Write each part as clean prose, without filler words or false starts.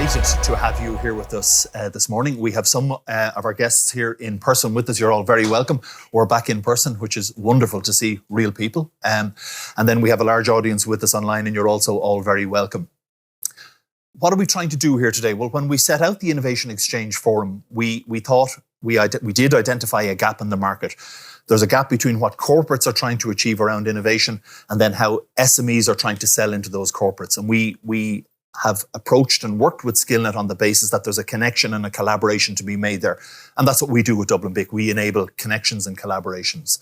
delighted to have you here with us this morning. We have some of our guests here in person with us. You're all very welcome. We're back in person, which is wonderful to see real people. And then we have a large audience with us online, and you're also all very welcome. What are we trying to do here today? Well, when we set out the Innovation Exchange Forum, we thought we did identify a gap in the market. There's a gap between what corporates are trying to achieve around innovation and then how SMEs are trying to sell into those corporates. And we have approached and worked with Skillnet on the basis that there's a connection and a collaboration to be made there. And that's what we do with Dublin BIC. We enable connections and collaborations.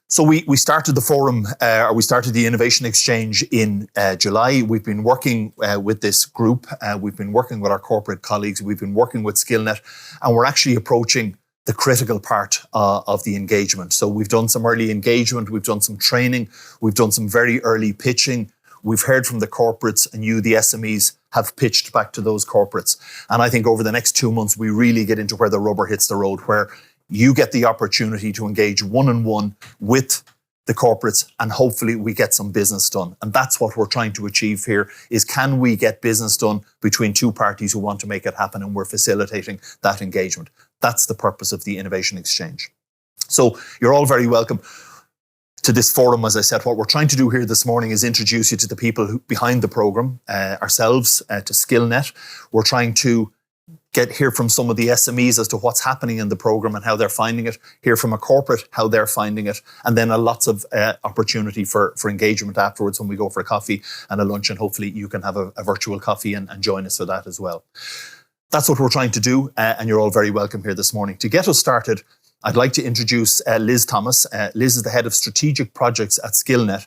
So we started the forum, we started the Innovation Exchange in July. We've been working with this group. We've been working with our corporate colleagues. We've been working with Skillnet, and we're actually approaching the critical part of the engagement. So we've done some early engagement. We've done some training. We've done some very early pitching. We've heard from the corporates, and you, the SMEs, have pitched back to those corporates. And I think over the next 2 months, we really get into where the rubber hits the road, where you get the opportunity to engage one-on-one with the corporates, and hopefully we get some business done. And that's what we're trying to achieve here, is can we get business done between two parties who want to make it happen, and we're facilitating that engagement. That's the purpose of the Innovation Exchange. So you're all very welcome to this forum. As I said, what we're trying to do here this morning is introduce you to the people behind the programme, ourselves, to Skillnet. We're trying to hear from some of the SMEs as to what's happening in the programme and how they're finding it, hear from a corporate how they're finding it, and then lots of opportunity for engagement afterwards when we go for a coffee and a lunch, and hopefully you can have a virtual coffee and join us for that as well. That's what we're trying to do, and you're all very welcome here this morning. To get us started, I'd like to introduce Liz Thomas. Liz is the head of strategic projects at Skillnet.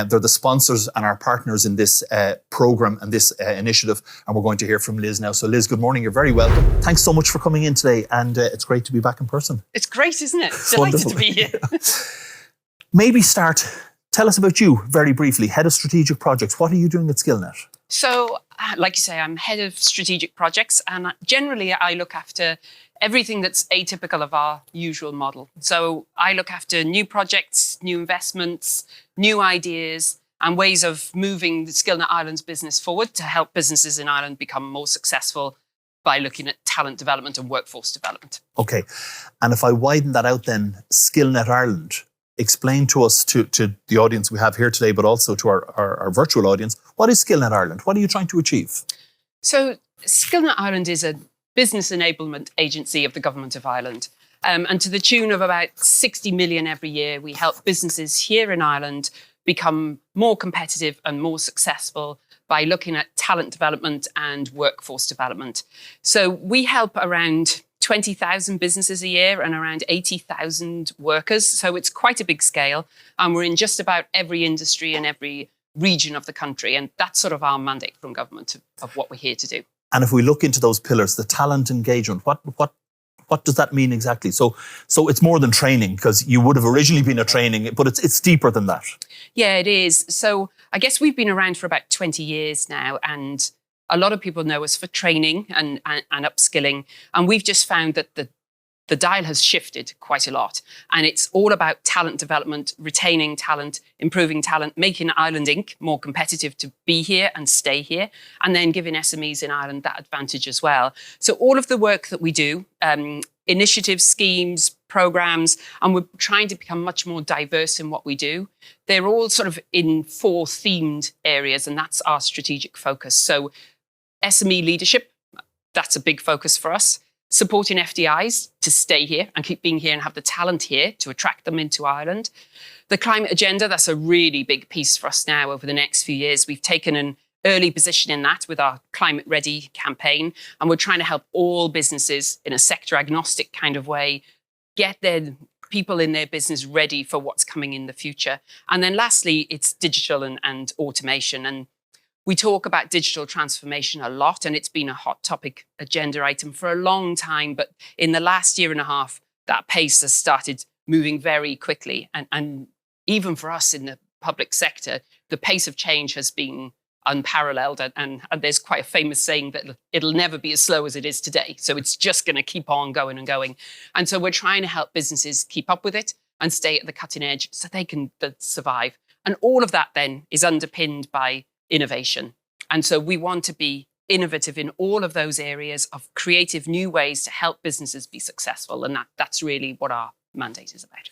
They're the sponsors and our partners in this programme and this initiative, and we're going to hear from Liz now. So Liz, good morning. You're very welcome. Thanks so much for coming in today, and it's great to be back in person. It's great, isn't it? Delighted to be here. Maybe tell us about you very briefly. Head of strategic projects. What are you doing at Skillnet? So, like you say, I'm head of strategic projects, and generally I look after everything that's atypical of our usual model. So I look after new projects, new investments, new ideas, and ways of moving the Skillnet Ireland's business forward to help businesses in Ireland become more successful by looking at talent development and workforce development. Okay. And if I widen that out then, Skillnet Ireland, explain to us, to the audience we have here today, but also to our virtual audience, what is Skillnet Ireland? What are you trying to achieve? So Skillnet Ireland is a business enablement agency of the Government of Ireland. And to the tune of about 60 million every year, we help businesses here in Ireland become more competitive and more successful by looking at talent development and workforce development. So we help around 20,000 businesses a year and around 80,000 workers. So it's quite a big scale. And we're in just about every industry and every region of the country. And that's sort of our mandate from government of what we're here to do. And if we look into those pillars, the talent engagement, what does that mean exactly? So it's more than training, because you would have originally been a training, but it's deeper than that. Yeah, it is. So I guess we've been around for about 20 years now, and a lot of people know us for training and upskilling. And we've just found that the dial has shifted quite a lot. And it's all about talent development, retaining talent, improving talent, making Ireland Inc. more competitive to be here and stay here, and then giving SMEs in Ireland that advantage as well. So all of the work that we do, initiatives, schemes, programs, and we're trying to become much more diverse in what we do. They're all sort of in 4 themed areas, and that's our strategic focus. So SME leadership, that's a big focus for us. Supporting FDIs to stay here and keep being here and have the talent here to attract them into Ireland. The climate agenda, that's a really big piece for us now over the next few years. We've taken an early position in that with our Climate Ready campaign, and we're trying to help all businesses in a sector agnostic kind of way get their people in their business ready for what's coming in the future. And then lastly, it's digital and automation. And we talk about digital transformation a lot, and it's been a hot topic agenda item for a long time. But in the last year and a half, that pace has started moving very quickly. And even for us in the public sector, the pace of change has been unparalleled. And there's quite a famous saying that it'll never be as slow as it is today. So it's just going to keep on going and going. And so we're trying to help businesses keep up with it and stay at the cutting edge so they can survive. And all of that then is underpinned by innovation. And so we want to be innovative in all of those areas of creative new ways to help businesses be successful. And that's really what our mandate is about.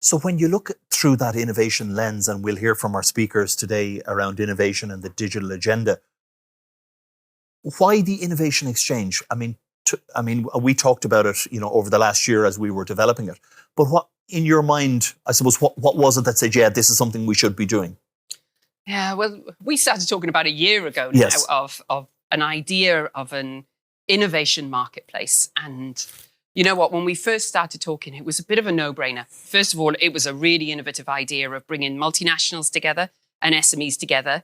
So when you look through that innovation lens, and we'll hear from our speakers today around innovation and the digital agenda, why the innovation exchange? I mean, we talked about it, over the last year as we were developing it. But what, in your mind, I suppose, what was it that said, yeah, this is something we should be doing? Yeah, well, we started talking about a year ago now Yes. of an idea of an innovation marketplace. And you know what? When we first started talking, it was a bit of a no-brainer. First of all, it was a really innovative idea of bringing multinationals together and SMEs together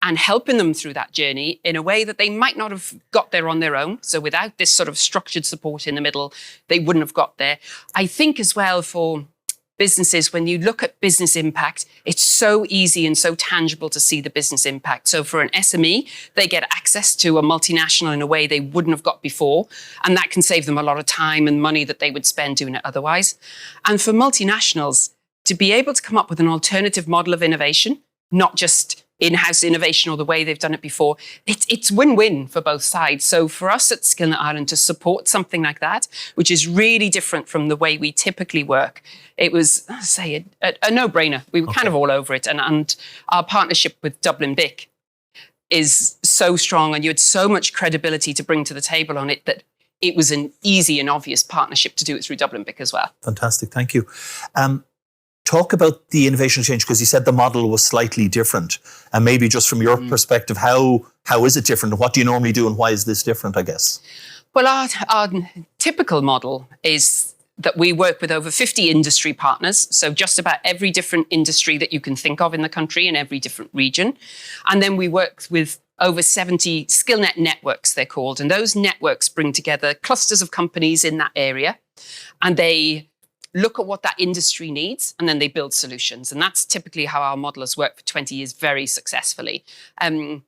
and helping them through that journey in a way that they might not have got there on their own. So without this sort of structured support in the middle, they wouldn't have got there. I think as well for businesses, when you look at business impact, it's so easy and so tangible to see the business impact. So for an SME, they get access to a multinational in a way they wouldn't have got before. And that can save them a lot of time and money that they would spend doing it otherwise. And for multinationals, to be able to come up with an alternative model of innovation, not just in-house innovation or the way they've done it before, it's win-win for both sides. So for us at SkillNet Ireland to support something like that, which is really different from the way we typically work, it was, say, a no-brainer. We were kind of all over it. And our partnership with Dublin BIC is so strong, and you had so much credibility to bring to the table on it that it was an easy and obvious partnership to do it through Dublin BIC as well. Fantastic, thank you. Talk about the innovation exchange, because you said the model was slightly different. And maybe just from your perspective, how is it different? What do you normally do and why is this different, I guess? Well, our typical model is that we work with over 50 industry partners. So just about every different industry that you can think of in the country in every different region. And then we work with over 70 SkillNet networks, they're called. And those networks bring together clusters of companies in that area. And they look at what that industry needs, and then they build solutions. And that's typically how our model has worked for 20 years very successfully. And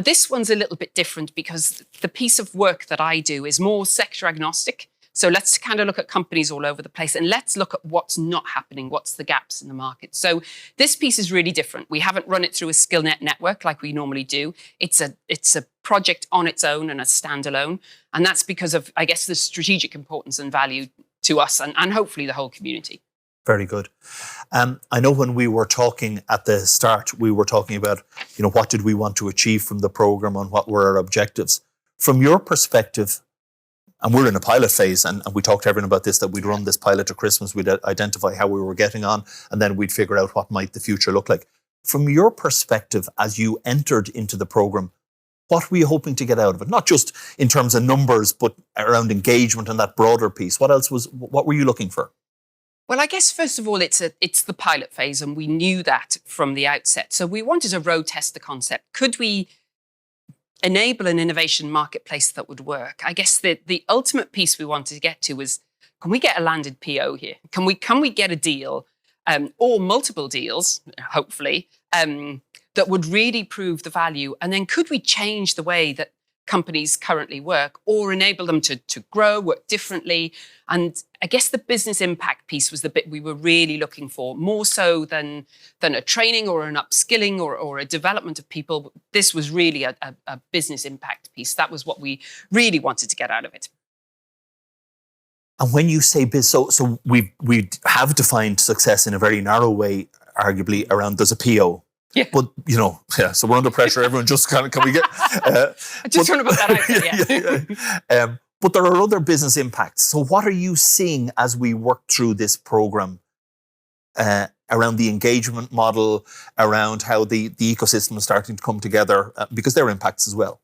this one's a little bit different because the piece of work that I do is more sector agnostic. So let's kind of look at companies all over the place and let's look at what's not happening, what's the gaps in the market. So this piece is really different. We haven't run it through a SkillNet network like we normally do. It's a project on its own and a standalone. And that's because of, I guess, the strategic importance and value to us and hopefully the whole community. Very good. I know when we were talking at the start, we were talking about, what did we want to achieve from the program and what were our objectives. From your perspective, and we're in a pilot phase, and we talked to everyone about this, that we'd run this pilot to Christmas, we'd identify how we were getting on, and then we'd figure out what might the future look like. From your perspective, as you entered into the program, what were you hoping to get out of it? Not just in terms of numbers, but around engagement and that broader piece. What were you looking for? Well, I guess, first of all, it's the pilot phase, and we knew that from the outset. So we wanted to road test the concept. Could we enable an innovation marketplace that would work? I guess the ultimate piece we wanted to get to was, can we get a landed PO here? Can we get a deal, or multiple deals, hopefully, that would really prove the value? And then could we change the way that companies currently work or enable them to grow, work differently? And I guess the business impact piece was the bit we were really looking for, more so than a training or an upskilling or a development of people. This was really a business impact piece. That was what we really wanted to get out of it. And when you say so we have defined success in a very narrow way, arguably, around there's a PO. Yeah. But, so we're under pressure. Everyone just can we get... I just want to put that out there, yeah. But there are other business impacts. So what are you seeing as we work through this program around the engagement model, around how the ecosystem is starting to come together, because there are impacts as well?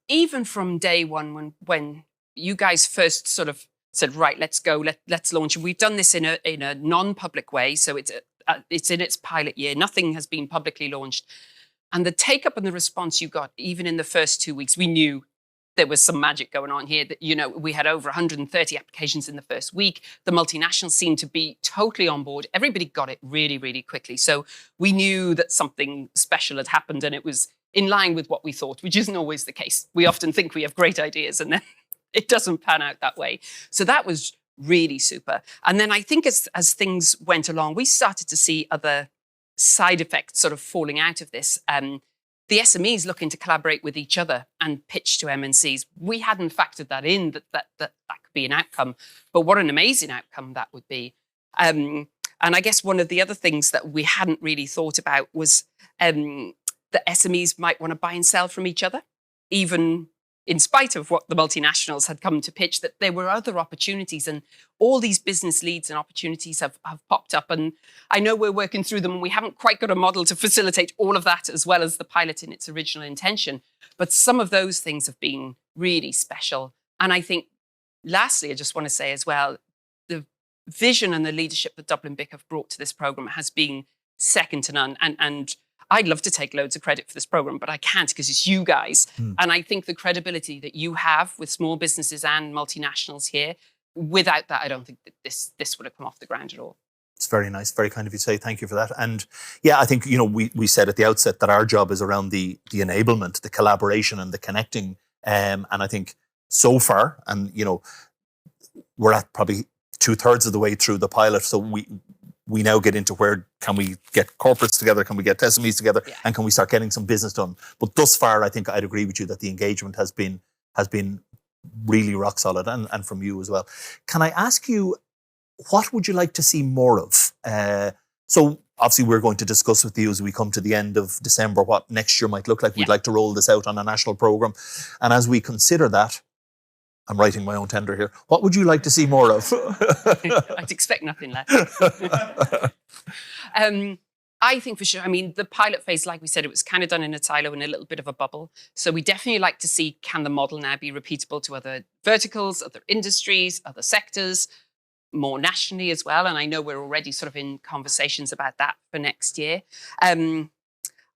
Even from day one, when you guys first sort of said, right, let's go, let's launch. And we've done this in a non-public way. So it's in its pilot year. Nothing has been publicly launched. And the take-up and the response you got, even in the first 2 weeks, we knew there was some magic going on here. That, we had over 130 applications in the first week. The multinationals seemed to be totally on board. Everybody got it really, really quickly. So we knew that something special had happened, and it was in line with what we thought, which isn't always the case. We often think we have great ideas, and then it doesn't pan out that way. So that was really super. And then I think as things went along, we started to see other side effects sort of falling out of this. the SMEs looking to collaborate with each other and pitch to MNCs. We hadn't factored that in, that could be an outcome. But what an amazing outcome that would be. And I guess one of the other things that we hadn't really thought about was that SMEs might want to buy and sell from each other, even in spite of what the multinationals had come to pitch, that there were other opportunities, and all these business leads and opportunities have popped up. And I know we're working through them, and we haven't quite got a model to facilitate all of that as well as the pilot in its original intention. But some of those things have been really special. And I think, lastly, I just want to say as well, the vision and the leadership that Dublin BIC have brought to this programme has been second to none. And I'd love to take loads of credit for this program, but I can't because it's you guys. And I think the credibility that you have with small businesses and multinationals here, without that, I don't think that this would have come off the ground at all. It's very nice, very kind of you to say. Thank you for that. And yeah, I think, we said at the outset that our job is around the enablement, the collaboration and the connecting. And I think so far, and, we're at probably 2/3 of the way through the pilot. So we now get into where can we get corporates together, can we get SMEs together, and can we start getting some business done. But thus far, I think I'd agree with you that the engagement has been really rock solid, and from you as well. Can I ask you, what would you like to see more of? So obviously we're going to discuss with you as we come to the end of December what next year might look like. We'd like to roll this out on a national programme. And as we consider that, I'm writing my own tender here. What would you like to see more of? I'd expect nothing less. I think for sure, the pilot phase, like we said, it was kind of done in a silo, in a little bit of a bubble. So we definitely like to see, can the model now be repeatable to other verticals, other industries, other sectors, more nationally as well? And I know we're already sort of in conversations about that for next year.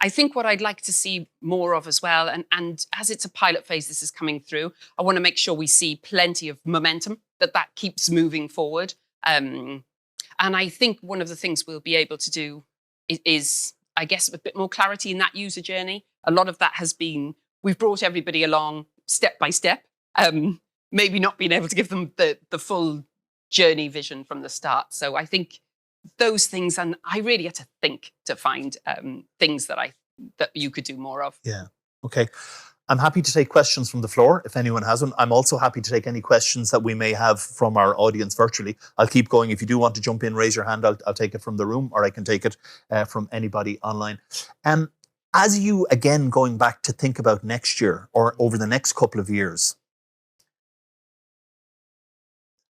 I think what I'd like to see more of as well, and as it's a pilot phase, this is coming through, I want to make sure we see plenty of momentum, that keeps moving forward. And I think one of the things we'll be able to do is, I guess, a bit more clarity in that user journey. A lot of that has been, we've brought everybody along step by step, maybe not being able to give them the full journey vision from the start. So I think those things, and I really had to think to find things that you could do more of. Yeah. Okay. I'm happy to take questions from the floor if anyone has one. I'm also happy to take any questions that we may have from our audience virtually. I'll keep going. If you do want to jump in, raise your hand. I'll take it from the room, or I can take it from anybody online. As you, again, going back to think about next year or over the next couple of years,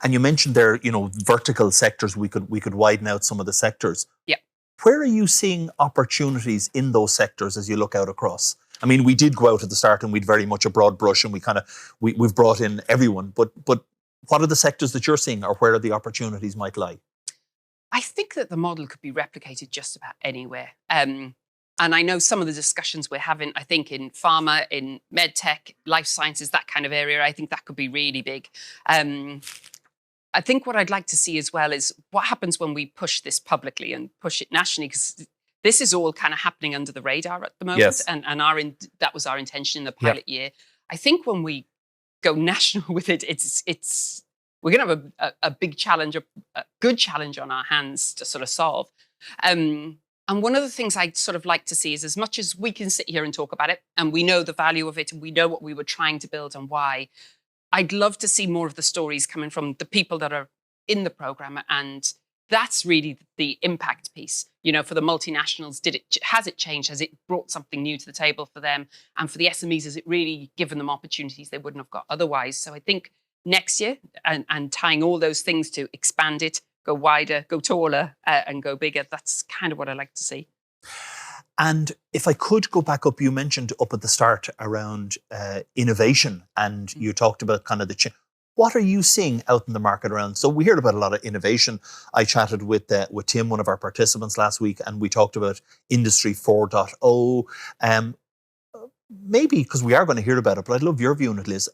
and you mentioned there, vertical sectors, we could widen out some of the sectors. Yeah. Where are you seeing opportunities in those sectors as you look out across? We did go out at the start and we'd very much a broad brush, and we've brought in everyone. But what are the sectors that you're seeing, or where are the opportunities might lie? I think that the model could be replicated just about anywhere. And I know some of the discussions we're having, I think in pharma, in medtech, life sciences, that kind of area, I think that could be really big. I think what I'd like to see as well is what happens when we push this publicly and push it nationally, because this is all kind of happening under the radar at the moment. Yes. And that was our intention in the pilot year. I think when we go national with it, we're going to have a big challenge, a good challenge on our hands to sort of solve. And one of the things I'd sort of like to see is, as much as we can sit here and talk about it, and we know the value of it, and we know what we were trying to build and why, I'd love to see more of the stories coming from the people that are in the programme. And that's really the impact piece. For the multinationals, has it changed? Has it brought something new to the table for them? And for the SMEs, has it really given them opportunities they wouldn't have got otherwise? So I think next year, and tying all those things to expand it, go wider, go taller, and go bigger, that's kind of what I like to see. And if I could go back up, you mentioned up at the start around innovation, and you talked about kind of the what are you seeing out in the market around? So we heard about a lot of innovation. I chatted with Tim, one of our participants last week, and we talked about Industry 4.0. Maybe because we are going to hear about it, but I'd love your view on it, Liz.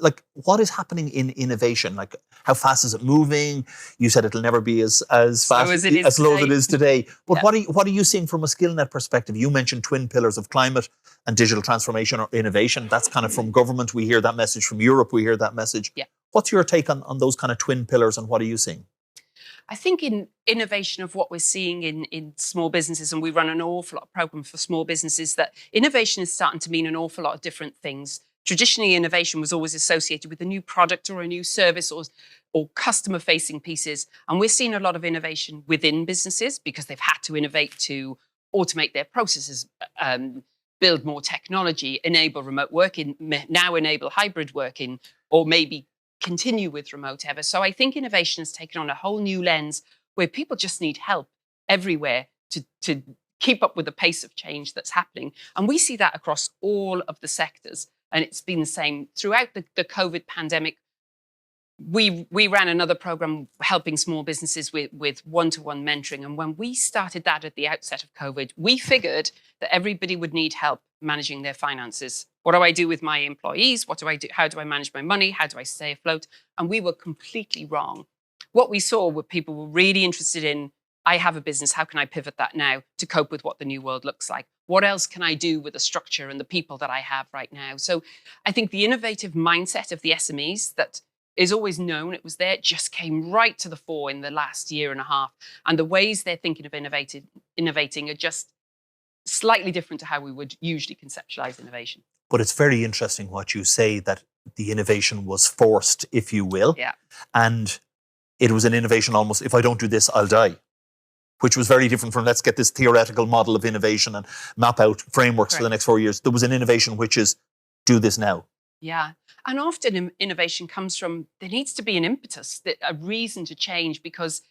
Like, what is happening in innovation? Like, how fast is it moving? You said it'll never be as fast, as slow as it is today. But what are you seeing from a SkillNet perspective? You mentioned twin pillars of climate and digital transformation or innovation. That's kind of from government. We hear that message from Europe. We hear that message. Yeah. What's your take on those kind of twin pillars, and what are you seeing? I think in innovation of what we're seeing in small businesses, and we run an awful lot of programs for small businesses, that innovation is starting to mean an awful lot of different things. Traditionally, innovation was always associated with a new product or a new service or customer-facing pieces. And we're seeing a lot of innovation within businesses because they've had to innovate to automate their processes, build more technology, enable remote working, now enable hybrid working, or maybe continue with remote ever. So I think innovation has taken on a whole new lens where people just need help everywhere to keep up with the pace of change that's happening. And we see that across all of the sectors. And it's been the same throughout the COVID pandemic. We ran another program helping small businesses with one-to-one mentoring. And when we started that at the outset of COVID, we figured that everybody would need help managing their finances. What do I do with my employees? What do I do? How do I manage my money? How do I stay afloat? And we were completely wrong. What we saw were people were really interested in, I have a business, how can I pivot that now to cope with what the new world looks like? What else can I do with the structure and the people that I have right now? So I think the innovative mindset of the SMEs that is always known, it was there, it just came right to the fore in the last year and a half. And the ways they're thinking of innovating are just slightly different to how we would usually conceptualize innovation. But it's very interesting what you say, that the innovation was forced, if you will. Yeah. And it was an innovation almost, if I don't do this, I'll die, which was very different from let's get this theoretical model of innovation and map out frameworks for the next 4 years. There was an innovation which is do this now. Yeah. And often innovation comes from, there needs to be an impetus, a reason to change, because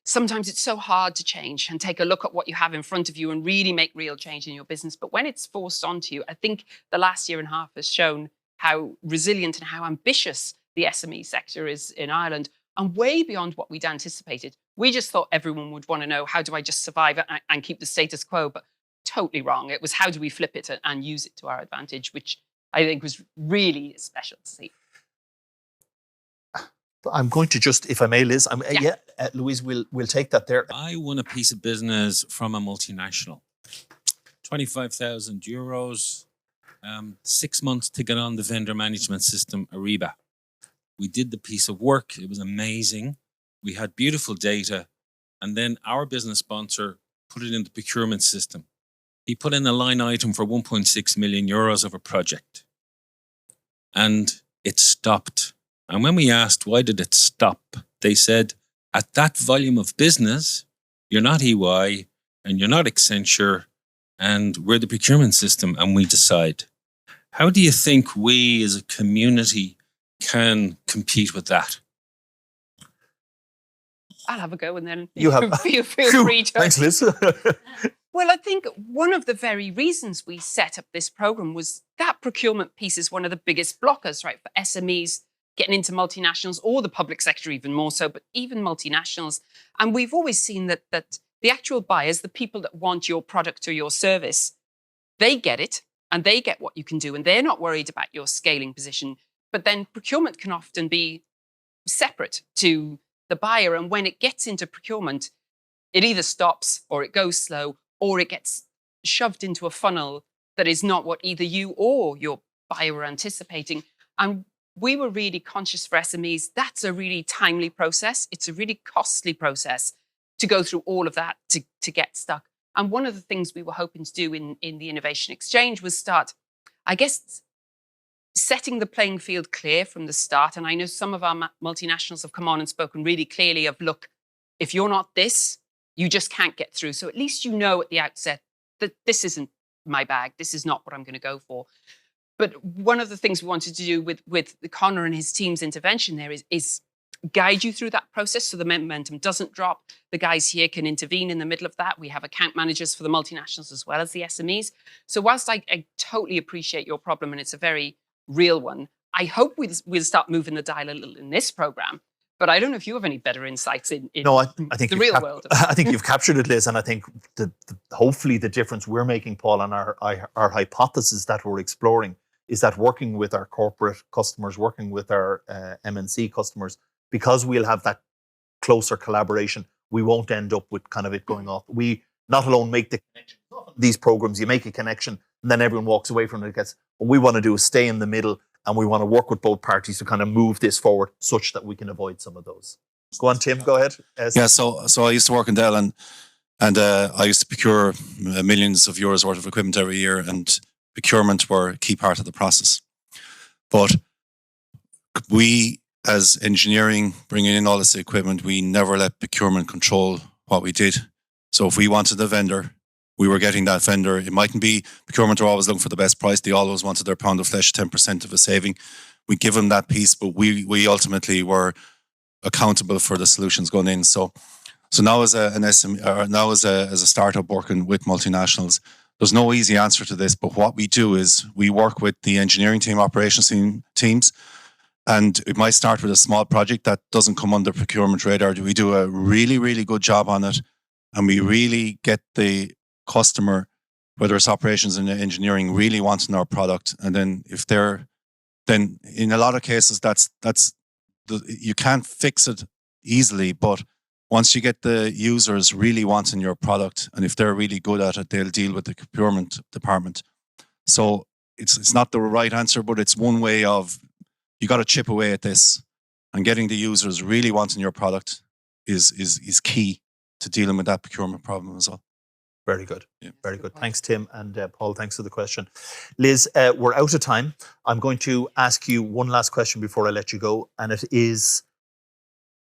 sometimes it's so hard to change and take a look at what you have in front of you and really make real change in your business. But when it's forced onto you, I think the last year and a half has shown how resilient and how ambitious the SME sector is in Ireland, and way beyond what we'd anticipated. We just thought everyone would want to know, how do I just survive and keep the status quo? But totally wrong. It was, how do we flip it and use it to our advantage, which I think was really special to see. I'm going to just, if I may, Liz, Louise, we'll take that there. I won a piece of business from a multinational, 25,000 euros, 6 months to get on the vendor management system, Ariba. We did the piece of work. It was amazing. We had beautiful data. And then our business sponsor put it in the procurement system. He put in a line item for 1.6 million euros of a project. And it stopped. And when we asked, why did it stop? They said, at that volume of business, you're not EY and you're not Accenture, and we're the procurement system and we decide. How do you think we as a community can compete with that? I'll have a go and then you have. feel free to. Thanks, Liz. Well, I think one of the very reasons we set up this program was that procurement piece is one of the biggest blockers, right, for SMEs getting into multinationals, or the public sector even more so, but even multinationals. And we've always seen that the actual buyers, the people that want your product or your service, they get it and they get what you can do, and they're not worried about your scaling position. But then procurement can often be separate to the buyer. And when it gets into procurement, it either stops or it goes slow, or it gets shoved into a funnel that is not what either you or your buyer were anticipating. And we were really conscious for SMEs, that's a really timely process. It's a really costly process to go through all of that to get stuck. And one of the things we were hoping to do in the Innovation Exchange was start, I guess, setting the playing field clear from the start. And I know some of our multinationals have come on and spoken really clearly of, look, if you're not this, you just can't get through. So at least you know at the outset that this isn't my bag. This is not what I'm going to go for. But one of the things we wanted to do with Conor and his team's intervention there is guide you through that process so the momentum doesn't drop. The guys here can intervene in the middle of that. We have account managers for the multinationals as well as the SMEs. So whilst I totally appreciate your problem, and it's a very real one, I hope we'll start moving the dial a little in this program. But I don't know if you have any better insights in I think the real world. I think you've captured it, Liz, and I think hopefully the difference we're making, Paul, and our hypothesis that we're exploring is that working with our corporate customers, working with our MNC customers, because we'll have that closer collaboration, we won't end up with kind of it going off. We not alone make the connection. These programs, you make a connection and then everyone walks away from it. What we want to do is stay in the middle, and we want to work with both parties to kind of move this forward such that we can avoid some of those. Go on, Tim. Go ahead. Yeah, so I used to work in Dell, and I used to procure millions of euros worth of equipment every year, and procurement were a key part of the process. But we, as engineering, bringing in all this equipment, we never let procurement control what we did. So if we wanted a vendor, we were getting that vendor. It mightn't be procurement are always looking for the best price. They always wanted their pound of flesh, 10% of a saving. We give them that piece, but we ultimately were accountable for the solutions going in. So now as an SME, or now as a startup working with multinationals, there's no easy answer to this. But what we do is we work with the engineering team, operations teams, and it might start with a small project that doesn't come under procurement radar. We do a really, really good job on it, and we really get the customer, whether it's operations and engineering, really wanting our product. And then then in a lot of cases, you can't fix it easily, but once you get the users really wanting your product, and if they're really good at it, they'll deal with the procurement department. So it's not the right answer, but it's one way of, you got to chip away at this, and getting the users really wanting your product is key to dealing with that procurement problem as well. Very good. Yeah. Very good. Thanks, Tim. And Paul, thanks for the question. Liz, we're out of time. I'm going to ask you one last question before I let you go. And it is,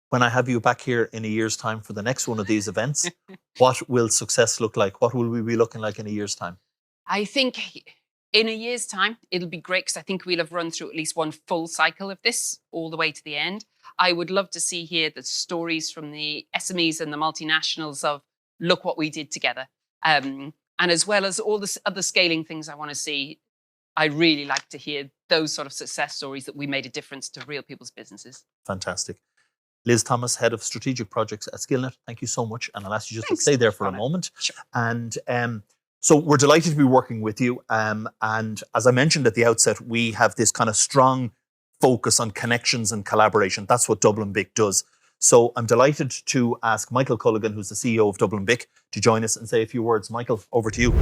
when I have you back here in a year's time for the next one of these events, what will success look like? What will we be looking like in a year's time? I think in a year's time, it'll be great because I think we'll have run through at least one full cycle of this all the way to the end. I would love to see here the stories from the SMEs and the multinationals of, look what we did together. And as well as all the other scaling things I want to see, I really like to hear those sort of success stories that we made a difference to real people's businesses. Fantastic. Liz Thomas, Head of Strategic Projects at Skillnet, thank you so much. And I'll ask you just Thanks to stay there so for a much. moment. Sure. And so we're delighted to be working with you. And as I mentioned at the outset, we have this kind of strong focus on connections and collaboration. That's what Dublin BIC does. So I'm delighted to ask Michael Culligan, who's the CEO of Dublin BIC, to join us and say a few words. Michael, over to you.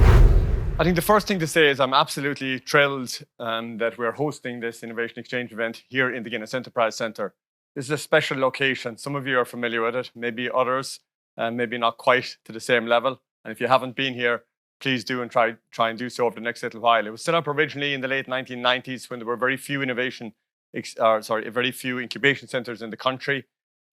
I think the first thing to say is I'm absolutely thrilled that we're hosting this Innovation Exchange event here in the Guinness Enterprise Centre. This is a special location. Some of you are familiar with it, maybe others, maybe not quite to the same level. And if you haven't been here, please do and try and do so over the next little while. It was set up originally in the late 1990s when there were very few very few incubation centres in the country.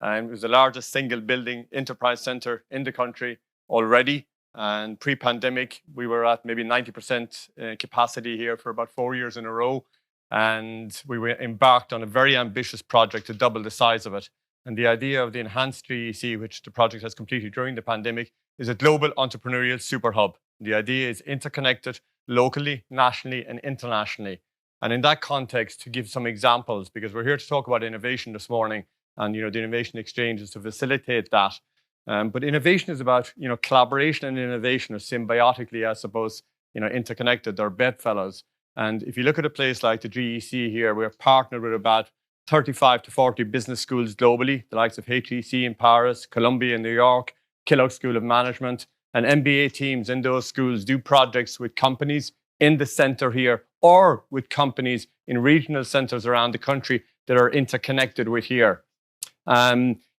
And it was the largest single building enterprise centre in the country already. And pre-pandemic, we were at maybe 90% capacity here for about 4 years in a row. And we were embarked on a very ambitious project to double the size of it. And the idea of the enhanced GEC, which the project has completed during the pandemic, is a global entrepreneurial super hub. The idea is interconnected locally, nationally, and internationally. And in that context, to give some examples, because we're here to talk about innovation this morning, and the Innovation Exchange is to facilitate that. But innovation is about collaboration and innovation are symbiotically, I suppose, interconnected. They're bedfellows. And if you look at a place like the GEC here, we're partnered with about 35 to 40 business schools globally, the likes of HEC in Paris, Columbia in New York, Kellogg School of Management, and MBA teams in those schools do projects with companies in the centre here or with companies in regional centres around the country that are interconnected with here.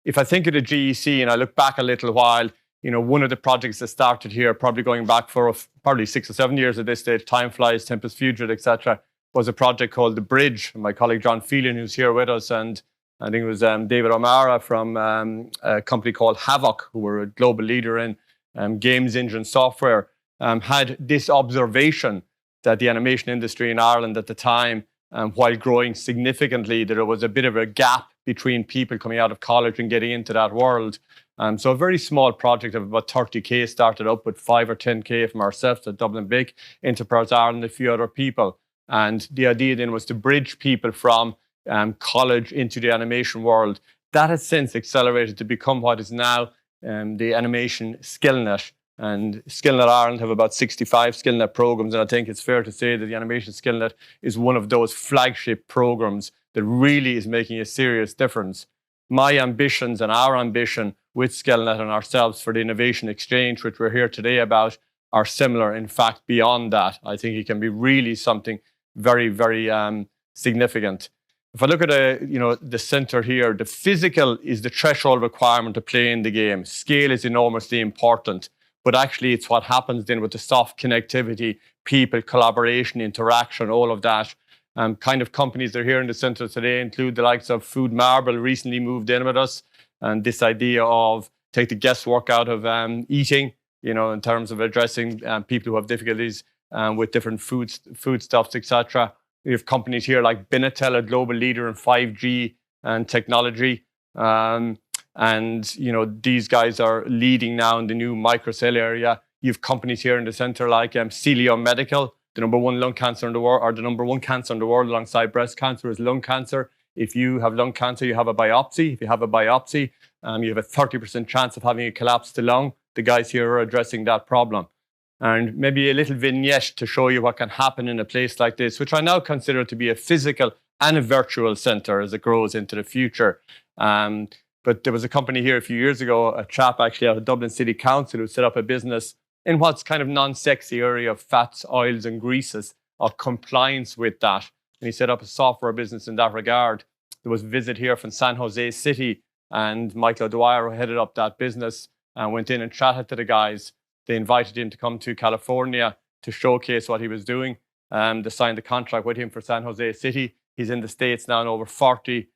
If I think of the GEC and I look back a little while, one of the projects that started here, probably going back for probably 6 or 7 years at this stage, time flies, Tempest Fugit, etc., was a project called The Bridge. My colleague John Phelan, who's here with us, and I think it was David O'Mara from a company called Havoc, who were a global leader in games engine software, had this observation that the animation industry in Ireland at the time, while growing significantly, that there was a bit of a gap between people coming out of college and getting into that world. So a very small project of about 30K started up with 5 or 10K from ourselves at Dublin BIC, Enterprise Ireland, a few other people. And the idea then was to bridge people from college into the animation world. That has since accelerated to become what is now the Animation Skillnet. And Skillnet Ireland have about 65 Skillnet programs. And I think it's fair to say that the Animation Skillnet is one of those flagship programs that really is making a serious difference. My ambitions and our ambition with Skillnet and ourselves for the Innovation Exchange, which we're here today about, are similar. In fact, beyond that, I think it can be really something very, very significant. if I look at the center here, the physical is the threshold requirement to play in the game. Scale is enormously important, but actually it's what happens then with the soft connectivity, people, collaboration, interaction, all of that. Kind of companies that are here in the center today include the likes of Food Marble, recently moved in with us, and this idea of take the guesswork out of eating, in terms of addressing people who have difficulties with different foodstuffs, etc. We have companies here like Binatel, a global leader in 5G and technology. These guys are leading now in the new microcell area. You have companies here in the center like Celio Medical, the number one lung cancer in the world, or the number one cancer in the world alongside breast cancer is lung cancer. If you have lung cancer, you have a biopsy. If you have a biopsy, you have a 30% chance of having a collapsed lung. The guys here are addressing that problem. And maybe a little vignette to show you what can happen in a place like this, which I now consider to be a physical and a virtual center as it grows into the future. But there was a company here a few years ago, a chap actually out of Dublin City Council who set up a business in what's kind of non-sexy area of fats, oils and greases, of compliance with that. And he set up a software business in that regard. There was a visit here from San Jose City, and Michael O'Dwyer, who headed up that business, went in and chatted to the guys. They invited him to come to California to showcase what he was doing. They signed the contract with him for San Jose City. He's in the States now in over 40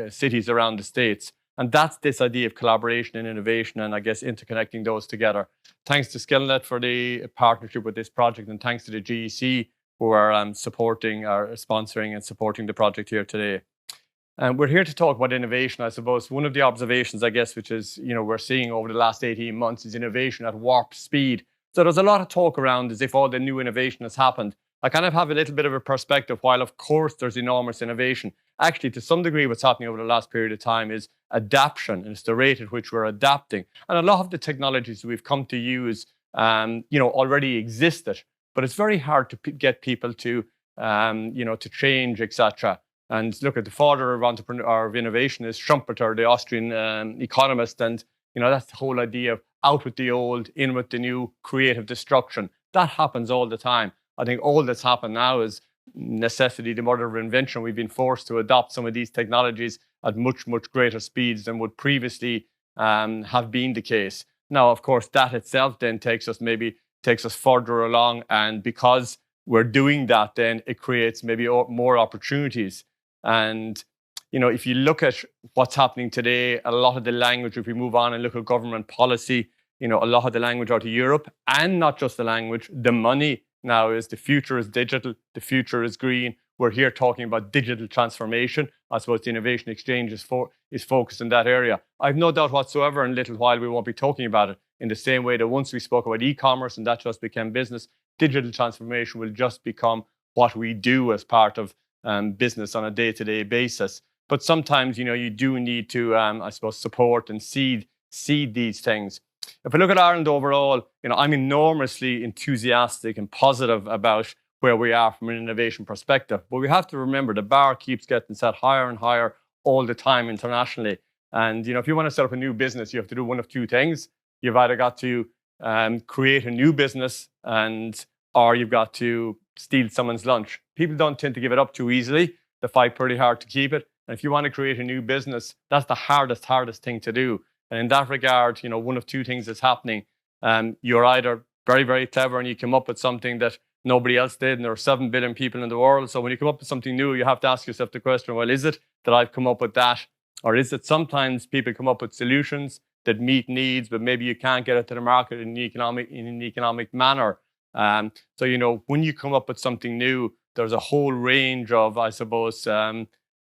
cities around the States. And that's this idea of collaboration and innovation, and I guess interconnecting those together. Thanks to Skillnet for the partnership with this project, and thanks to the GEC who are sponsoring and supporting the project here today. We're here to talk about innovation. I suppose one of the observations, I guess, which is, we're seeing over the last 18 months is innovation at warp speed. So there's a lot of talk around as if all the new innovation has happened. I kind of have a little bit of a perspective, while of course there's enormous innovation. Actually, to some degree, what's happening over the last period of time is adaptation, and it's the rate at which we're adapting. And a lot of the technologies we've come to use, already existed, but it's very hard to get people to, to change, etc. And look at the father of entrepreneur of innovation is Schumpeter, the Austrian economist, and that's the whole idea of out with the old, in with the new, creative destruction. That happens all the time. I think all that's happened now is necessity, the mother of invention. We've been forced to adopt some of these technologies at much, much greater speeds than would previously have been the case. Now, of course, that itself then takes us further along, and because we're doing that, then it creates maybe more opportunities. And if you look at what's happening today, a lot of the language, if we move on and look at government policy, a lot of the language out of Europe, and not just the language, the money now is the future is digital, the future is green. We're here talking about digital transformation. I suppose the Innovation Exchange is focused in that area. I've no doubt whatsoever in a little while we won't be talking about it in the same way that once we spoke about e-commerce and that just became business, digital transformation will just become what we do as part of business on a day-to-day basis. But sometimes, you do need to, support and seed these things. If I look at Ireland overall, I'm enormously enthusiastic and positive about where we are from an innovation perspective. But we have to remember the bar keeps getting set higher and higher all the time internationally. And, if you want to set up a new business, you have to do one of two things. You've either got to create a new business or you've got to steal someone's lunch. People don't tend to give it up too easily. They fight pretty hard to keep it. And if you want to create a new business, that's the hardest thing to do. And in that regard, one of two things is happening. You're either very, very clever and you come up with something that nobody else did, and there are 7 billion people in the world. So when you come up with something new, you have to ask yourself the question, well, is it that I've come up with that? Or is it sometimes people come up with solutions that meet needs, but maybe you can't get it to the market in an economic manner? So, when you come up with something new, there's a whole range of,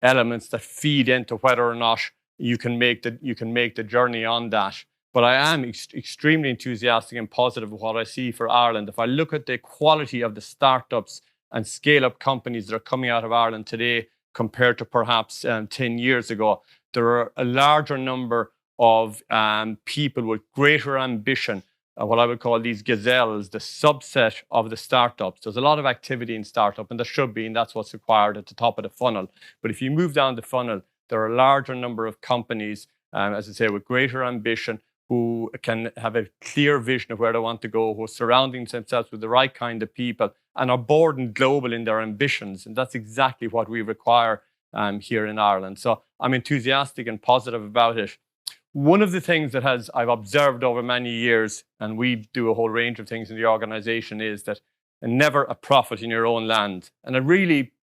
elements that feed into whether or not you can make the journey on that. But I am extremely enthusiastic and positive of what I see for Ireland. If I look at the quality of the startups and scale-up companies that are coming out of Ireland today compared to perhaps 10 years ago, there are a larger number of people with greater ambition, what I would call these gazelles, the subset of the startups. There's a lot of activity in startup, and there should be, and that's what's required at the top of the funnel. But if you move down the funnel, there are a larger number of companies, with greater ambition, who can have a clear vision of where they want to go, who are surrounding themselves with the right kind of people and are bold and global in their ambitions. And that's exactly what we require here in Ireland. So I'm enthusiastic and positive about it. One of the things that I've observed over many years, and we do a whole range of things in the organization, is that never a prophet in your own land. And it really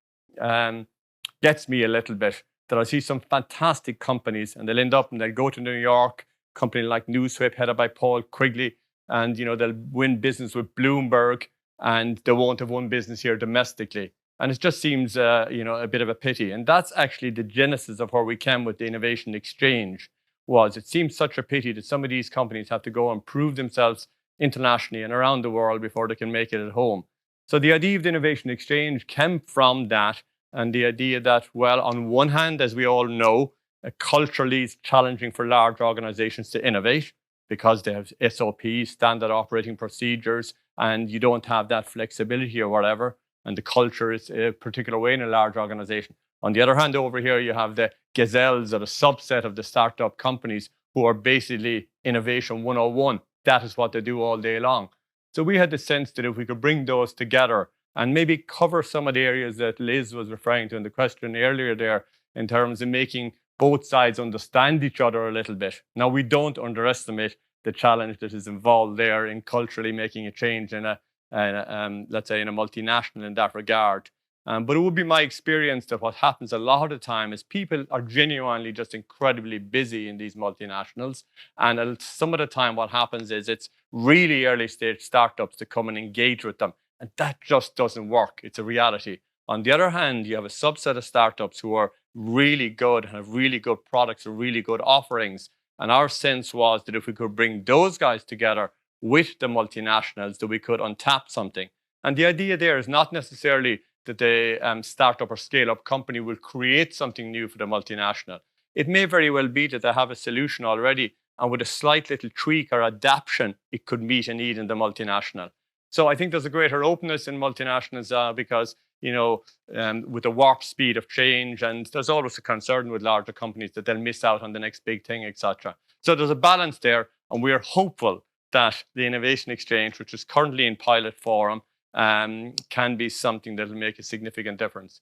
gets me a little bit that I see some fantastic companies and they'll end up and they'll go to New York, a company like NewsWhip headed by Paul Quigley, and they'll win business with Bloomberg and they won't have won business here domestically. And it just seems a bit of a pity. And that's actually the genesis of where we came with the Innovation Exchange. It seems such a pity that some of these companies have to go and prove themselves internationally and around the world before they can make it at home. So the idea of the Innovation Exchange came from that, and the idea that, well, on one hand, as we all know, culturally it's challenging for large organizations to innovate because they have SOPs, standard operating procedures, and you don't have that flexibility or whatever, and the culture is a particular way in a large organization. On the other hand, over here, you have the gazelles or the subset of the startup companies who are basically innovation 101. That is what they do all day long. So we had the sense that if we could bring those together and maybe cover some of the areas that Liz was referring to in the question earlier there, in terms of making both sides understand each other a little bit. Now, we don't underestimate the challenge that is involved there in culturally making a change in let's say in a multinational in that regard. But it would be my experience that what happens a lot of the time is people are genuinely just incredibly busy in these multinationals. And some of the time what happens is it's really early stage startups to come and engage with them. And that just doesn't work. It's a reality. On the other hand, you have a subset of startups who are really good and have really good products and really good offerings. And our sense was that if we could bring those guys together with the multinationals, that we could untap something. And the idea there is not necessarily that the startup or scale-up company will create something new for the multinational. It may very well be that they have a solution already, and with a slight little tweak or adaptation, it could meet a need in the multinational. So I think there's a greater openness in multinationals because, with the warp speed of change, and there's always a concern with larger companies that they'll miss out on the next big thing, etc. So there's a balance there, and we're hopeful that the Innovation Exchange, which is currently in pilot form, can be something that will make a significant difference.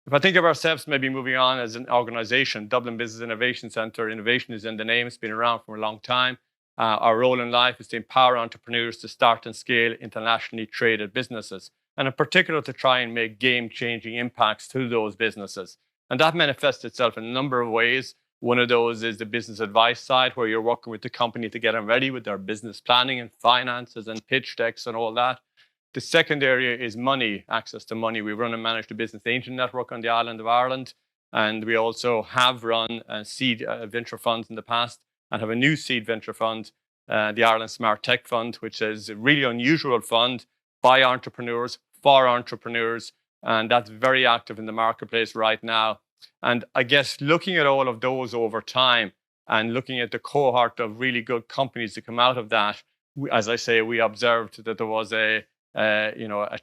If I think of ourselves maybe moving on as an organization, Dublin Business Innovation Centre, innovation is in the name, it's been around for a long time. Our role in life is to empower entrepreneurs to start and scale internationally traded businesses, and in particular to try and make game-changing impacts to those businesses. And that manifests itself in a number of ways. One of those is the business advice side, where you're working with the company to get them ready with their business planning and finances and pitch decks and all that. The second area is money, access to money. We run and manage the business angel network on the island of Ireland. And we also have run seed venture funds in the past and have a new seed venture fund, the Ireland Smart Tech Fund, which is a really unusual fund by entrepreneurs, for entrepreneurs. And that's very active in the marketplace right now. And I guess looking at all of those over time and looking at the cohort of really good companies that come out of that, as I say, we observed that there was a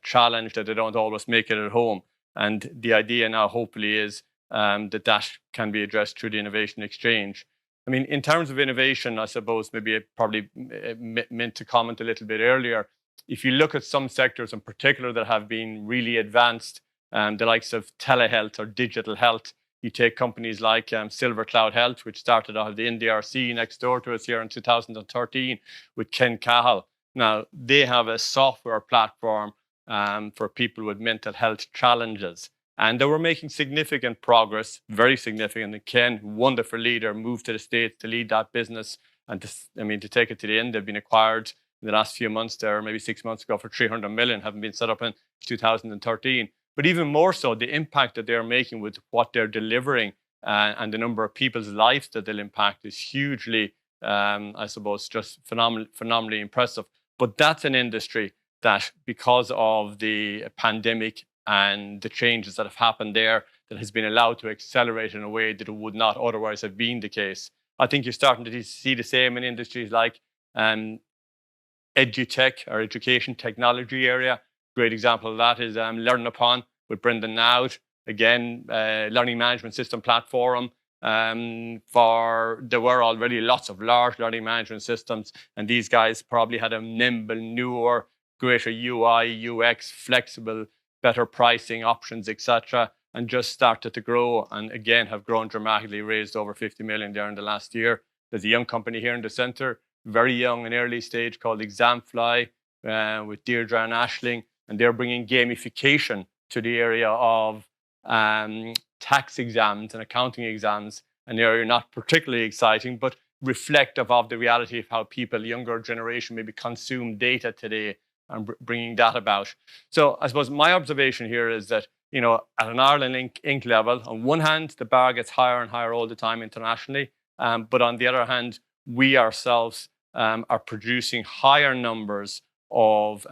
challenge that they don't always make it at home. And the idea now hopefully is that can be addressed through the Innovation Exchange. I mean, in terms of innovation, I suppose maybe I probably meant to comment a little bit earlier. If you look at some sectors in particular that have been really advanced, the likes of telehealth or digital health, you take companies like Silver Cloud Health, which started out of the NDRC next door to us here in 2013 with Ken Cahill. Now, they have a software platform for people with mental health challenges. And they were making significant progress, very significant. And Ken, wonderful leader, moved to the States to lead that business. And to take it to the end, they've been acquired in the last few months there, maybe 6 months ago, for 300 million, having been set up in 2013. But even more so, the impact that they're making with what they're delivering and the number of people's lives that they'll impact is hugely, I suppose, just phenomenally impressive. But that's an industry that, because of the pandemic and the changes that have happened there, that has been allowed to accelerate in a way that it would not otherwise have been the case. I think you're starting to see the same in industries like Edtech, or education technology area. Great example of that is Learn Upon with Brendan Nowd. Again, learning management system platform. for there were already lots of large learning management systems, and these guys probably had a nimble, newer, greater UI, UX, flexible, better pricing options, etc., and just started to grow, and again have grown dramatically, raised over 50 million there in the last year. There's a young company here in the centre, very young and early stage, called Examfly, with Deirdre and Ashling, and they're bringing gamification to the area of tax exams and accounting exams, an area not particularly exciting, but reflective of the reality of how people, younger generation, maybe consume data today, and bringing that about. So I suppose my observation here is that, you know, at an Ireland Inc. level, on one hand, the bar gets higher and higher all the time internationally, but on the other hand, we ourselves are producing higher numbers of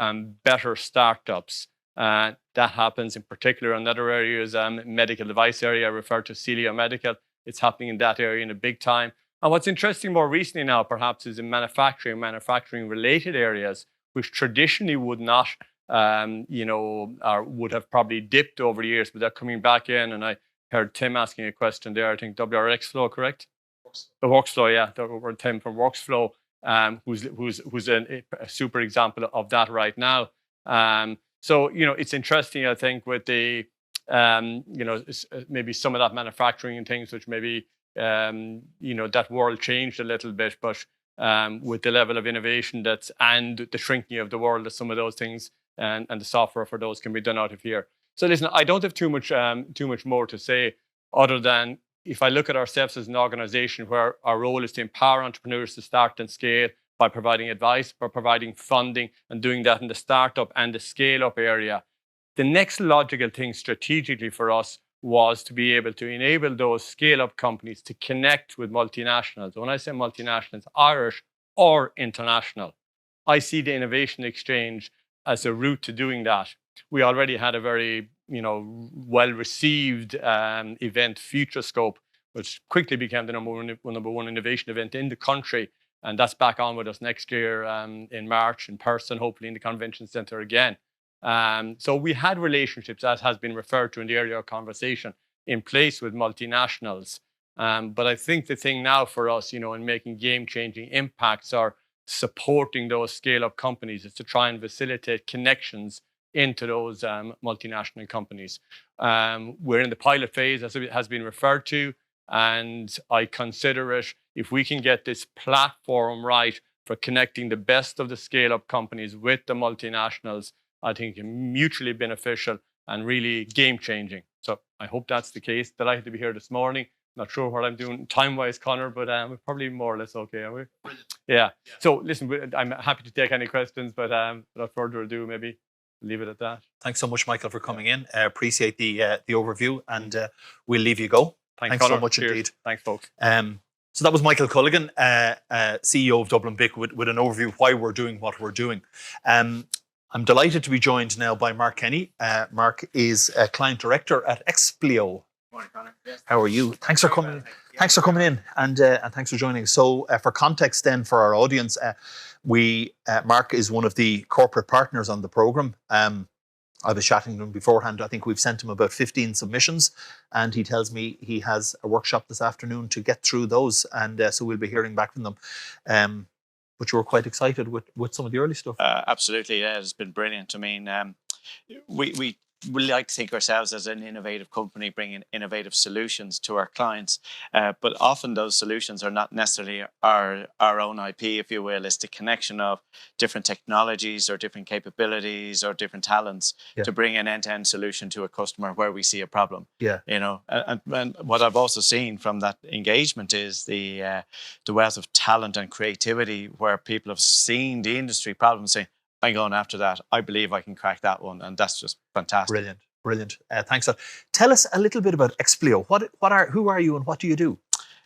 better startups. That happens in particular in other areas, medical device area. I refer to Celio Medical. It's happening in that area in a big time. And what's interesting more recently now, perhaps, is in manufacturing related areas, which traditionally would not, or would have probably dipped over the years, but they're coming back in. And I heard Tim asking a question there. I think WRX Flow, correct? The Workflow, yeah. Tim from Workflow, who's a super example of that right now. So, you know, it's interesting, I think, with the, maybe some of that manufacturing and things, which maybe, that world changed a little bit, but with the level of innovation and the shrinking of the world, that some of those things and the software for those can be done out of here. So listen, I don't have too much more to say, other than if I look at ourselves as an organization where our role is to empower entrepreneurs to start and scale by providing advice, by providing funding, and doing that in the startup and the scale-up area. The next logical thing strategically for us was to be able to enable those scale-up companies to connect with multinationals. When I say multinationals, Irish or international, I see the innovation exchange as a route to doing that. We already had a very, well-received event, FutureScope, which quickly became the number one innovation event in the country. And that's back on with us next year in March in person, hopefully in the convention centre again. So we had relationships, as has been referred to in the earlier conversation, in place with multinationals. But I think the thing now for us, in making game-changing impacts or supporting those scale-up companies, is to try and facilitate connections into those multinational companies. We're in the pilot phase, as it has been referred to, and I consider it, if we can get this platform right for connecting the best of the scale-up companies with the multinationals, I think mutually beneficial and really game-changing. So I hope that's the case. Delighted to be here this morning. Not sure what I'm doing time-wise, Conor, but we're probably more or less okay, are we? Yeah. So listen, I'm happy to take any questions, but without further ado, maybe leave it at that. Thanks so much, Michael, for coming in. Appreciate the overview, and we'll leave you go. Thanks so much. Cheers. Indeed. Thanks, folks. So that was Michael Culligan, CEO of Dublin BIC, with an overview of why we're doing what we're doing. I'm delighted to be joined now by Mark Kenny. Mark is a client director at Explio. Morning, Conor. Yes. How are you? Thanks for coming. Thanks for coming in, and thanks for joining. So, for context, then, for our audience, Mark is one of the corporate partners on the program. I was chatting to him beforehand. I think we've sent him about 15 submissions, and he tells me he has a workshop this afternoon to get through those, and so we'll be hearing back from them. But you were quite excited with some of the early stuff. Absolutely, yeah, it's been brilliant. I mean, we like to think ourselves as an innovative company, bringing innovative solutions to our clients. But often those solutions are not necessarily our own IP, if you will. It's the connection of different technologies or different capabilities or different talents to bring an end-to-end solution to a customer where we see a problem. Yeah. And what I've also seen from that engagement is the wealth of talent and creativity, where people have seen the industry problem and saying, I'm going after that. I believe I can crack that one. And that's just fantastic. Brilliant. Thanks. Tell us a little bit about Explio. Who are you and what do you do?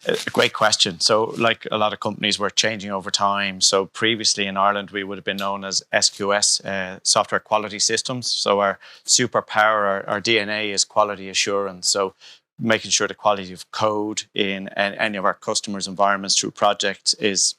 A great question. So like a lot of companies, we're changing over time. So previously in Ireland, we would have been known as SQS, Software Quality Systems. So our superpower, our DNA is quality assurance. So making sure the quality of code in any of our customers' environments through projects is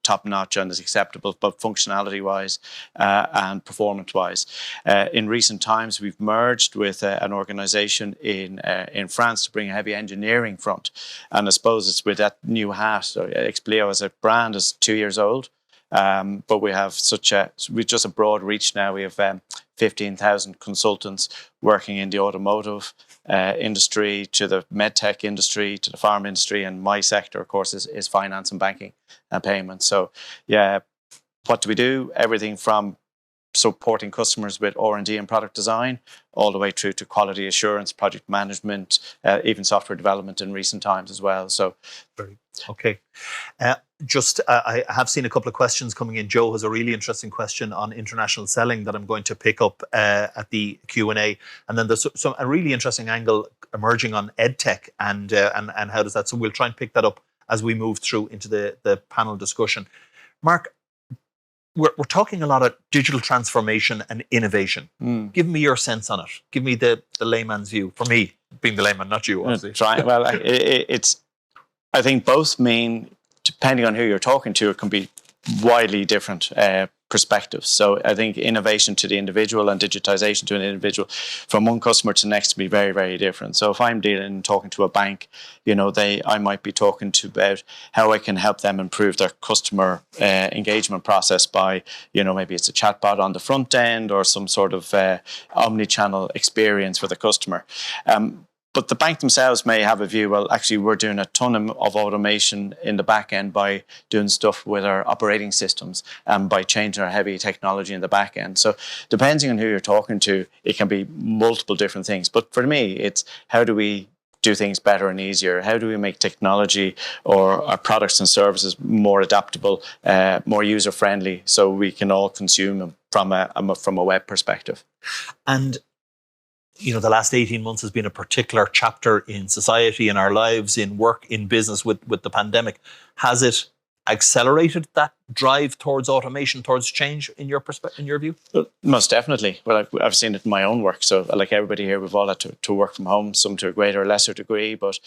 top notch and is acceptable, but functionality wise and performance wise. In recent times, we've merged with an organization in France to bring a heavy engineering front. And I suppose it's with that new hat. So Expleo as a brand is 2 years old. But we have we've just a broad reach now. We have 15,000 consultants working in the automotive industry, to the medtech industry, to the pharma industry, and my sector, of course, is finance and banking and payments. So, yeah, what do we do? Everything from supporting customers with R&D and product design, all the way through to quality assurance, project management, even software development in recent times as well. So, okay. I have seen a couple of questions coming in. Joe has a really interesting question on international selling that I'm going to pick up at the Q&A. And then there's a really interesting angle emerging on Edtech and how does that. So we'll try and pick that up as we move through into the panel discussion. Mark, we're talking a lot of digital transformation and innovation. Give me your sense on it. Give me the layman's view. For me, being the layman, not you, obviously. Well, I think both mean, depending on who you're talking to, it can be widely different perspectives. So I think innovation to the individual and digitization to an individual from one customer to the next can be very, very different. So if I'm talking to a bank, I might be talking to about how I can help them improve their customer engagement process by, maybe it's a chatbot on the front end or some sort of omni-channel experience for the customer. But the bank themselves may have a view, well, actually, we're doing a ton of automation in the back end by doing stuff with our operating systems and by changing our heavy technology in the back end. So depending on who you're talking to, it can be multiple different things. But for me, it's how do we do things better and easier? How do we make technology or our products and services more adaptable, more user-friendly, so we can all consume them from a web perspective? And the last 18 months has been a particular chapter in society, in our lives, in work, in business with the pandemic. Has it accelerated that drive towards automation, towards change in your view? Well, most definitely. Well, I've seen it in my own work. So like everybody here, we've all had to work from home, some to a greater or lesser degree, but,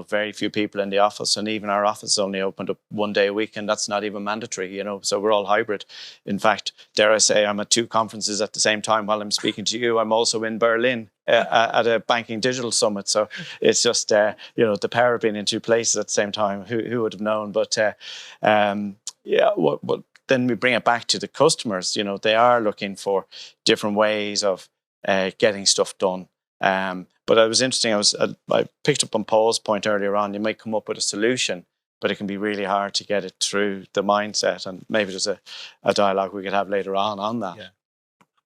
very few people in the office, and even our office only opened up 1 day a week, and that's not even mandatory, so we're all hybrid. In fact, dare I say, I'm at 2 conferences at the same time while I'm speaking to you. I'm also in Berlin at a banking digital summit. So it's just, the power of being in 2 places at the same time. Who would have known? But what then we bring it back to the customers. They are looking for different ways of getting stuff done. But it was interesting. I picked up on Paul's point earlier on. You might come up with a solution, but it can be really hard to get it through the mindset. And maybe there's a dialogue we could have later on that. Yeah.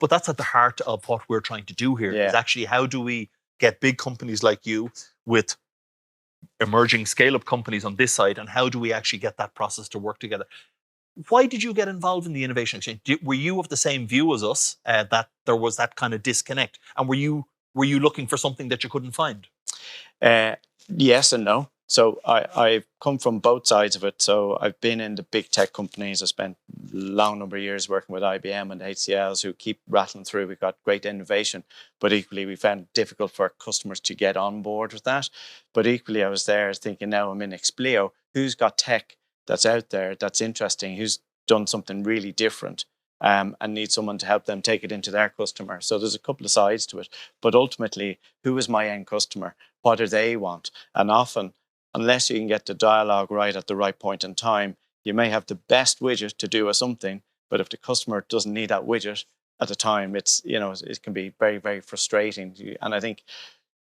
But that's at the heart of what we're trying to do here. Is actually, how do we get big companies like you with emerging scale-up companies on this side, and how do we actually get that process to work together? Why did you get involved in the Innovation Exchange? Were you of the same view as us, that there was that kind of disconnect? And were you looking for something that you couldn't find? Yes and no. So I've come from both sides of it. So I've been in the big tech companies. I spent a long number of years working with IBM and HCLs who keep rattling through. We've got great innovation, but equally we found it difficult for our customers to get on board with that. But equally I was there thinking, now I'm in Expleo. Who's got tech that's out there that's interesting? Who's done something really different? And need someone to help them take it into their customer. So there's a couple of sides to it. But ultimately, who is my end customer? What do they want? And often, unless you can get the dialogue right at the right point in time, you may have the best widget to do something, but if the customer doesn't need that widget at the time, it can be very, very frustrating. And I think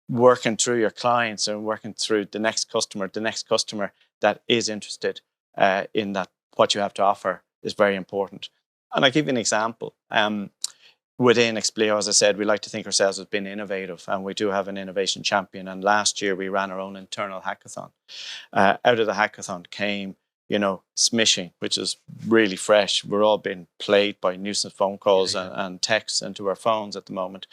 working through your clients and working through the next customer that is interested in that, what you have to offer, is very important. And I'll give you an example. Within Expleo, as I said, we like to think ourselves as being innovative, and we do have an innovation champion. And last year we ran our own internal hackathon. Out of the hackathon came, smishing, which is really fresh. We're all being plagued by nuisance phone calls and texts into our phones at the moment.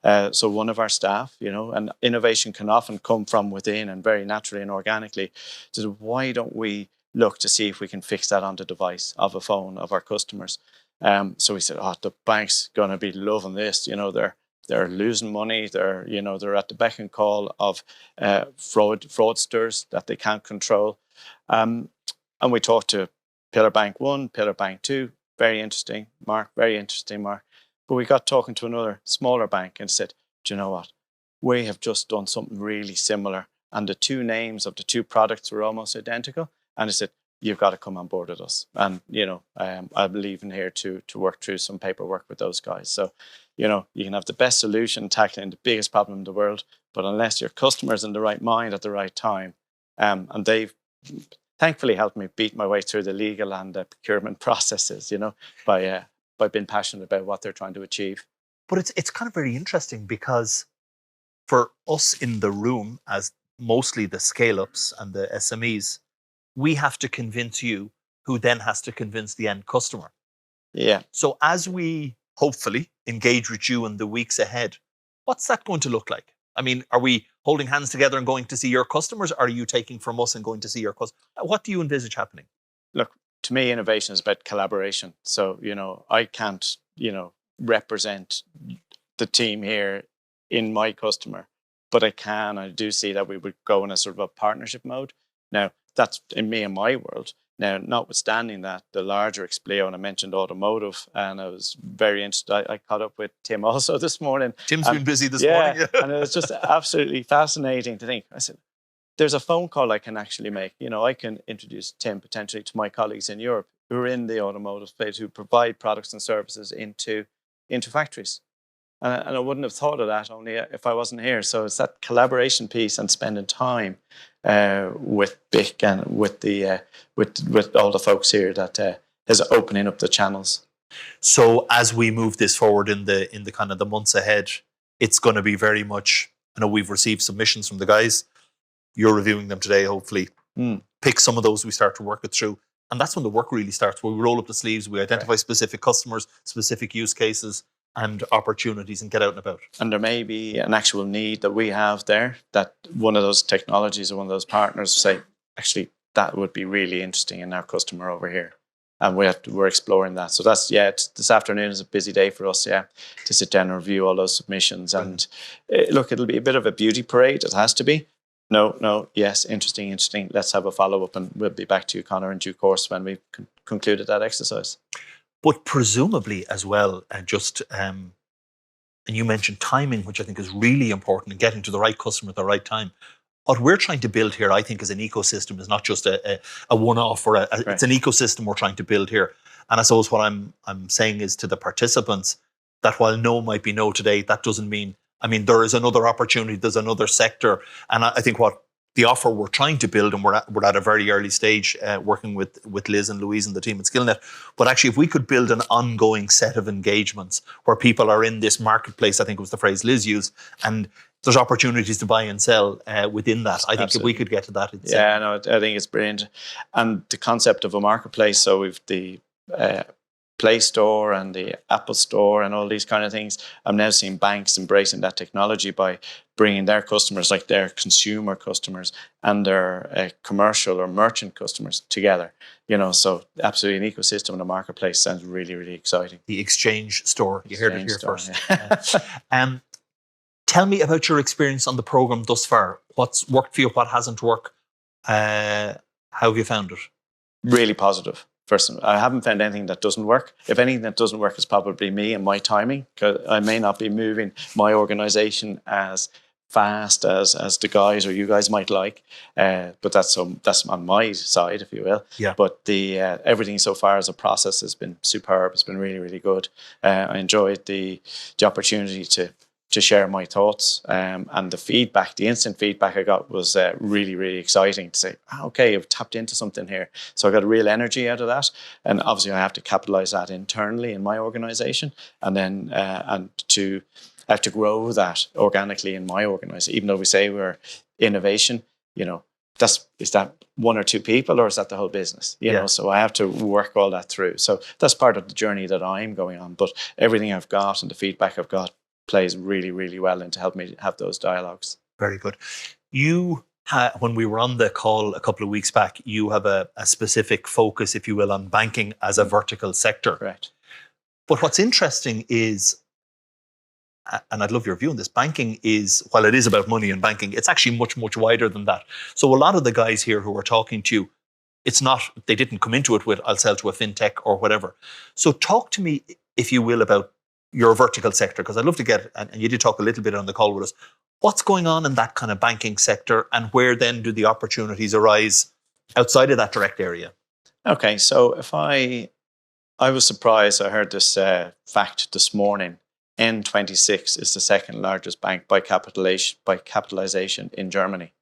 So one of our staff, and innovation can often come from within and very naturally and organically. So why don't we look to see if we can fix that on the device of a phone of our customers? So we said, the bank's going to be loving this. They're losing money. They're at the beck and call of fraudsters that they can't control. And we talked to Pillar Bank 1, Pillar Bank 2, very interesting, Mark, very interesting, Mark. But we got talking to another smaller bank and said, do you know what? We have just done something really similar. And the two names of the two products were almost identical. And I said, you've got to come on board with us. And, I'm leaving here to work through some paperwork with those guys. So, you can have the best solution tackling the biggest problem in the world, but unless your customer's in the right mind at the right time, and they've thankfully helped me beat my way through the legal and the procurement processes, by being passionate about what they're trying to achieve. But it's kind of very interesting because for us in the room, as mostly the scale-ups and the SMEs, we have to convince you, who then has to convince the end customer. Yeah. So as we hopefully engage with you in the weeks ahead, what's that going to look like? I mean, are we holding hands together and going to see your customers? Are you taking from us and going to see your customers? What do you envisage happening? Look, to me, innovation is about collaboration. So, I can't, represent the team here in my customer, but I do see that we would go in a sort of a partnership mode. Now, that's in me and my world. Now, notwithstanding that, the larger Expleo, and I mentioned automotive, and I was very interested. I caught up with Tim also this morning. Tim's been busy this morning. And it was just absolutely fascinating to think. I said, there's a phone call I can actually make. I can introduce Tim potentially to my colleagues in Europe who are in the automotive space, who provide products and services into factories. And I wouldn't have thought of that only if I wasn't here. So it's that collaboration piece and spending time with BIC and with the with all the folks here that is opening up the channels. So as we move this forward in the kind of the months ahead, it's going to be very much. I know we've received submissions from the guys. You're reviewing them today, hopefully. Pick some of those we start to work it through, and that's when the work really starts. Where we roll up the sleeves, we identify specific customers, specific use cases, and opportunities, and get out and about. And there may be an actual need that we have there, that one of those technologies or one of those partners say, actually, that would be really interesting in our customer over here. And we're exploring that. So that's, this afternoon is a busy day for us, to sit down and review all those submissions. And look, it'll be a bit of a beauty parade. It has to be. No, yes, interesting. Let's have a follow-up, and we'll be back to you, Conor, in due course when we've concluded that exercise. But presumably as well, and you mentioned timing, which I think is really important, and getting to the right customer at the right time. What we're trying to build here, I think, as an ecosystem is not just a one-off or it's an ecosystem we're trying to build here. And I suppose what I'm saying is to the participants that while no might be no today, that doesn't mean, there is another opportunity, there's another sector. And I think what the offer we're trying to build, and we're at a very early stage working with Liz and Louise and the team at SkillNet. But actually, if we could build an ongoing set of engagements where people are in this marketplace, I think was the phrase Liz used, and there's opportunities to buy and sell within that. I think Absolutely. If we could get to that. I think it's brilliant. And the concept of a marketplace, so we've the Play Store and the Apple Store and all these kind of things. I'm now seeing banks embracing that technology by bringing their customers, like their consumer customers and their commercial or merchant customers together. So absolutely an ecosystem and a marketplace sounds really, really exciting. The Exchange Store. You heard it here first. Yeah. Tell me about your experience on the program thus far. What's worked for you? What hasn't worked? How have you found it? Really positive. First, I haven't found anything that doesn't work. If anything that doesn't work is probably me and my timing, because I may not be moving my organization as fast as the guys or you guys might like. But that's on my side, if you will. Yeah. But the everything so far as a process has been superb. It's been really, really good. I enjoyed the opportunity to share my thoughts, and the feedback, the instant feedback I got was really, really exciting to say, okay, I've tapped into something here. So I got real energy out of that. And obviously I have to capitalize that internally in my organization, and then I have to grow that organically in my organization. Even though we say we're innovation, is that one or two people, or is that the whole business? You know, so I have to work all that through. So that's part of the journey that I'm going on. But everything I've got and the feedback I've got plays really, really well into help me have those dialogues. Very good. You, when we were on the call a couple of weeks back, you have a specific focus, if you will, on banking as a vertical sector. Correct. But what's interesting is, and I'd love your view on this, banking is, while it is about money and banking, it's actually much, much wider than that. So a lot of the guys here who are talking to you it's not, they didn't come into it with, I'll sell to a fintech or whatever. So talk to me, if you will, about your vertical sector, because I'd love to get, and you did talk a little bit on the call with us, what's going on in that kind of banking sector, and where then do the opportunities arise outside of that direct area? Okay, so if I was surprised, I heard this fact this morning. N26 is the second largest bank by capitalization in Germany.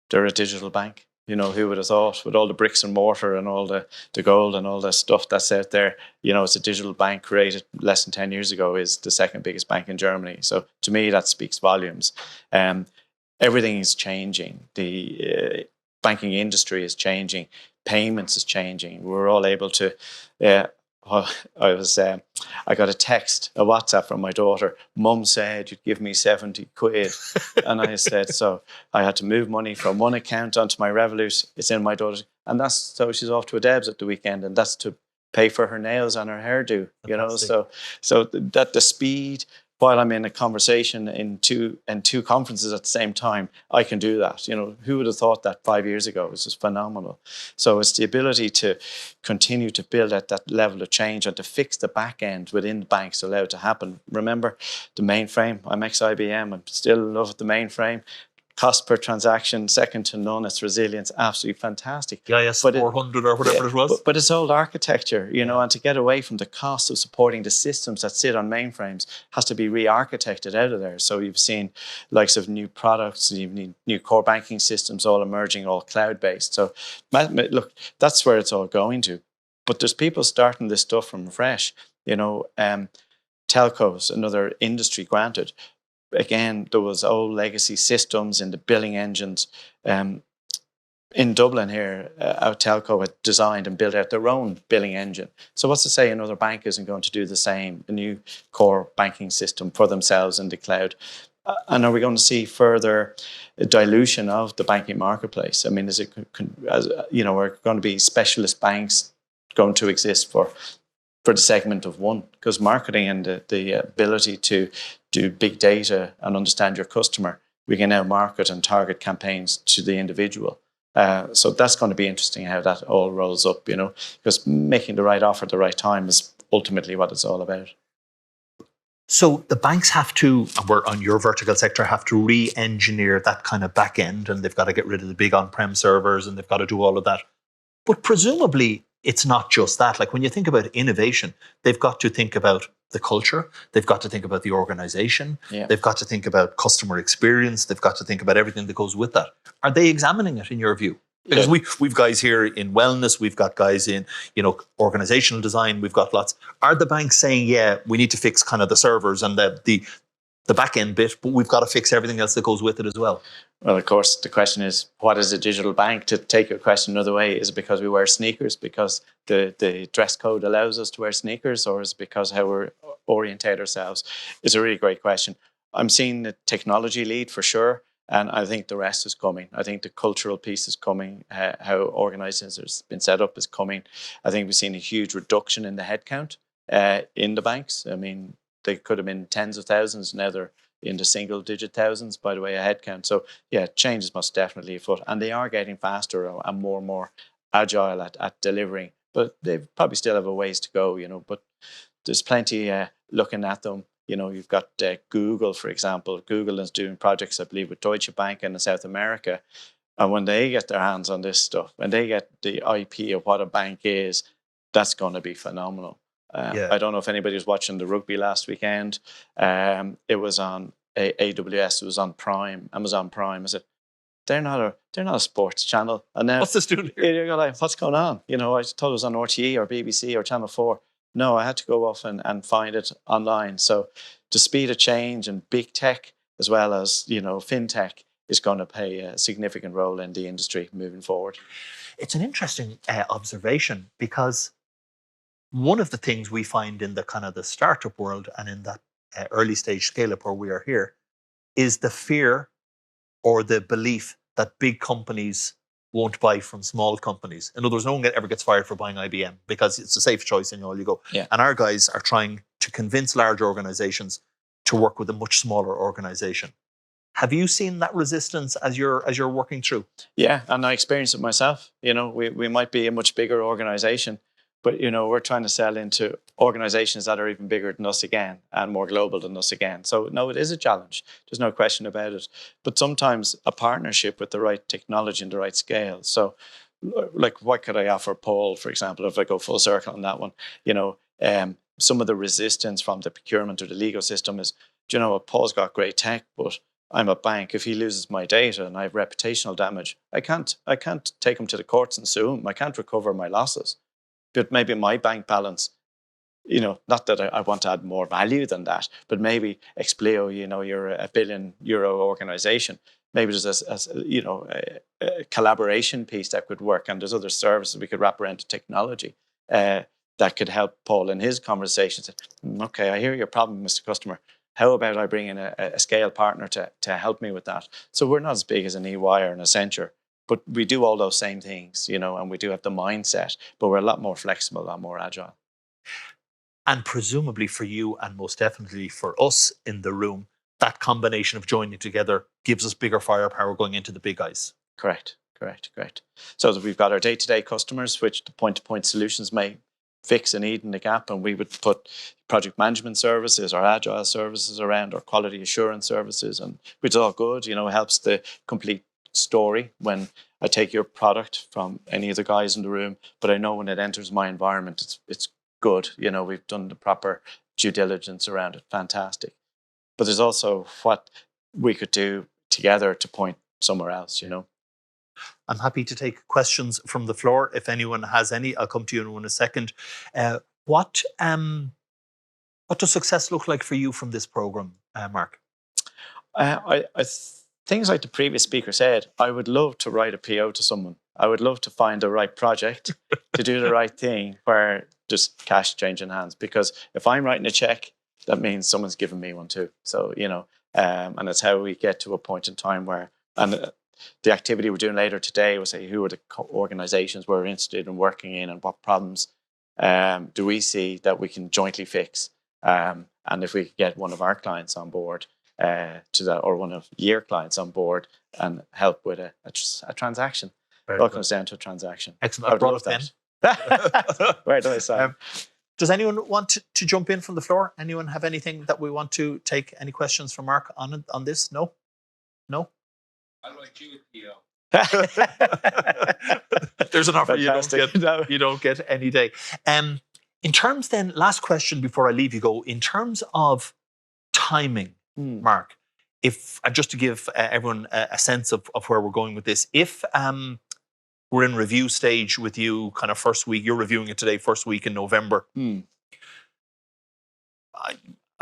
They're a digital bank. You know, who would have thought, with all the bricks and mortar and all the gold and all the stuff that's out there, you know, it's a digital bank created less than 10 years ago, is the second biggest bank in Germany. So to me, that speaks volumes. Everything is changing. The banking industry is changing. Payments is changing. We're all able to, I got a text, a WhatsApp from my daughter. Mum said you'd give me 70 quid. And I said, so I had to move money from one account onto my Revolut. It's in my daughter's. And that's, so she's off to a Debs at the weekend, and that's to pay for her nails and her hairdo, you know. So that the speed, while I'm in a conversation in two conferences at the same time, I can do that. You know, who would have thought that 5 years ago? It was just phenomenal. So it's the ability to continue to build at that level of change and to fix the back end within the banks allowed to happen. Remember the mainframe? I'm ex-IBM. I still love the mainframe. Cost per transaction, second to none. Its resilience, absolutely fantastic. Yeah, yes, 400 or whatever it was. But it's old architecture, you know, and to get away from the cost of supporting the systems that sit on mainframes has to be re-architected out of there. So you've seen likes of new products, you've need new core banking systems all emerging, all cloud-based. So look, that's where it's all going to. But there's people starting this stuff from fresh, you know. Telcos, another industry, granted. Again, there was old legacy systems in the billing engines. In Dublin here, our telco had designed and built out their own billing engine. So what's to say another bank isn't going to do the same, a new core banking system for themselves in the cloud? And are we going to see further dilution of the banking marketplace? I mean, is it, you know, are going to be specialist banks going to exist for the segment of one? Because marketing and the ability to do big data and understand your customer, we can now market and target campaigns to the individual. So that's going to be interesting how that all rolls up, you know, because making the right offer at the right time is ultimately what it's all about. So the banks have to, and we're on your vertical sector, have to re-engineer that kind of back end, and they've got to get rid of the big on-prem servers, and they've got to do all of that. But presumably, it's not just that. Like when you think about innovation, they've got to think about the culture, they've got to think about the organization, they've got to think about customer experience, they've got to think about everything that goes with that. Are they examining it in your view? Because we've guys here in wellness, we've got guys in, you know, organizational design, we've got lots. Are the banks saying, yeah, we need to fix kind of the servers and the back end bit, but we've got to fix everything else that goes with it as well? Well, of course, the question is, what is a digital bank? To take your question another way, is it because we wear sneakers because the dress code allows us to wear sneakers, or is it because how we orientate ourselves? It's a really great question. I'm seeing the technology lead for sure, and I think the rest is coming. I think the cultural piece is coming, how organizers has been set up is coming. I think we've seen a huge reduction in the headcount in the banks. I mean, they could have been tens of thousands, now they're in the single digit thousands, by the way, a headcount. So yeah, change is most definitely afoot, and they are getting faster and more agile at delivering, but they probably still have a ways to go, you know, but there's plenty looking at them. You know, you've got Google, for example. Google is doing projects, I believe, with Deutsche Bank in South America. And when they get their hands on this stuff, when they get the IP of what a bank is, that's going to be phenomenal. I don't know if anybody was watching the rugby last weekend. It was on AWS. It was on Prime, Amazon Prime. I said, they're not a sports channel. And now, what's this doing here? You're like, what's going on? You know, I thought it was on RTE or BBC or Channel 4. No, I had to go off and find it online. So the speed of change and big tech, as well as, you know, fintech, is going to play a significant role in the industry moving forward. It's an interesting observation, because one of the things we find in the kind of the startup world and in that early stage scale up where we are here is the fear or the belief that big companies won't buy from small companies. In other words, no one ever gets fired for buying IBM because it's a safe choice and all you go. Yeah. And our guys are trying to convince large organizations to work with a much smaller organization. Have you seen that resistance as you're working through? Yeah, and I experienced it myself. You know, we might be a much bigger organization, but you know, we're trying to sell into organizations that are even bigger than us again and more global than us again. So no, it is a challenge. There's no question about it. But sometimes a partnership with the right technology and the right scale. So like what could I offer Paul, for example, if I go full circle on that one, you know, some of the resistance from the procurement or the legal system is, do you know what, Paul's got great tech, but I'm a bank. If he loses my data and I have reputational damage, I can't take him to the courts and sue him. I can't recover my losses. But maybe my bank balance, you know, not that I want to add more value than that, but maybe Expleo, you know, you're a €1 billion organization. Maybe there's a collaboration piece that could work, and there's other services we could wrap around the technology that could help Paul in his conversations. Okay, I hear your problem, Mr. Customer. How about I bring in a scale partner to help me with that? So we're not as big as an EY or an Accenture, but we do all those same things, you know, and we do have the mindset, but we're a lot more flexible, a lot more agile. And presumably for you, and most definitely for us in the room, that combination of joining together gives us bigger firepower going into the big eyes. Correct. So we've got our day-to-day customers, which the point-to-point solutions may fix a need in the gap, and we would put project management services or agile services around, or quality assurance services, and which is all good, you know, helps the complete story when I take your product from any of the guys in the room, but I know when it enters my environment, it's good. You know, we've done the proper due diligence around it. Fantastic. But there's also what we could do together to point somewhere else, you know. I'm happy to take questions from the floor. If anyone has any, I'll come to you in a second. What does success look like for you from this program, Mark? Things like the previous speaker said, I would love to write a PO to someone. I would love to find the right project to do the right thing where just cash changing hands. Because if I'm writing a check, that means someone's giving me one too. So, you know, and it's how we get to a point in time where, and the activity we're doing later today will say, who are the organizations we're interested in working in, and what problems do we see that we can jointly fix? And if we get one of our clients on board to that, or one of your clients on board and help with a transaction. It all comes down to a transaction. Excellent. I brought it then. Where do I sign? Does anyone want to jump in from the floor? Anyone have anything that we want to take? Any questions from Mark on this? No? I like you, Theo. There's an offer Fantastic. you don't get any day. In terms then, last question before I leave you go, in terms of timing, Mark, if just to give everyone a sense of where we're going with this, if we're in review stage with you kind of first week, you're reviewing it today, first week in November.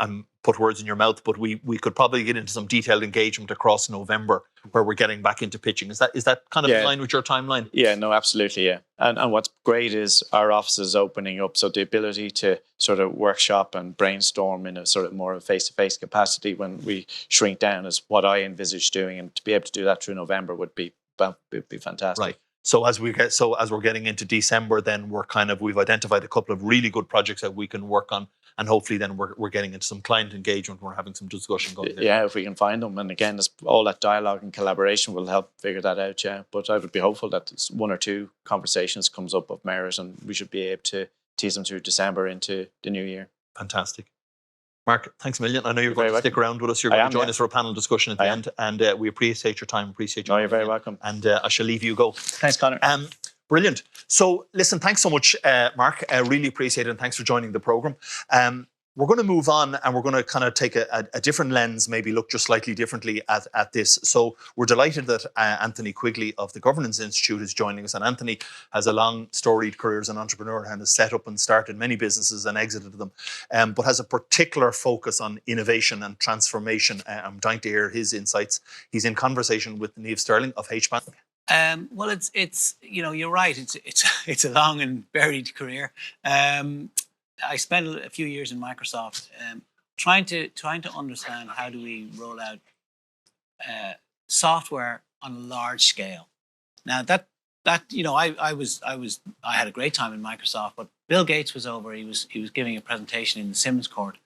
I'm put words in your mouth, but we could probably get into some detailed engagement across November where we're getting back into pitching. Is that kind of in line with your timeline? Yeah, no, absolutely, yeah. And what's great is our office is opening up, so the ability to sort of workshop and brainstorm in a sort of more face-to-face capacity when we shrink down is what I envisage doing, and to be able to do that through November would be fantastic. Right. So as we're getting into December, then we've identified a couple of really good projects that we can work on, and hopefully then we're getting into some client engagement. We're having some discussion going there. Yeah, if we can find them, and again, all that dialogue and collaboration will help figure that out. Yeah, but I would be hopeful that one or two conversations comes up of merit, and we should be able to tease them through December into the new year. Fantastic. Mark, thanks a million. I know you're going to stick around with us. You're going to join us for a panel discussion at the end, and we appreciate your time. You're very welcome. And I shall leave you go. Thanks, Conor. Brilliant. So, listen, thanks so much, Mark. I really appreciate it, and thanks for joining the program. We're going to move on, and we're going to kind of take a different lens, maybe look just slightly differently at this. So we're delighted that Anthony Quigley of the Governance Institute is joining us. And Anthony has a long storied career as an entrepreneur and has set up and started many businesses and exited them, but has a particular focus on innovation and transformation. I'm dying to hear his insights. He's in conversation with Niamh Sterling of HBAN. Well, it's you know, you're right. It's a long and varied career. I spent a few years in Microsoft trying to understand how do we roll out software on a large scale. Now that you know, I had a great time in Microsoft, but Bill Gates was over. He was giving a presentation in the Simmons Court,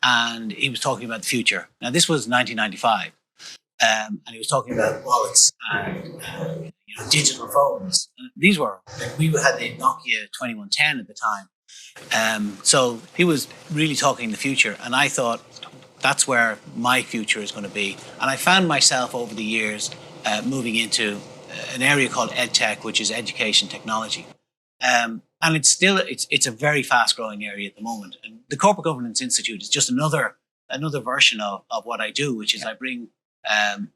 and he was talking about the future. Now, this was 1995, and he was talking about wallets and digital phones. These were, like, we had the Nokia 2110 at the time. So he was really talking the future, and I thought that's where my future is going to be. And I found myself over the years moving into an area called Edtech, which is education technology. And it's a very fast growing area at the moment. And the Corporate Governance Institute is just another version of what I do, which is I bring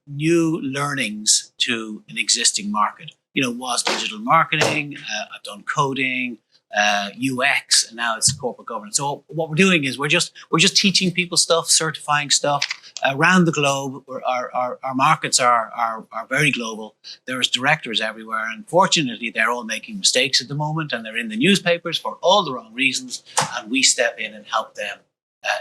new learnings to an existing market. Was digital marketing, I've done coding, UX, and now it's corporate governance. So what we're doing is we're just teaching people stuff, certifying stuff around the globe. Our markets are very global. There's directors everywhere, and fortunately, they're all making mistakes at the moment, and they're in the newspapers for all the wrong reasons. And we step in and help them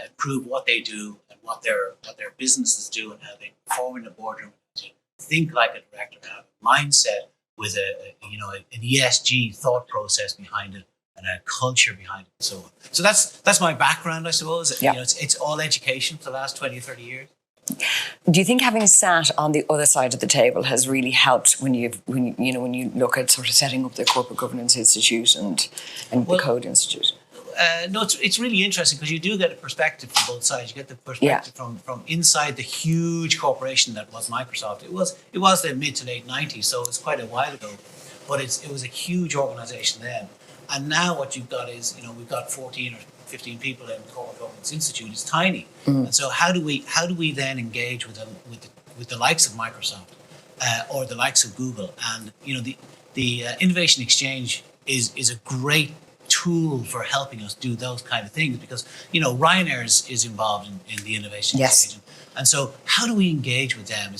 improve what they do and what their businesses do, and how they perform in the boardroom. To think like a director, have a mindset with an ESG thought process behind it, and a culture behind it, and so on. So that's my background, I suppose. Yeah. It's all education for the last 20 or 30 years. Do you think having sat on the other side of the table has really helped when you look at sort of setting up the Corporate Governance Institute and the Code Institute? No, it's really interesting because you do get a perspective from both sides. You get the perspective from inside the huge corporation that was Microsoft. It was the mid to late 90s, so it's quite a while ago. But it was a huge organization then. And now what you've got is, we've got 14 or 15 people in the Corporate Governance Institute. It's tiny. And so how do we then engage with the likes of Microsoft or the likes of Google? And the Innovation Exchange is a great tool for helping us do those kind of things, because Ryanair is involved in the Innovation Exchange. And so how do we engage with them?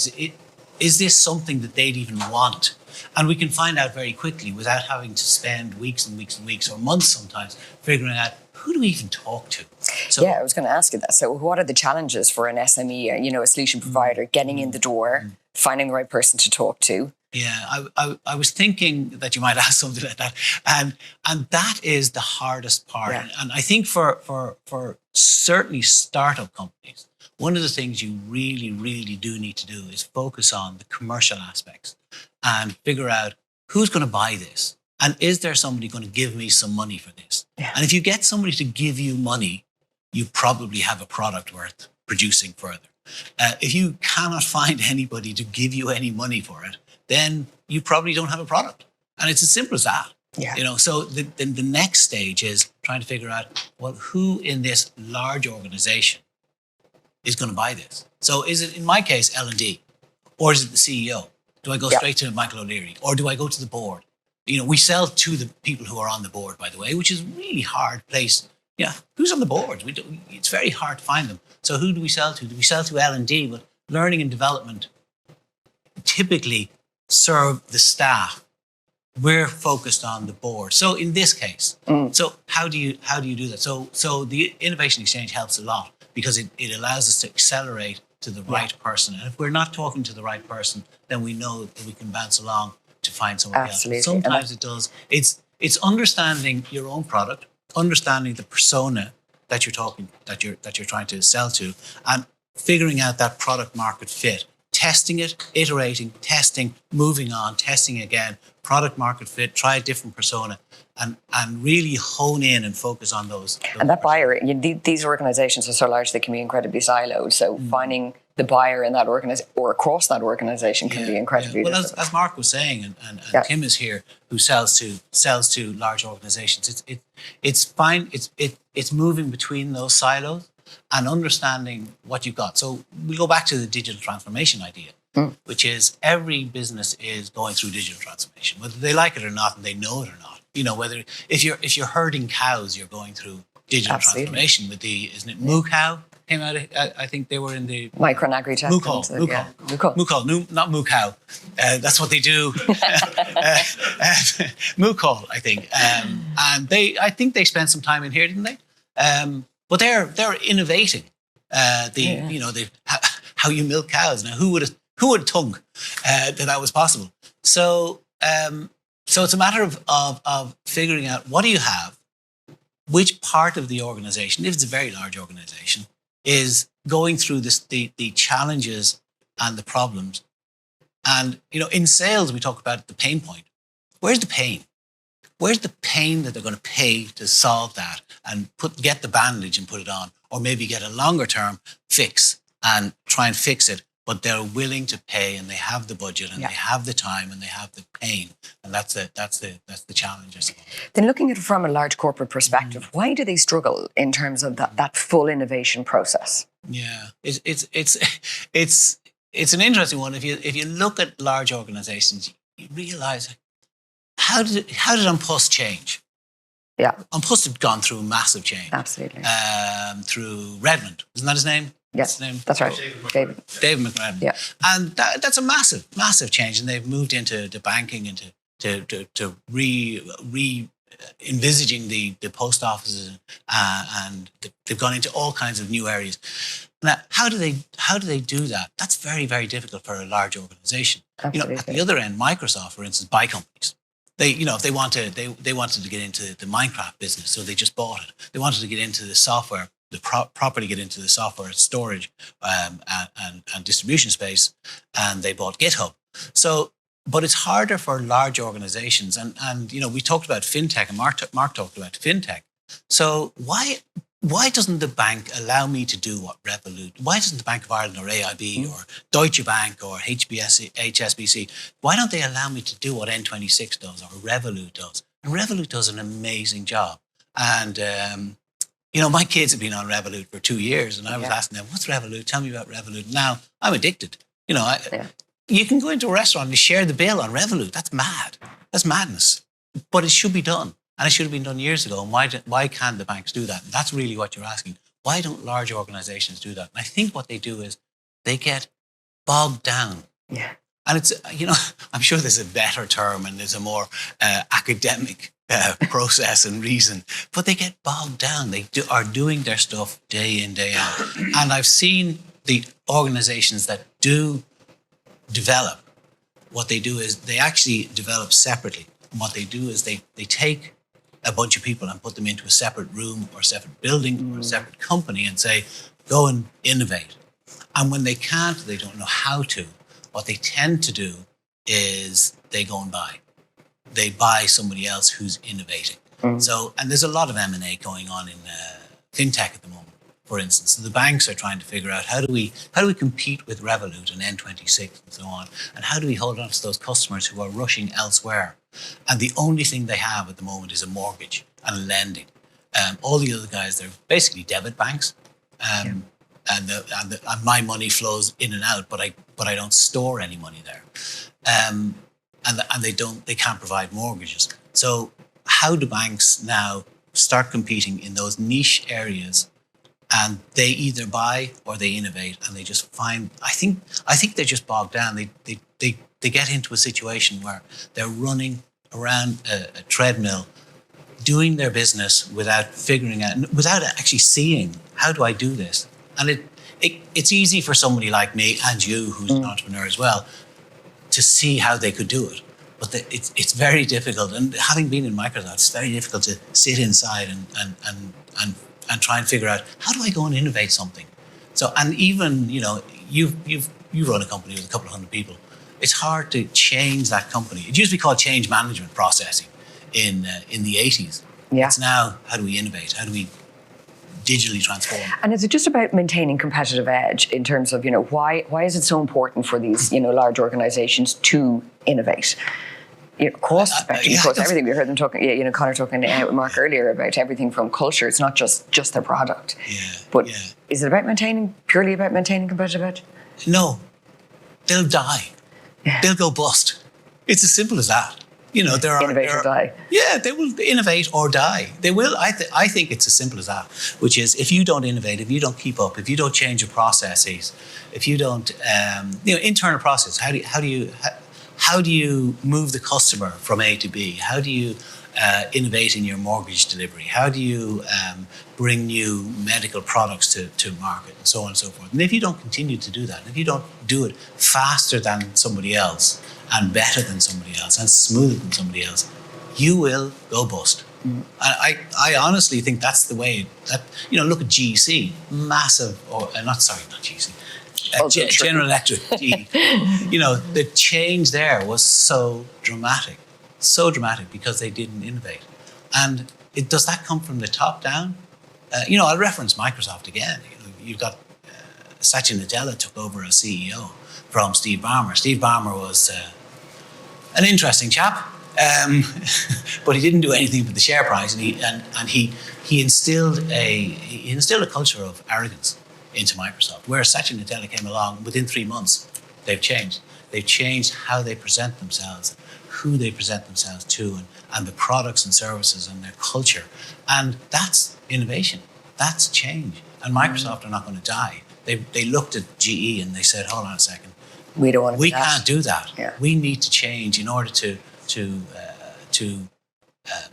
Is this something that they'd even want? And we can find out very quickly without having to spend weeks and weeks and weeks, or months sometimes, figuring out who do we even talk to. So, I was going to ask you that. So what are the challenges for an SME, a solution provider, getting in the door, finding the right person to talk to? Yeah, I was thinking that you might ask something like that, and that is the hardest part. Yeah. And I think for certainly startup companies, one of the things you really, really do need to do is focus on the commercial aspects and figure out who's going to buy this, and is there somebody going to give me some money for this? Yeah. And if you get somebody to give you money, you probably have a product worth producing further. If you cannot find anybody to give you any money for it, then you probably don't have a product. And it's as simple as that. Yeah. So the next stage is trying to figure out, well, who in this large organization is going to buy this? So is it, in my case, L&D, or is it the CEO? Do I go straight to Michael O'Leary, or do I go to the board? We sell to the people who are on the board, by the way, which is a really hard place. Yeah, who's on the board? It's very hard to find them. So who do we sell to? Do we sell to L&D? But learning and development typically serve the staff. We're focused on the board. So in this case, so how do you do that? So the Innovation Exchange helps a lot, because it allows us to accelerate to the right person. And if we're not talking to the right person, then we know that we can bounce along to find somebody Absolutely. else. Sometimes it does. It's understanding your own product, understanding the persona that you're trying to sell to, and figuring out that product market fit. Testing it, iterating, testing, moving on, testing again, product market fit, try a different persona, and really hone in and focus on those. And that buyer, these organizations are so large, they can be incredibly siloed. So finding the buyer in that organization or across that organization can be incredibly Well, difficult. as Mark was saying, and Tim is here, who sells to large organizations, it's fine. It's moving between those silos and understanding what you've got. So we go back to the digital transformation idea, which is every business is going through digital transformation, whether they like it or not, and they know it or not. Whether if you're herding cows, you're going through digital transformation with isn't it Moo Cow came out? I think they were in the Micro and agri-tech. Moo Call, not Moo Cow. That's what they do. Moo Call, I think. And I think they spent some time in here, didn't they? But they're innovating how you milk cows. Now, who would have thunk that was possible? So it's a matter of figuring out what do you have, which part of the organization, if it's a very large organization, is going through the challenges and the problems. And, in sales, we talk about the pain point. Where's the pain? Where's the pain that they're going to pay to solve that and get the bandage and put it on, or maybe get a longer term fix and try and fix it, but they're willing to pay and they have the budget and they have the time and they have the pain, and that's the challenge, I suppose. Then looking at it from a large corporate perspective, why do they struggle in terms of that full innovation process? Yeah, it's an interesting one. If you look at large organizations, you realize how did Unpust change? Yeah, Unpust had gone through massive change. Absolutely. Through Redmond, isn't that his name? Yes, that's right. David McRedmond. Yeah, and that's a massive change, and they've moved into the banking and to envisaging the post offices, and they've gone into all kinds of new areas. Now, how do they do that? That's very, very difficult for a large organization. Absolutely. At the other end, Microsoft, for instance, buy companies. If they wanted to get into the Minecraft business, so they just bought it. They wanted to get into the software, properly get into the software storage and distribution space, and they bought GitHub. So, but it's harder for large organizations, and we talked about fintech, and Mark talked about fintech. So why doesn't the bank allow me to do what Revolut? Why doesn't the Bank of Ireland or AIB or Deutsche Bank or HSBC, why don't they allow me to do what N26 does or Revolut does? And Revolut does an amazing job. And, my kids have been on Revolut for 2 years, and I was asking them, what's Revolut? Tell me about Revolut. Now, I'm addicted. You can go into a restaurant and share the bill on Revolut. That's mad. That's madness. But it should be done. And it should have been done years ago. And why can't the banks do that? And that's really what you're asking. Why don't large organizations do that? And I think what they do is they get bogged down. Yeah. And it's, I'm sure there's a better term and there's a more academic process and reason, but they get bogged down. They are doing their stuff day in, day out. And I've seen the organizations that do develop, what they do is they actually develop separately. And what they do is they take a bunch of people and put them into a separate room or a separate building or a separate company and say, go and innovate. And when they can't, they don't know how to, what they tend to do is they go and buy. They buy somebody else who's innovating. So, and there's a lot of M&A going on in fintech at the moment, for instance. So the banks are trying to figure out how do we compete with Revolut and N26 and so on, and how do we hold on to those customers who are rushing elsewhere? And the only thing they have at the moment is a mortgage and lending. All the other guys, they're basically debit banks, and my money flows in and out, but I don't store any money there, and they can't provide mortgages. So how do banks now start competing in those niche areas? And they either buy or they innovate, and they just find. I think they're just bogged down. They get into a situation where they're running around a treadmill, doing their business without figuring out, without actually seeing, how do I do this? And it's easy for somebody like me and you, who's an entrepreneur as well, to see how they could do it. But it's very difficult. And having been in Microsoft, it's very difficult to sit inside and try and figure out, how do I go and innovate something? So, and even, you've run a company with a couple of hundred people. It's hard to change that company. It used to be called change management processing in the 80s. Yeah. It's now, how do we innovate? How do we digitally transform? And is it just about maintaining competitive edge in terms of, why is it so important for these, large organizations to innovate? Cost spectrum, of course, everything. We heard them talking, Conor talking with Mark earlier about everything from culture. It's not just their product. But is it purely about maintaining competitive edge? No. They'll die. Yeah. They'll go bust. It's as simple as that. Innovate or die. Yeah, they will innovate or die. They will. I think it's as simple as that, which is, if you don't innovate, if you don't keep up, if you don't change your processes, if you don't, internal process, how do you move the customer from A to B? How do you innovate in your mortgage delivery? How do you bring new medical products to market, and so on and so forth? And if you don't continue to do that, if you don't do it faster than somebody else and better than somebody else and smoother than somebody else, you will go bust. And I honestly think that's the way that, look at GEC, massive, not GEC, General Electric, GE. The change there was so dramatic because they didn't innovate. And does that come from the top down? I'll reference Microsoft again. You've got Satya Nadella took over as CEO from Steve Ballmer. Steve Ballmer was an interesting chap, but he didn't do anything for the share price, and he instilled a culture of arrogance into Microsoft. Whereas Satya Nadella came along, within 3 months, they've changed. They've changed how they present themselves, who they present themselves to, and the products and services and their culture. And that's innovation. That's change. And Microsoft are not going to die. They looked at GE and they said, hold on a second. We don't want to. We can't do that. Yeah. We need to change in order to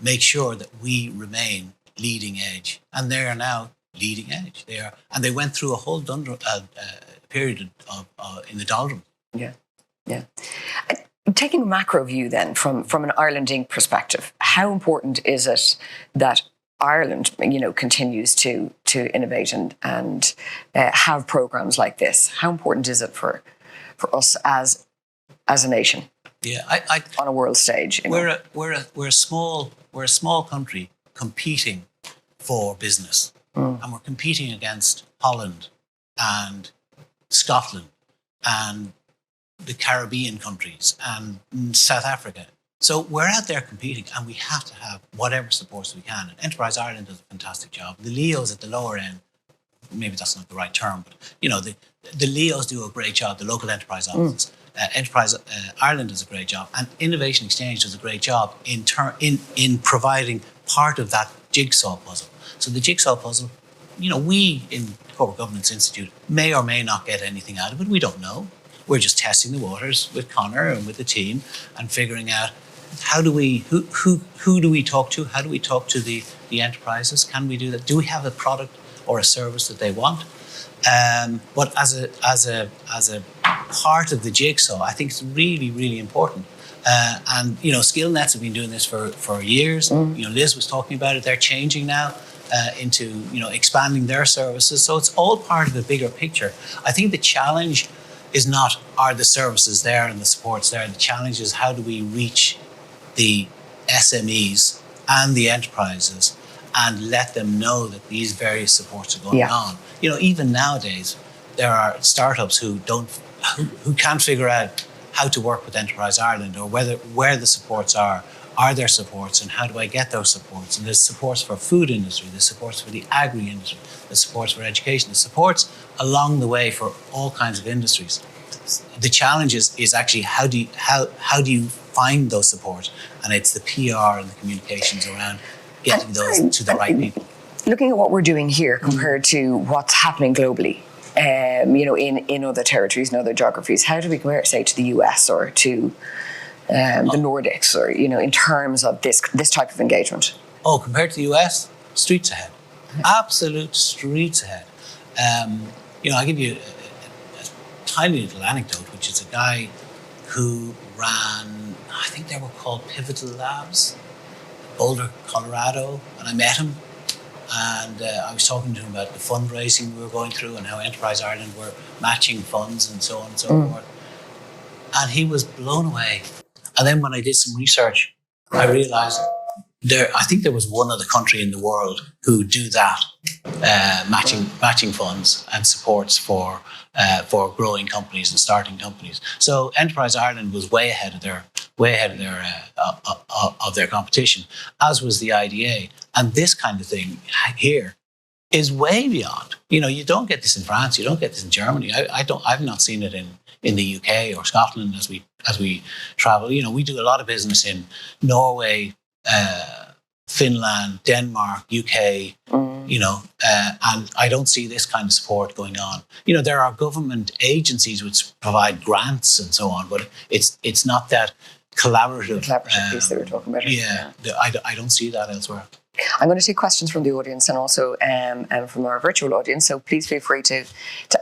make sure that we remain leading edge. And they are now leading edge. They went through a whole period of in the doldrums. Yeah. Taking a macro view then, from an Ireland Inc. perspective, how important is it that Ireland, continues to innovate and have programs like this? How important is it for us as a nation? Yeah, on a world stage. We're a small country competing for business, and we're competing against Holland and Scotland and the Caribbean countries and South Africa. So we're out there competing, and we have to have whatever supports we can. And Enterprise Ireland does a fantastic job. The LEOs at the lower end, maybe that's not the right term, but the LEOs do a great job. The local enterprise offices, Enterprise Ireland does a great job, and Innovation Exchange does a great job in providing part of that jigsaw puzzle. So the jigsaw puzzle, we in Corporate Governance Institute may or may not get anything out of it. We don't know. We're just testing the waters with Connor and with the team and figuring out who do we talk to? How do we talk to the enterprises? Can we do that? Do we have a product or a service that they want? But as a part of the jigsaw, I think it's really, really important. And SkillNets have been doing this for years. Liz was talking about it. They're changing now into expanding their services. So it's all part of the bigger picture. I think the challenge is not, are the services there and the supports there? The challenge is, how do we reach the SMEs and the enterprises and let them know that these various supports are going on? Even nowadays, there are startups who can't figure out how to work with Enterprise Ireland, or where the supports are there supports, and how do I get those supports? And there's supports for food industry, there's supports for the agri industry, there's supports for education, there's supports along the way for all kinds of industries. The challenge is actually how do you find those supports? And it's the PR and the communications around getting those to the right people. Looking at what we're doing here compared to what's happening globally, in other territories and other geographies, how do we compare, say, to the US or to the Nordics, or in terms of this type of engagement? Oh, compared to the US, streets ahead, absolute streets ahead. I'll give you a tiny little anecdote, which is a guy who ran, I think they were called Pivotal Labs, Boulder, Colorado, and I met him. And I was talking to him about the fundraising we were going through and how Enterprise Ireland were matching funds and so on and so forth. And he was blown away. And then when I did some research, I realized I think there was one other country in the world who do that, matching funds and supports for growing companies and starting companies. So Enterprise Ireland was way ahead of their competition, as was the IDA. And this kind of thing here is way beyond. You don't get this in France. You don't get this in Germany. I've not seen it in the UK or Scotland as we travel. We do a lot of business in Norway, Finland, Denmark, UK. And I don't see this kind of support going on. There are government agencies which provide grants and so on, but it's not that collaborative. The collaborative piece that we're talking about. Yeah, I don't see that elsewhere. I'm going to take questions from the audience and also from our virtual audience. So please feel free to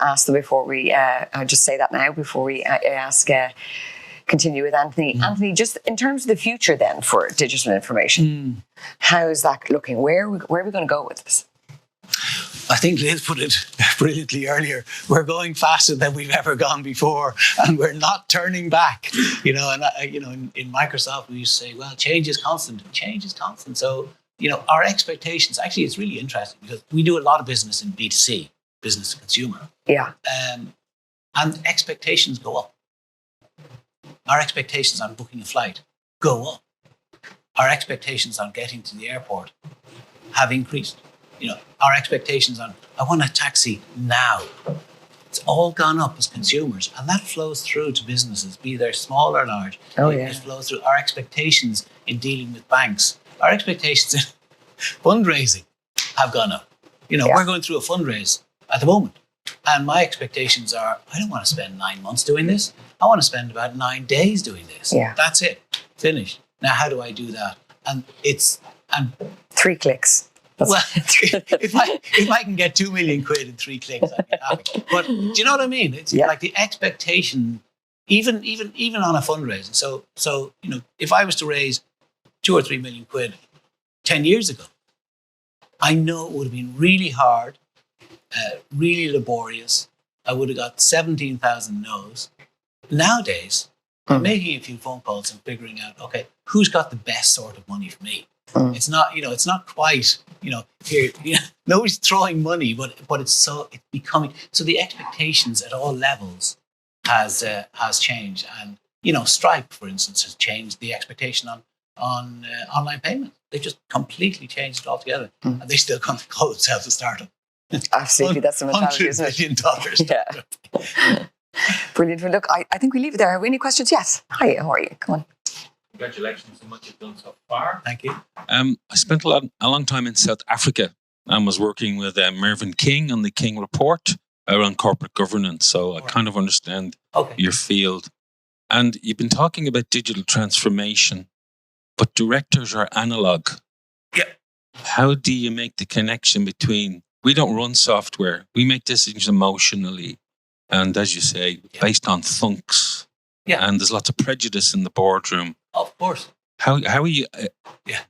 ask them before we just say that now before we ask continue with Anthony. Anthony, just in terms of the future then for digital information, how is that looking? Where are we going to go with this? I think Liz put it brilliantly earlier. We're going faster than we've ever gone before, and we're not turning back. You know, and in Microsoft we used to say, well, change is constant. Change is constant. So, you know, our expectations. Actually, it's really interesting because we do a lot of business in B2C, business to consumer. Yeah. And expectations go up. Our expectations on booking a flight go up. Our expectations on getting to the airport have increased. You know, our expectations on, I want a taxi now. It's all gone up as consumers, and that flows through to businesses, be they small or large. Oh, yeah. It flows through our expectations in dealing with banks. Our expectations in fundraising have gone up. You know, we're going through a fundraise at the moment, and my expectations are, I don't want to spend 9 months doing this. I want to spend about 9 days doing this. Yeah. That's it. Finished. Now, how do I do that? And 3 clicks. Well, if I can get 2 million quid in 3 clicks, I'd be happy. But do you know what I mean? It's like the expectation, even on a fundraising. So you know, if I was to raise 2 or 3 million quid 10 years ago, I know it would have been really hard, really laborious. I would have got 17,000 no's. Nowadays, I'm making a few phone calls and figuring out, okay, who's got the best sort of money for me? It's not, you know, it's not quite, you know, here, you know, nobody's throwing money, but it's becoming, so the expectations at all levels has changed. And, you know, Stripe, for instance, has changed the expectation on online payments. They just completely changed it altogether. And they still can't call themselves a startup. Absolutely, that's the mentality, isn't it? $100 billion. Yeah. Brilliant. Well, look, I think we leave it there. Have we any questions? Yes. Hi, how are you? Come on. Congratulations on what you've done so far. Thank you. I spent a long time in South Africa and was working with Mervyn King on the King Report around corporate governance. So I kind of understand your field. And you've been talking about digital transformation, but directors are analog. Yeah. How do you make the connection between, we don't run software, we make decisions emotionally. And as you say, based on thunks. Yeah. And there's lots of prejudice in the boardroom. Of course. How are you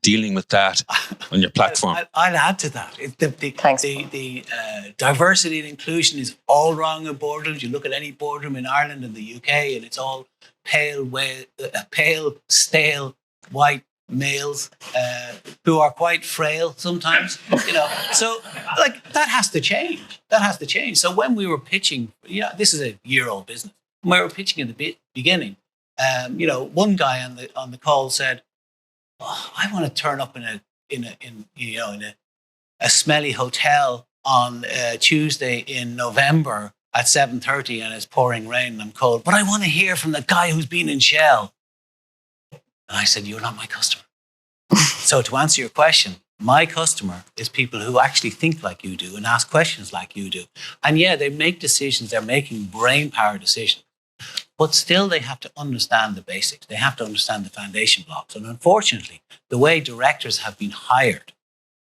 dealing with that on your platform? I'll add to that. Thanks. The diversity and inclusion is all wrong in boardrooms. You look at any boardroom in Ireland and the UK, and it's all pale, stale, white males who are quite frail sometimes. You know, so like that has to change. That has to change. So when we were pitching, this is a year-old business. When we were pitching in the beginning. You know, one guy on the call said, "I want to turn up in a smelly hotel on Tuesday in November at 7:30, and it's pouring rain and I'm cold. But I want to hear from the guy who's been in Shell." And I said, "You're not my customer." So to answer your question, my customer is people who actually think like you do and ask questions like you do, and they make decisions. They're making brain power decisions. But still, they have to understand the basics. They have to understand the foundation blocks. And unfortunately, the way directors have been hired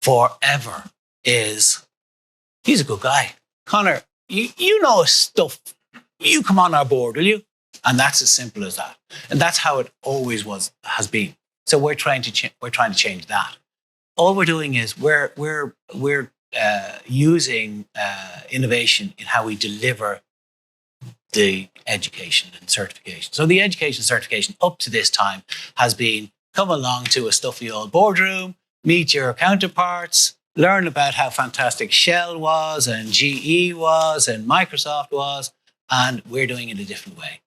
forever is, he's a good guy. Connor, you know stuff. You come on our board, will you? And that's as simple as that. And that's how it always has been. So we're trying to change that. All we're doing is we're using innovation in how we deliver the education and certification. So the education certification up to this time has been come along to a stuffy old boardroom, meet your counterparts, learn about how fantastic Shell was and GE was and Microsoft was, and we're doing it a different way.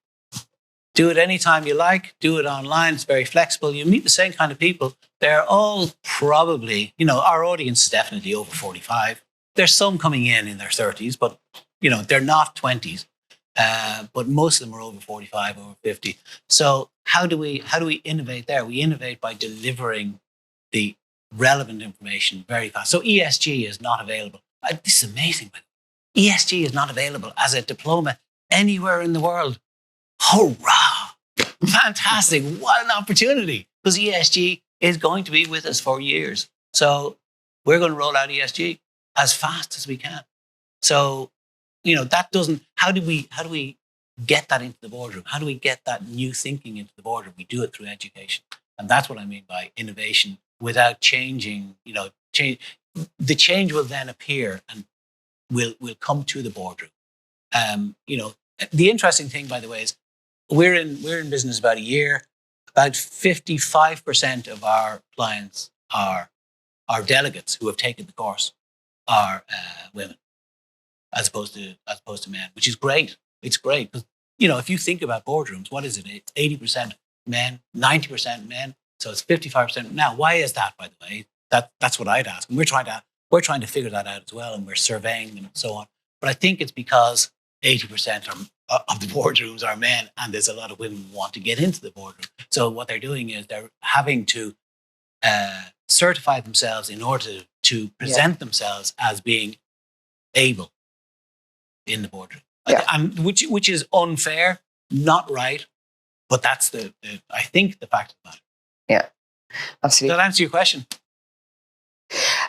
Do it anytime you like, do it online, it's very flexible. You meet the same kind of people. They're all probably, our audience is definitely over 45. There's some coming in their 30s, but they're not 20s. But most of them are over 45, over 50. So how do we innovate there? We innovate by delivering the relevant information very fast. So ESG is not available. This is amazing, but ESG is not available as a diploma anywhere in the world. Hurrah! Fantastic. What an opportunity. Because ESG is going to be with us for years. So we're going to roll out ESG as fast as we can. So, that doesn't, how do we get that into the boardroom? How do we get that new thinking into the boardroom? We do it through education. And that's what I mean by innovation without changing, the change will then appear and will come to the boardroom. The interesting thing, by the way, is we're in business about a year. About 55% of our clients are delegates who have taken the course are women, as opposed to men, which is great. It's great because if you think about boardrooms, what is it? It's 80% men, 90% men, so it's 55%. Now, why is that? By the way, that's what I'd ask, and we're trying to figure that out as well, and we're surveying them and so on. But I think it's because 80% of the boardrooms are men, and there's a lot of women who want to get into the boardroom. So what they're doing is they're having to certify themselves in order to present themselves as being able in the boardroom. And which is unfair, not right, but that's I think the fact of the matter. Yeah, absolutely. Does that answer your question?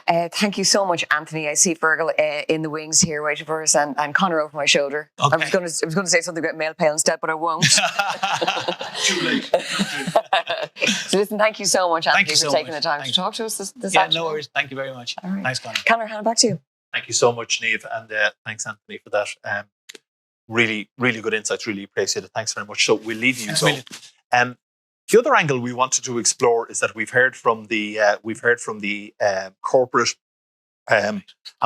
Thank you so much, Anthony. I see Fergal in the wings here waiting for us, and Conor over my shoulder. Okay. I was going to say something about male pale instead, but I won't. Too late. So listen, thank you so much, Anthony, so for taking much. the time Thanks. to talk to us this Yeah, afternoon. no worries. Thank you very much. All right. Thanks, Conor. Conor, hand it back to you. Thank you so much, Niamh, and thanks, Anthony, for that. Really, really good insights. Really appreciate it. Thanks very much. So we'll leave you. The other angle we wanted to explore is that we've heard from the corporate, and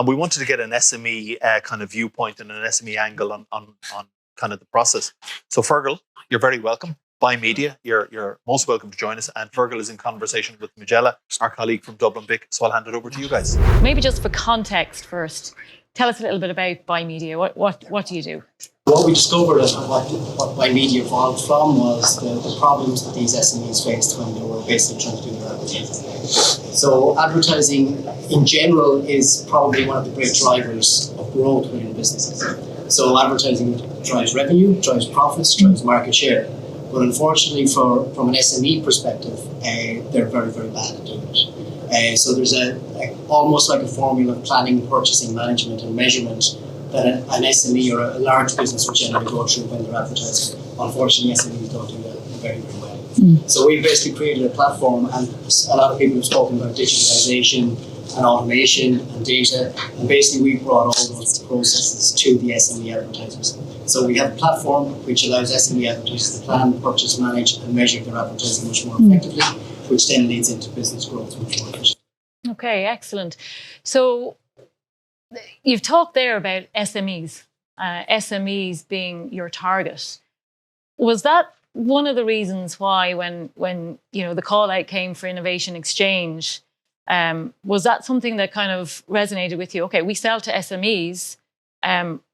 we wanted to get an SME kind of viewpoint and an SME angle on kind of the process. So Fergal, you're very welcome. By Media, you're most welcome to join us. And Fergal is in conversation with Magella, our colleague from Dublin Bic. So I'll hand it over to you guys. Maybe just for context first, tell us a little bit about By Media. What do you do? What we discovered and what By Media evolved from was the problems that these SMEs faced when they were basically trying to do their advertising. So advertising in general is probably one of the great drivers of growth within businesses. So advertising drives revenue, drives profits, drives market share. But unfortunately, from an SME perspective, they're very, very bad at doing it. So there's almost like a formula of planning, purchasing, management, and measurement that an SME or a large business will generally go through when they're advertising. Unfortunately, SMEs don't do that very, very well. So we basically created a platform, and a lot of people have spoken about digitalization and automation and data, and basically we brought all those processes to the SME advertisers. So we have a platform which allows SME advertisers to plan, purchase, manage, and measure their advertising much more effectively, which then leads into business growth much more efficiently. Okay, excellent. So you've talked there about SMEs, SMEs being your target. Was that one of the reasons why when the call out came for Innovation Exchange, was that something that kind of resonated with you? Okay, we sell to SMEs.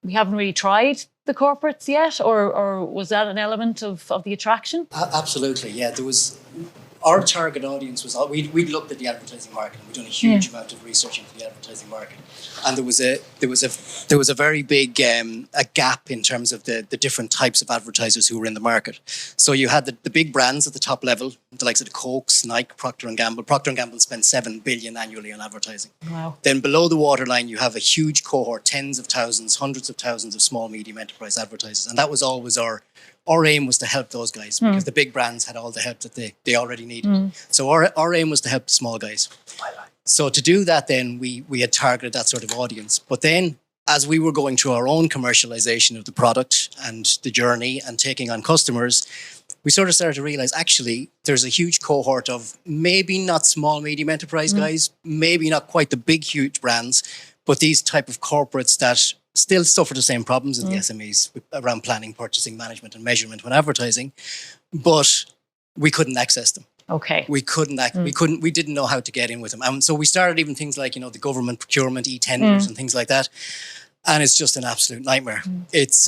We haven't really tried the corporates yet, or was that an element of the attraction? Absolutely, yeah. There was our target audience was we'd looked at the advertising market, and we'd done a huge amount of research into the advertising market, and there was a very big a gap in terms of the different types of advertisers who were in the market. So you had the big brands at the top level, the likes of the Cokes, Nike, Procter & Gamble. Procter & Gamble spend $7 billion annually on advertising. Wow. Then below the waterline, you have a huge cohort, tens of thousands, hundreds of thousands of small, medium enterprise advertisers, and that was always our aim was to help those guys because the big brands had all the help that they already needed. So our aim was to help the small guys. So to do that, then we had targeted that sort of audience. But then as we were going through our own commercialization of the product and the journey and taking on customers, we sort of started to realize actually there's a huge cohort of maybe not small, medium enterprise guys, maybe not quite the big, huge brands, but these type of corporates that still suffer the same problems as the SMEs around planning, purchasing, management, and measurement when advertising, but we couldn't access them. Okay. We didn't know how to get in with them. And so we started even things like, the government procurement, e-tenders and things like that. And it's just an absolute nightmare. It's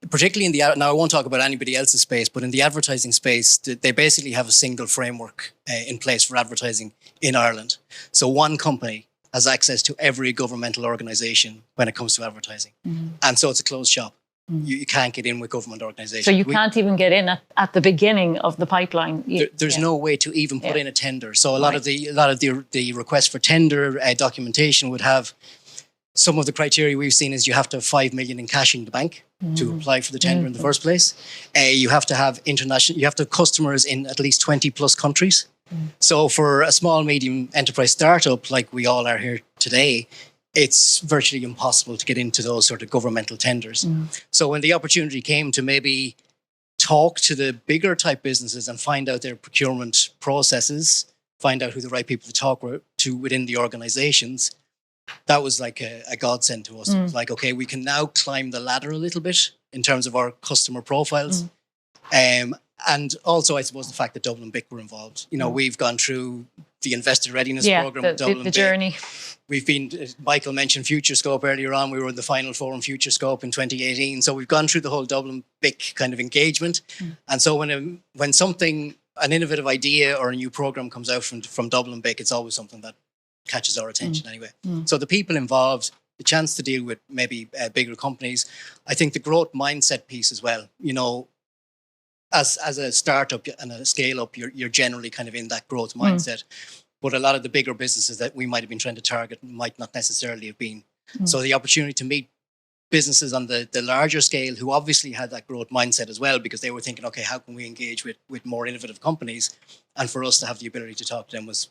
particularly now I won't talk about anybody else's space, but in the advertising space, they basically have a single framework in place for advertising in Ireland. So one company has access to every governmental organisation when it comes to advertising. And so it's a closed shop. You can't get in with government organisations. So you can't even get in at the beginning of the pipeline. There's no way to even put in a tender. So a lot of the requests for tender documentation would have some of the criteria we've seen is you have to have 5 million in cash in the bank. to apply for the tender in the first place. You have to have international. You have to have customers in at least 20 plus countries. So for a small, medium enterprise startup like we all are here today, it's virtually impossible to get into those sort of governmental tenders. So when the opportunity came to maybe talk to the bigger type businesses and find out their procurement processes, find out who the right people to talk to within the organizations, that was like a godsend to us. It was like, okay, we can now climb the ladder a little bit in terms of our customer profiles. And also, I suppose, the fact that Dublin BIC were involved. You know, we've gone through the investor readiness program with Dublin the BIC. journey. We've been, Michael mentioned Future Scope earlier on. We were in the final forum Future Scope in 2018. So we've gone through the whole Dublin BIC kind of engagement. And so when something, an innovative idea or a new program comes out from Dublin BIC, it's always something that catches our attention anyway. So the people involved, the chance to deal with maybe bigger companies, I think the growth mindset piece as well. You know, as a startup and a scale up, you're generally kind of in that growth mindset. But a lot of the bigger businesses that we might have been trying to target might not necessarily have been. So the opportunity to meet businesses on the larger scale who obviously had that growth mindset as well, because they were thinking, okay, how can we engage with more innovative companies? And for us to have the ability to talk to them was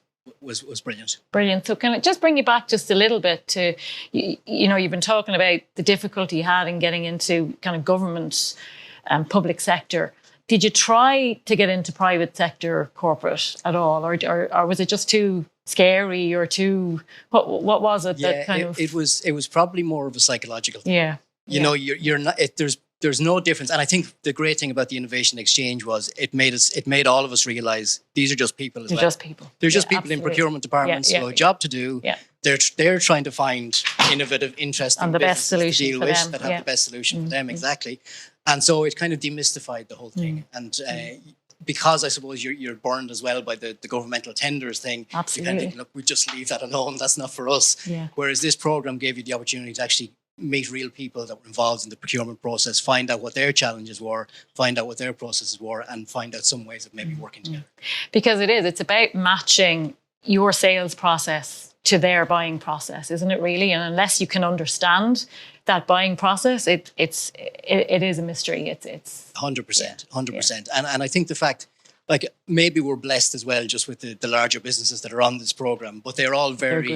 brilliant. Brilliant. So can I just bring you back just a little bit to, you know, you've been talking about the difficulty you had in getting into kind of government and public sector. Did you try to get into private sector corporate at all, or was it just too scary, or too what was it that kind of? It was probably more of a psychological thing. Yeah. You know, you're not. There's no difference, and I think the great thing about the Innovation Exchange was it made all of us realize these are just people as well. Just people. They're just people in procurement departments who have a job to do. Yeah. They're trying to find innovative, interesting and the best solution to deal for with them. that have the best solution for them. Exactly. And so it kind of demystified the whole thing. And because I suppose you're burned as well by the governmental tenders thing, Absolutely. you kind of think, look, we just leave that alone. That's not for us. Yeah. Whereas this program gave you the opportunity to actually meet real people that were involved in the procurement process, find out what their challenges were, find out what their processes were, and find out some ways of maybe working together. Because it's about matching your sales process to their buying process, isn't it really? And unless you can understand that buying process, it is a mystery. It's 100%. And I think the fact, like, maybe we're blessed as well just with the larger businesses that are on this program, but they're all very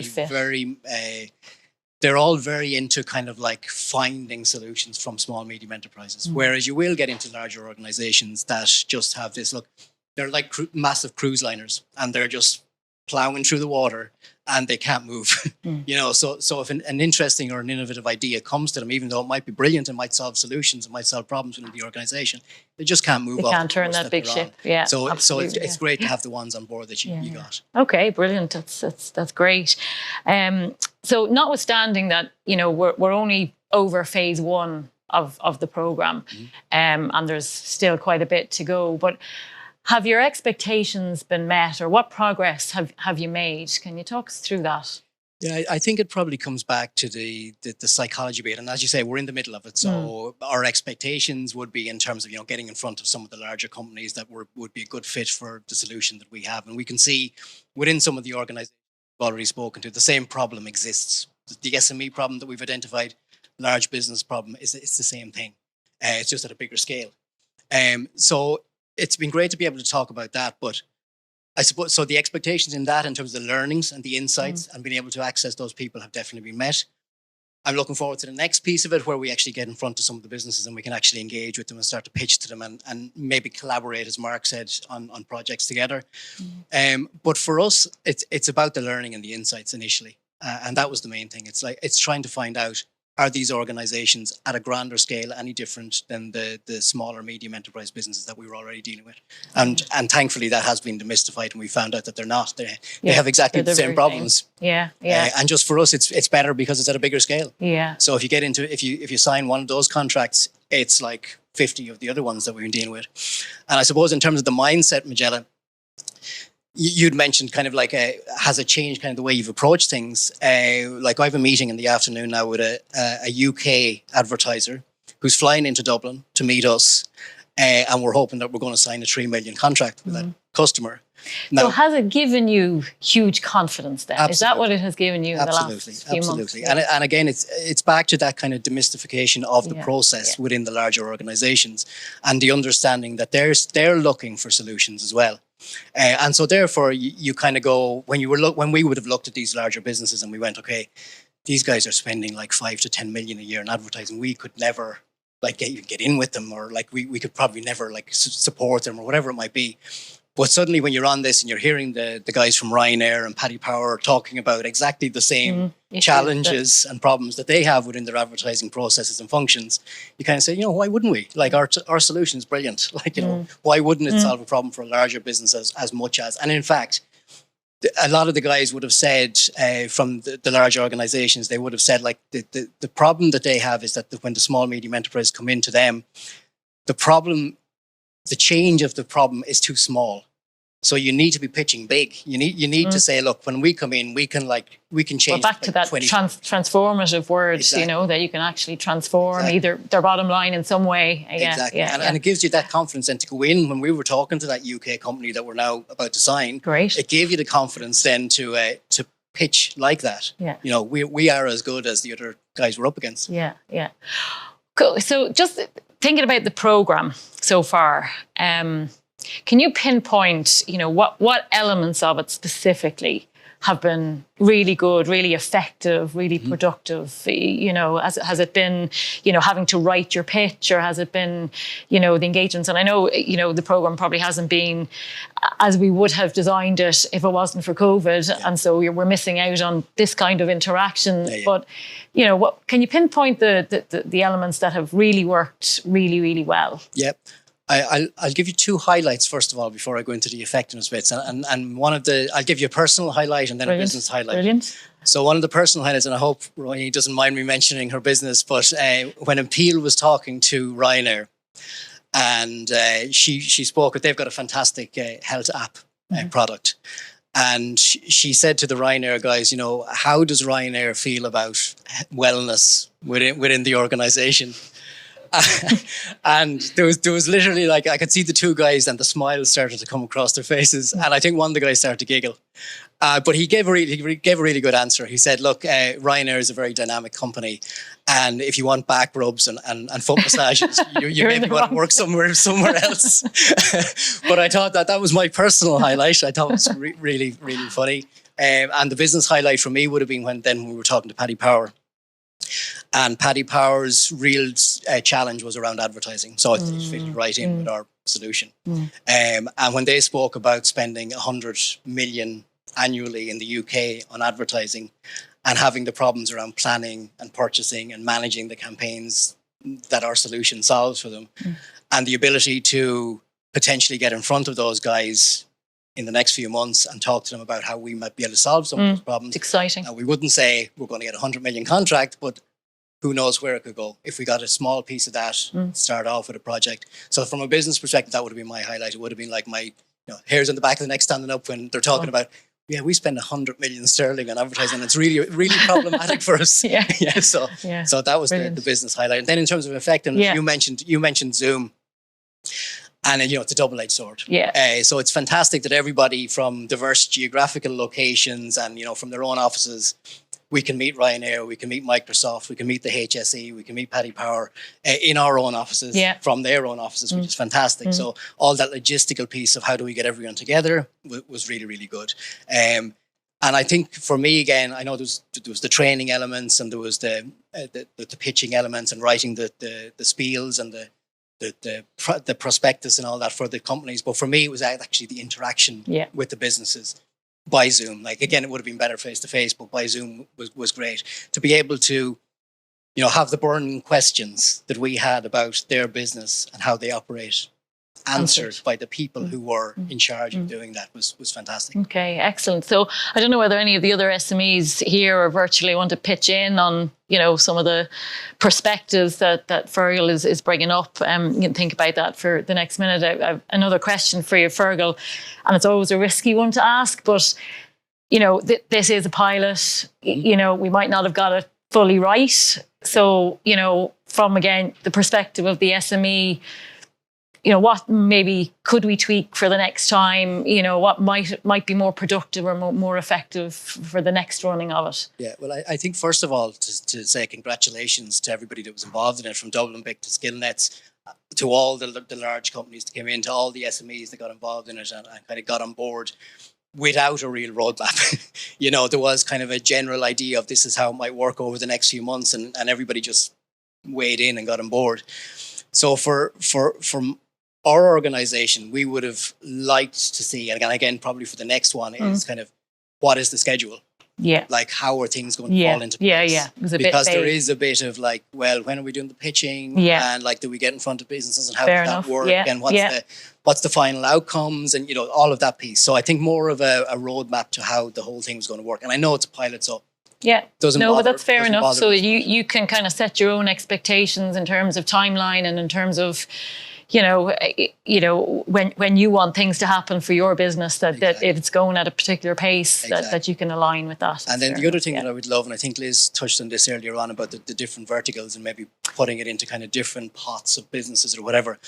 they're all very into kind of like finding solutions from small, medium enterprises. Whereas you will get into larger organizations that just have this, look, they're like massive cruise liners and they're just plowing through the water and they can't move. You know, so if an interesting or an innovative idea comes to them, even though it might be brilliant and might solve solutions, it might solve problems within the organization, they just can't move. They can't turn that big ship. Yeah. So it's great to have the ones on board that you got. Okay, brilliant. That's great. So notwithstanding that, you know, we're only over phase one of the program, and there's still quite a bit to go, but have your expectations been met, or what progress have you made? Can you talk us through that? Yeah, I think it probably comes back to the psychology bit. And as you say, we're in the middle of it. So our expectations would be in terms of, you know, getting in front of some of the larger companies that would be a good fit for the solution that we have. And we can see within some of the organizations we've already spoken to, the same problem exists. The SME problem that we've identified, large business problem, it's the same thing. It's just at a bigger scale. So it's been great to be able to talk about that, but I suppose, so the expectations in that, in terms of the learnings and the insights and being able to access those people, have definitely been met. I'm looking forward to the next piece of it, where we actually get in front of some of the businesses and we can actually engage with them and start to pitch to them and maybe collaborate, as Mark said, on projects together. But for us, it's about the learning and the insights initially. And that was the main thing. It's trying to find out, are these organizations at a grander scale any different than the smaller, medium enterprise businesses that we were already dealing with? And thankfully that has been demystified, and we found out that they're not. They have exactly the same problems. Yeah. And just for us, it's better because it's at a bigger scale. Yeah. So if you get into, if you sign one of those contracts, it's like 50 of the other ones that we've been dealing with. And I suppose in terms of the mindset, Magella, you'd mentioned kind of like, has it changed kind of the way you've approached things? Like I have a meeting in the afternoon now with a UK advertiser who's flying into Dublin to meet us. and we're hoping that we're going to sign a 3 million contract with that customer. Now, So has it given you huge confidence then? Is that what it has given you in the last few months? Absolutely. And again, it's back to that kind of demystification of the process within the larger organizations, and the understanding that they're looking for solutions as well. And so therefore you kind of go, when we would have looked at these larger businesses and we went, okay, these guys are spending like 5 to 10 million a year in advertising. We could never like get in with them, or like we could probably never like support them, or whatever it might be. But suddenly when you're on this and you're hearing the guys from Ryanair and Paddy Power talking about exactly the same challenges and problems that they have within their advertising processes and functions, you kind of say, why wouldn't we? Like our solution is brilliant. Like, why wouldn't it solve a problem for a larger business as much as? And in fact, a lot of the guys would have said from the large organizations, they would have said like the problem that they have is that when the small, medium enterprise come into them, the change of the problem is too small. So you need to be pitching big. You need to say, look, when we come in, we can change. Well, back to that transformative words, that you can actually transform either their bottom line in some way. Exactly. And it gives you that confidence then to go in. When we were talking to that UK company that we're now about to sign, great. It gave you the confidence then to pitch like that. Yeah. We are as good as the other guys we're up against. Yeah. Cool. So just thinking about the program so far, can you pinpoint, what elements of it specifically have been really good, really effective, really productive? Has it been, having to write your pitch, or has it been, the engagements? And I know, the program probably hasn't been as we would have designed it if it wasn't for COVID. Yeah. And so we're missing out on this kind of interaction. Yeah. But, what can you pinpoint the elements that have really worked really, really well? Yep. I'll give you two highlights first of all before I go into the effectiveness bits, and I'll give you a personal highlight and then a business highlight. Brilliant. So one of the personal highlights, and I hope Roy doesn't mind me mentioning her business, but when Impeel was talking to Ryanair, and she spoke, they've got a fantastic health app product, and she said to the Ryanair guys, how does Ryanair feel about wellness within the organisation? And there was literally like, I could see the two guys and the smiles started to come across their faces, and I think one of the guys started to giggle. But he gave a really good answer. He said, look, Ryanair is a very dynamic company, and if you want back rubs and foot massages, you maybe want to work somewhere else. But I thought that was my personal highlight. I thought it was really, really funny. And the business highlight for me would have been when we were talking to Paddy Power. And Paddy Power's real challenge was around advertising. So it fitted right in with our solution. And when they spoke about spending 100 million annually in the UK on advertising and having the problems around planning and purchasing and managing the campaigns that our solution solves for them, and the ability to potentially get in front of those guys in the next few months and talk to them about how we might be able to solve some of those problems. It's exciting. And we wouldn't say we're going to get a 100 million contract, but who knows where it could go if we got a small piece of that, start off with a project. So from a business perspective, that would have been my highlight. It would have been like my hairs on the back of the neck standing up when they're talking about, we spend 100 million sterling on advertising. And it's really, really problematic for us. So that was the business highlight. And then in terms of effectiveness, you mentioned Zoom. And it's a double-edged sword. So it's fantastic that everybody from diverse geographical locations and from their own offices, we can meet Ryanair, we can meet Microsoft, we can meet the HSE, we can meet Paddy Power in our own offices, from their own offices, which is fantastic. So all that logistical piece of how do we get everyone together was really, really good. And I think for me, again, I know there was the training elements, and there was the pitching elements and writing the spiels and the prospectus and all that for the companies. But for me, it was actually the interaction with the businesses by Zoom. Like, again, it would have been better face to face, but by Zoom was great to be able to, have the burning questions that we had about their business and how they operate answered by the people who were in charge of doing that was fantastic. Okay, excellent. So I don't know whether any of the other SMEs here or virtually want to pitch in on, some of the perspectives that Fergal is bringing up. You can think about that for the next minute. I have another question for you, Fergal, and it's always a risky one to ask, but, this is a pilot. We might not have got it fully right. So, from, again, the perspective of the SME, what maybe could we tweak for the next time? What might be more productive or more effective for the next running of it? Yeah, well, I think first of all to say congratulations to everybody that was involved in it, from Dublin Big to Skillnets, to all the large companies that came in, to all the SMEs that got involved in it and kind of got on board without a real roadmap. There was kind of a general idea of this is how it might work over the next few months, and everybody just weighed in and got on board. So from our organization, we would have liked to see, and again, probably for the next one, is kind of what is the schedule? Yeah. Like, how are things going to fall into place? Yeah. It was a because bit there vague. is a bit of like, well, when are we doing the pitching? Yeah. And like, do we get in front of businesses and how Fair does enough. that work? Yeah. And Yeah. what's the final outcomes? And, all of that piece. So I think more of a roadmap to how the whole thing is going to work. And I know it's a pilot, so Yeah. doesn't No, bother- but that's fair doesn't enough. bother So us. you can kind of set your own expectations in terms of timeline and in terms of, when you want things to happen for your business, that if it's going at a particular pace, that you can align with that. And then the other thing that I would love, and I think Liz touched on this earlier on about the different verticals and maybe putting it into kind of different pots of businesses or whatever.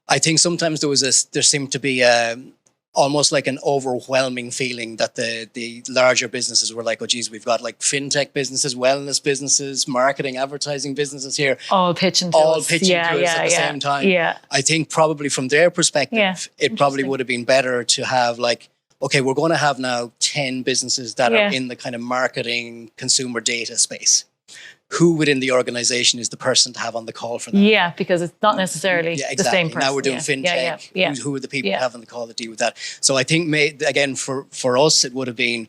I think sometimes there seemed to be almost like an overwhelming feeling that the larger businesses were like, oh geez, we've got like fintech businesses, wellness businesses, marketing, advertising businesses here. All pitching to us. To us at the same time. Yeah. I think probably from their perspective, it probably would have been better to have like, okay, we're going to have now 10 businesses that are in the kind of marketing consumer data space. Who within the organization is the person to have on the call for that? Yeah, because it's not necessarily the same person. Now we're doing fintech. Yeah. Who are the people to have on the call that deal with that? So I think, again, for us, it would have been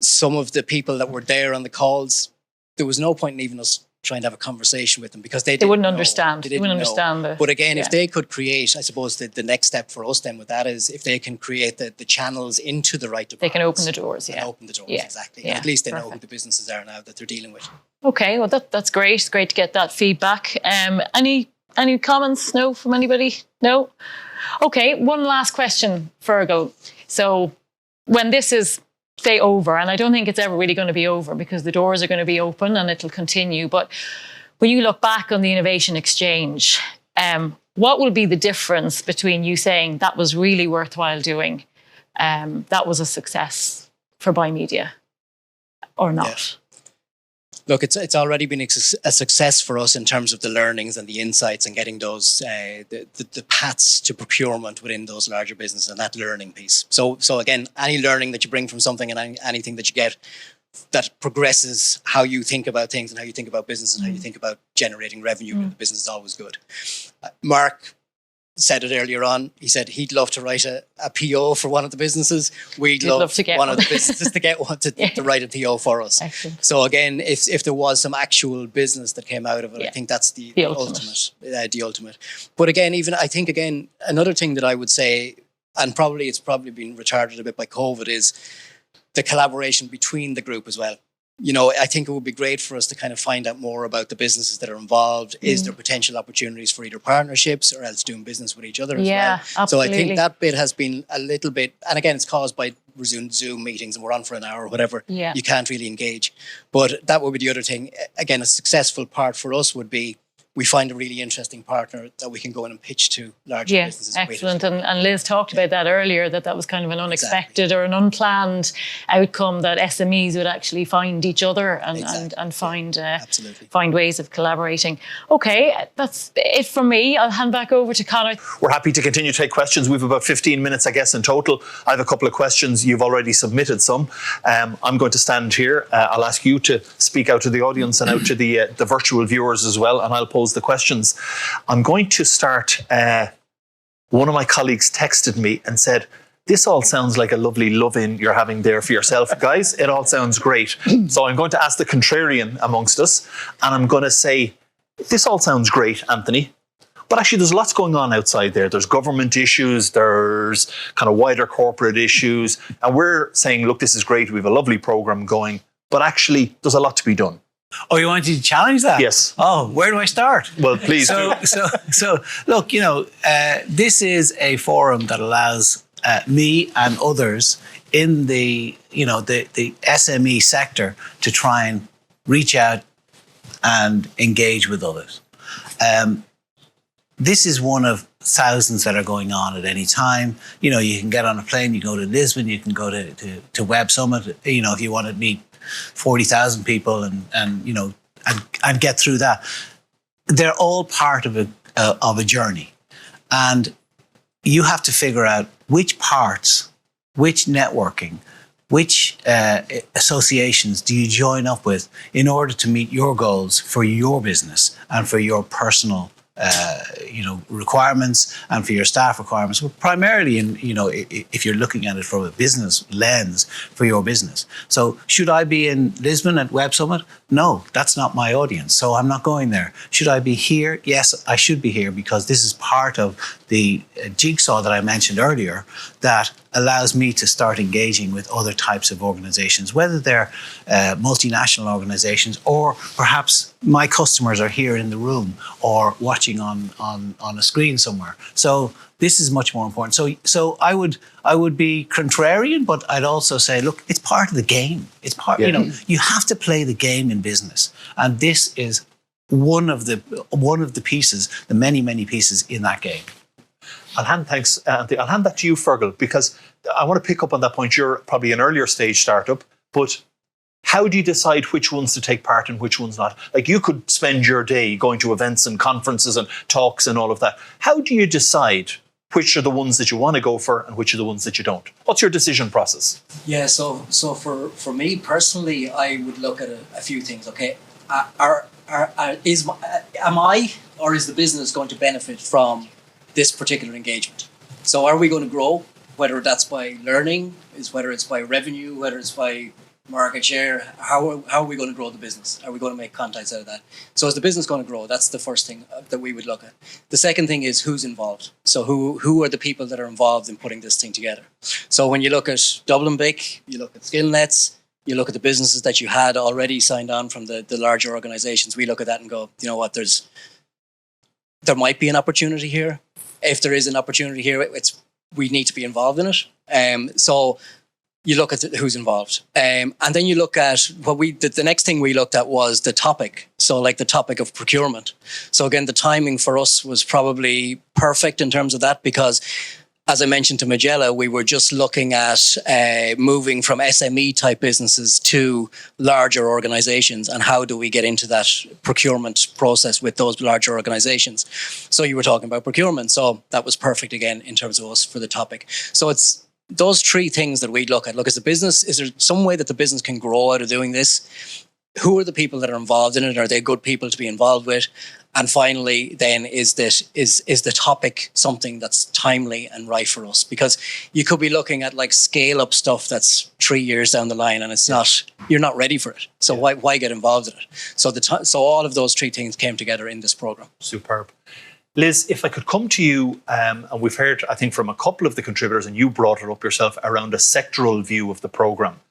some of the people that were there on the calls. There was no point in even us trying to have a conversation with them because they wouldn't know. understand. They wouldn't understand. But again, if they could create, I suppose the next step for us then with that is if they can create the channels into the right departments. They can open the doors, and open the doors, exactly. Yeah. And at least they know who the businesses are now that they're dealing with. Okay, well that's great. It's great to get that feedback. Any comments? No, from anybody? No? Okay, one last question, Fergal. So when this is, say, over, and I don't think it's ever really going to be over because the doors are going to be open and it'll continue, but when you look back on the Innovation Exchange, what will be the difference between you saying that was really worthwhile doing, that was a success for Buy Media, or not? Yeah. Look, it's already been a success for us in terms of the learnings and the insights and getting those the paths to procurement within those larger businesses and that learning piece. So again, any learning that you bring from something and anything that you get that progresses how you think about things and how you think about business and how you think about generating revenue in the business is always good. Mark said it earlier on. He said he'd love to write a PO for one of the businesses. We'd love to get one of the businesses to get one to write a PO for us. Excellent. So again, if there was some actual business that came out of it, I think that's the ultimate. But again, another thing that I would say, and it's probably been retarded a bit by COVID, is the collaboration between the group as well. I think it would be great for us to kind of find out more about the businesses that are involved. Is there potential opportunities for either partnerships or else doing business with each other as well? Absolutely. So I think that bit has been a little bit, and again, it's caused by Zoom meetings and we're on for an hour or whatever. Yeah. You can't really engage. But that would be the other thing. Again, a successful part for us would be we find a really interesting partner that we can go in and pitch to larger businesses. Excellent. And Liz talked about that earlier, that was kind of an unexpected or an unplanned outcome, that SMEs would actually find each other and find ways of collaborating. Okay, that's it from me. I'll hand back over to Conor. We're happy to continue to take questions. We've about 15 minutes, I guess, in total. I have a couple of questions. You've already submitted some. I'm going to stand here. I'll ask you to speak out to the audience and out to the virtual viewers as well, and I'll pose the questions. I'm going to start. One of my colleagues texted me and said, "This all sounds like a lovely love-in you're having there for yourself, guys. It all sounds great." So I'm going to ask the contrarian amongst us, and I'm going to say, this all sounds great, Anthony. But actually, there's lots going on outside there. There's government issues, there's kind of wider corporate issues. And we're saying, look, this is great. We have a lovely program going. But actually, there's a lot to be done. Oh, you wanted to challenge that? Yes. Oh, where do I start? Well, please do. So look, this is a forum that allows me and others in the SME sector to try and reach out and engage with others. This is one of thousands that are going on at any time. You know, you can get on a plane, you go to Lisbon, you can go to Web Summit, you know, if you want to meet 40,000 people and you know, and get through that. They're all part of a journey. And you have to figure out which parts, which networking, which associations do you join up with in order to meet your goals for your business and for your personal you know, requirements and for your staff requirements, but primarily in, you know, if you're looking at it from a business lens for your business. So should I be in Lisbon at Web Summit? No, that's not my audience. So I'm not going there. Should I be here? Yes, I should be here because this is part of the jigsaw that I mentioned earlier that allows me to start engaging with other types of organizations, whether they're multinational organizations or perhaps my customers are here in the room or watching on a screen somewhere. So this is much more important. So I would be contrarian, but I'd also say, look, it's part of the game. It's part, you know, you have to play the game in business. And this is one of the pieces, the many pieces in that game. Thanks, Anthony. I'll hand that to you, Fergal, because I want to pick up on that point. You're probably an earlier stage startup, but how do you decide which ones to take part and which ones not? Like, you could spend your day going to events and conferences and talks and all of that. How do you decide which are the ones that you want to go for and which are the ones that you don't? What's your decision process? Yeah, so for me personally, I would look at a few things. Okay, am I or is the business going to benefit from this particular engagement? So are we going to grow? Whether that's by learning, whether it's by revenue, whether it's by market share, how are we going to grow the business? Are we going to make contacts out of that? So is the business going to grow? That's the first thing that we would look at. The second thing is who's involved. So who are the people that are involved in putting this thing together? So when you look at Dublin BIC, you look at SkillNets, you look at the businesses that you had already signed on from the larger organizations, we look at that and go, you know what, there might be an opportunity here. If there is an opportunity here, we need to be involved in it. So you look at who's involved. And then you look at the next thing we looked at was the topic. So like the topic of procurement. So again, the timing for us was probably perfect in terms of that because, as I mentioned to Magella, we were just looking at moving from SME type businesses to larger organizations and how do we get into that procurement process with those larger organizations. So you were talking about procurement. So that was perfect again in terms of us for the topic. So it's those three things that we look at. Look, as a business, is there some way that the business can grow out of doing this? Who are the people that are involved in it? Are they good people to be involved with? And finally, then, is the topic something that's timely and right for us? Because you could be looking at like scale up stuff that's 3 years down the line, and it's not. You're not ready for it. So why get involved in it? So all of those three things came together in this program. Superb. Liz, if I could come to you, and we've heard, I think, from a couple of the contributors, and you brought it up yourself, around a sectoral view of the programme.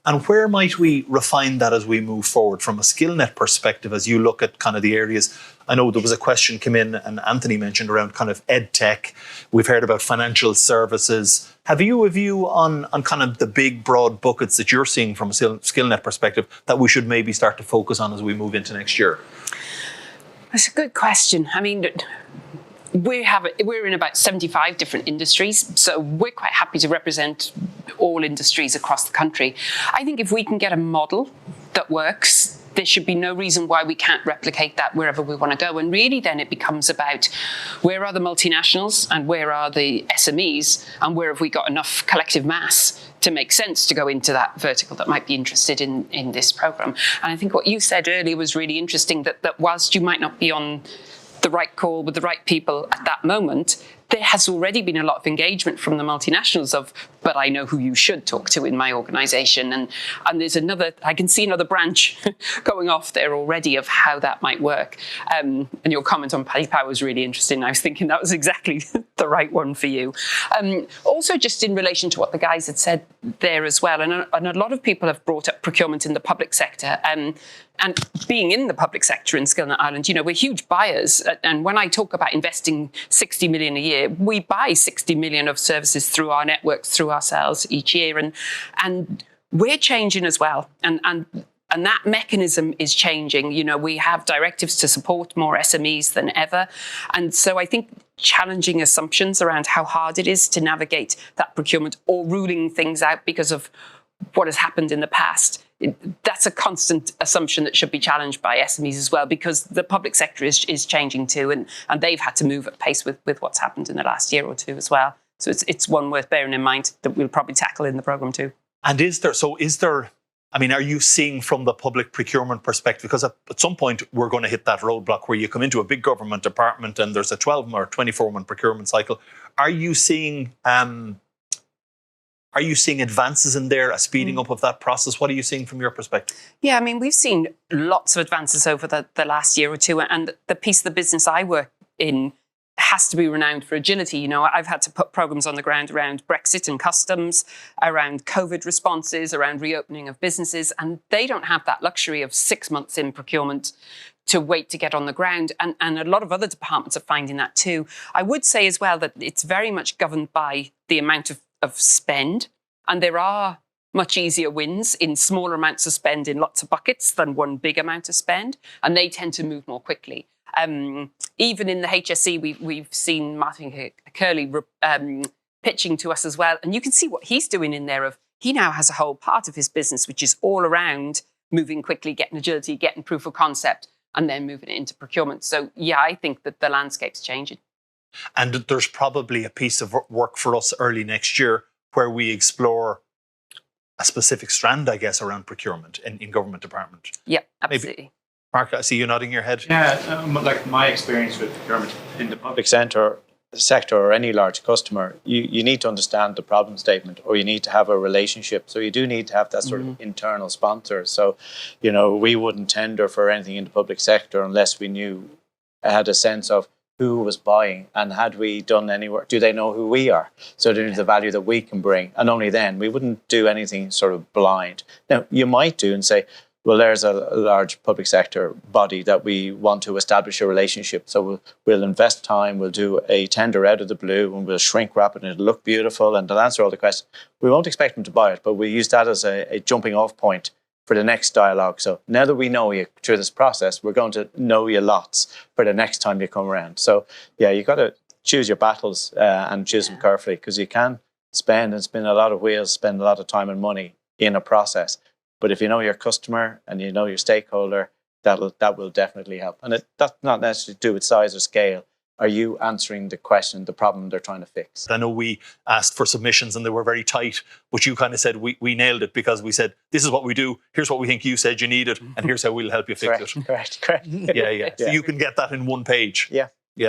And where might we refine that as we move forward from a SkillNet perspective, as you look at kind of the areas? I know there was a question come in, and Anthony mentioned around kind of Edtech. We've heard about financial services. Have you a view on kind of the big, broad buckets that you're seeing from a SkillNet perspective that we should maybe start to focus on as we move into next year? That's a good question. I mean, we're in about 75 different industries, so we're quite happy to represent all industries across the country. I think if we can get a model that works, there should be no reason why we can't replicate that wherever we want to go. And really then it becomes about where are the multinationals and where are the SMEs and where have we got enough collective mass to make sense to go into that vertical that might be interested in this program. And I think what you said earlier was really interesting, that whilst you might not be on the right call with the right people at that moment, there has already been a lot of engagement from the multinationals but I know who you should talk to in my organisation. And there's I can see another branch going off there already of how that might work. And your comment on PayPal was really interesting. I was thinking that was exactly the right one for you. Also, just in relation to what the guys had said there as well, and a lot of people have brought up procurement in the public sector. And being in the public sector in SkillNet Ireland, you know, we're huge buyers. And when I talk about investing 60 million a year, we buy 60 million of services through our networks, through ourselves each year. And we're changing as well. And And that mechanism is changing. You know, we have directives to support more SMEs than ever. And so I think challenging assumptions around how hard it is to navigate that procurement or ruling things out because of what has happened in the past, that's a constant assumption that should be challenged by SMEs as well, because the public sector is changing too, and they've had to move at pace with what's happened in the last year or two as well. So it's one worth bearing in mind that we'll probably tackle in the programme too. And is there, I mean, are you seeing from the public procurement perspective, because at some point we're going to hit that roadblock where you come into a big government department and there's a 12 or 24-month procurement cycle. Are you seeing advances in there, a speeding up of that process? What are you seeing from your perspective? Yeah, I mean, we've seen lots of advances over the last year or two, and the piece of the business I work in has to be renowned for agility. You know, I've had to put programs on the ground around Brexit and customs, around COVID responses, around reopening of businesses, and they don't have that luxury of 6 months in procurement to wait to get on the ground. And a lot of other departments are finding that too. I would say as well that it's very much governed by the amount of spend, and there are much easier wins in smaller amounts of spend in lots of buckets than one big amount of spend, and they tend to move more quickly. Even in the HSE, we've seen Martin Curley pitching to us as well. And you can see what he's doing in there. He now has a whole part of his business, which is all around moving quickly, getting agility, getting proof of concept, and then moving it into procurement. So yeah, I think that the landscape's changing. And there's probably a piece of work for us early next year where we explore a specific strand, I guess, around procurement in government department. Yeah, absolutely. Maybe. Mark, I see you nodding your head. Yeah, like my experience with procurement in the public sector or any large customer, you need to understand the problem statement, or you need to have a relationship. So you do need to have that sort of internal sponsor. So, you know, we wouldn't tender for anything in the public sector unless we had a sense of who was buying and had we done any work. Do they know who we are? So there's the value that we can bring. And only then, we wouldn't do anything sort of blind. Now, you might do and say, well, there's a large public sector body that we want to establish a relationship. So we'll invest time, we'll do a tender out of the blue, and we'll shrink wrap it, and it'll look beautiful, and they'll answer all the questions. We won't expect them to buy it, but we use that as a jumping off point for the next dialogue. So now that we know you through this process, we're going to know you lots for the next time you come around. So yeah, you got to choose your battles and choose them carefully, because you can spend and spin a lot of wheels, spend a lot of time and money in a process. But if you know your customer and you know your stakeholder, that will definitely help. And that's not necessarily to do with size or scale. Are you answering the question, the problem they're trying to fix? I know we asked for submissions and they were very tight, but you kind of said we nailed it, because we said, this is what we do, here's what we think you said you needed, and here's how we'll help you fix it. Correct. Yeah. So you can get that in one page. Yeah. You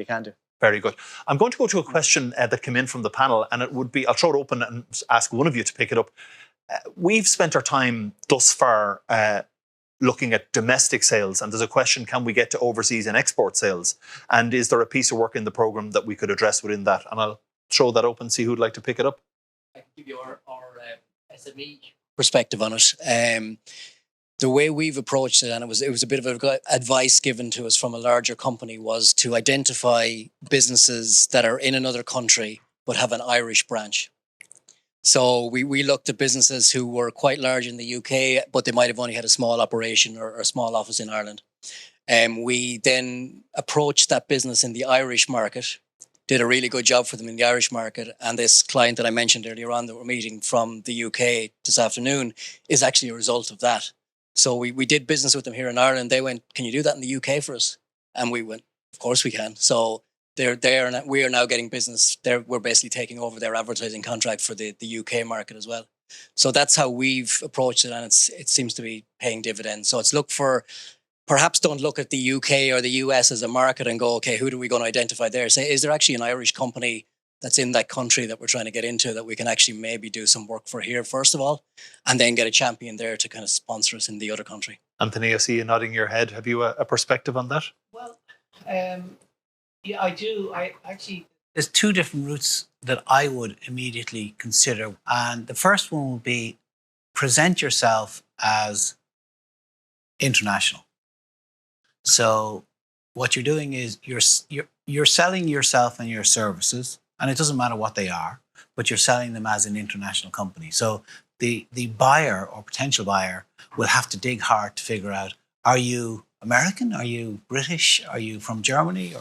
can do. Very good. I'm going to go to a question that came in from the panel, and it would be, I'll throw it open and ask one of you to pick it up. We've spent our time thus far looking at domestic sales, and there's a question, can we get to overseas and export sales? And is there a piece of work in the programme that we could address within that? And I'll throw that open, see who'd like to pick it up. I can give you our SME perspective on it. The way we've approached it, and it was a bit of advice given to us from a larger company, was to identify businesses that are in another country but have an Irish branch. So we looked at businesses who were quite large in the UK, but they might have only had a small operation or a small office in Ireland. We then approached that business in the Irish market, did a really good job for them in the Irish market. And this client that I mentioned earlier on that we're meeting from the UK this afternoon is actually a result of that. So we did business with them here in Ireland. They went, can you do that in the UK for us? And we went, of course we can. So we are now getting business. We're basically taking over their advertising contract for the UK market as well. So that's how we've approached it, and it seems to be paying dividends. So perhaps don't look at the UK or the US as a market and go, okay, who are we going to identify there? Say, is there actually an Irish company that's in that country that we're trying to get into that we can actually maybe do some work for here, first of all, and then get a champion there to kind of sponsor us in the other country? Anthony, I see you nodding your head. Have you a perspective on that? Well, yeah, I do. There's two different routes that I would immediately consider. And the first one would be present yourself as international. So what you're doing is you're selling yourself and your services, and it doesn't matter what they are, but you're selling them as an international company. So the buyer or potential buyer will have to dig hard to figure out, are you American? Are you British? Are you from Germany?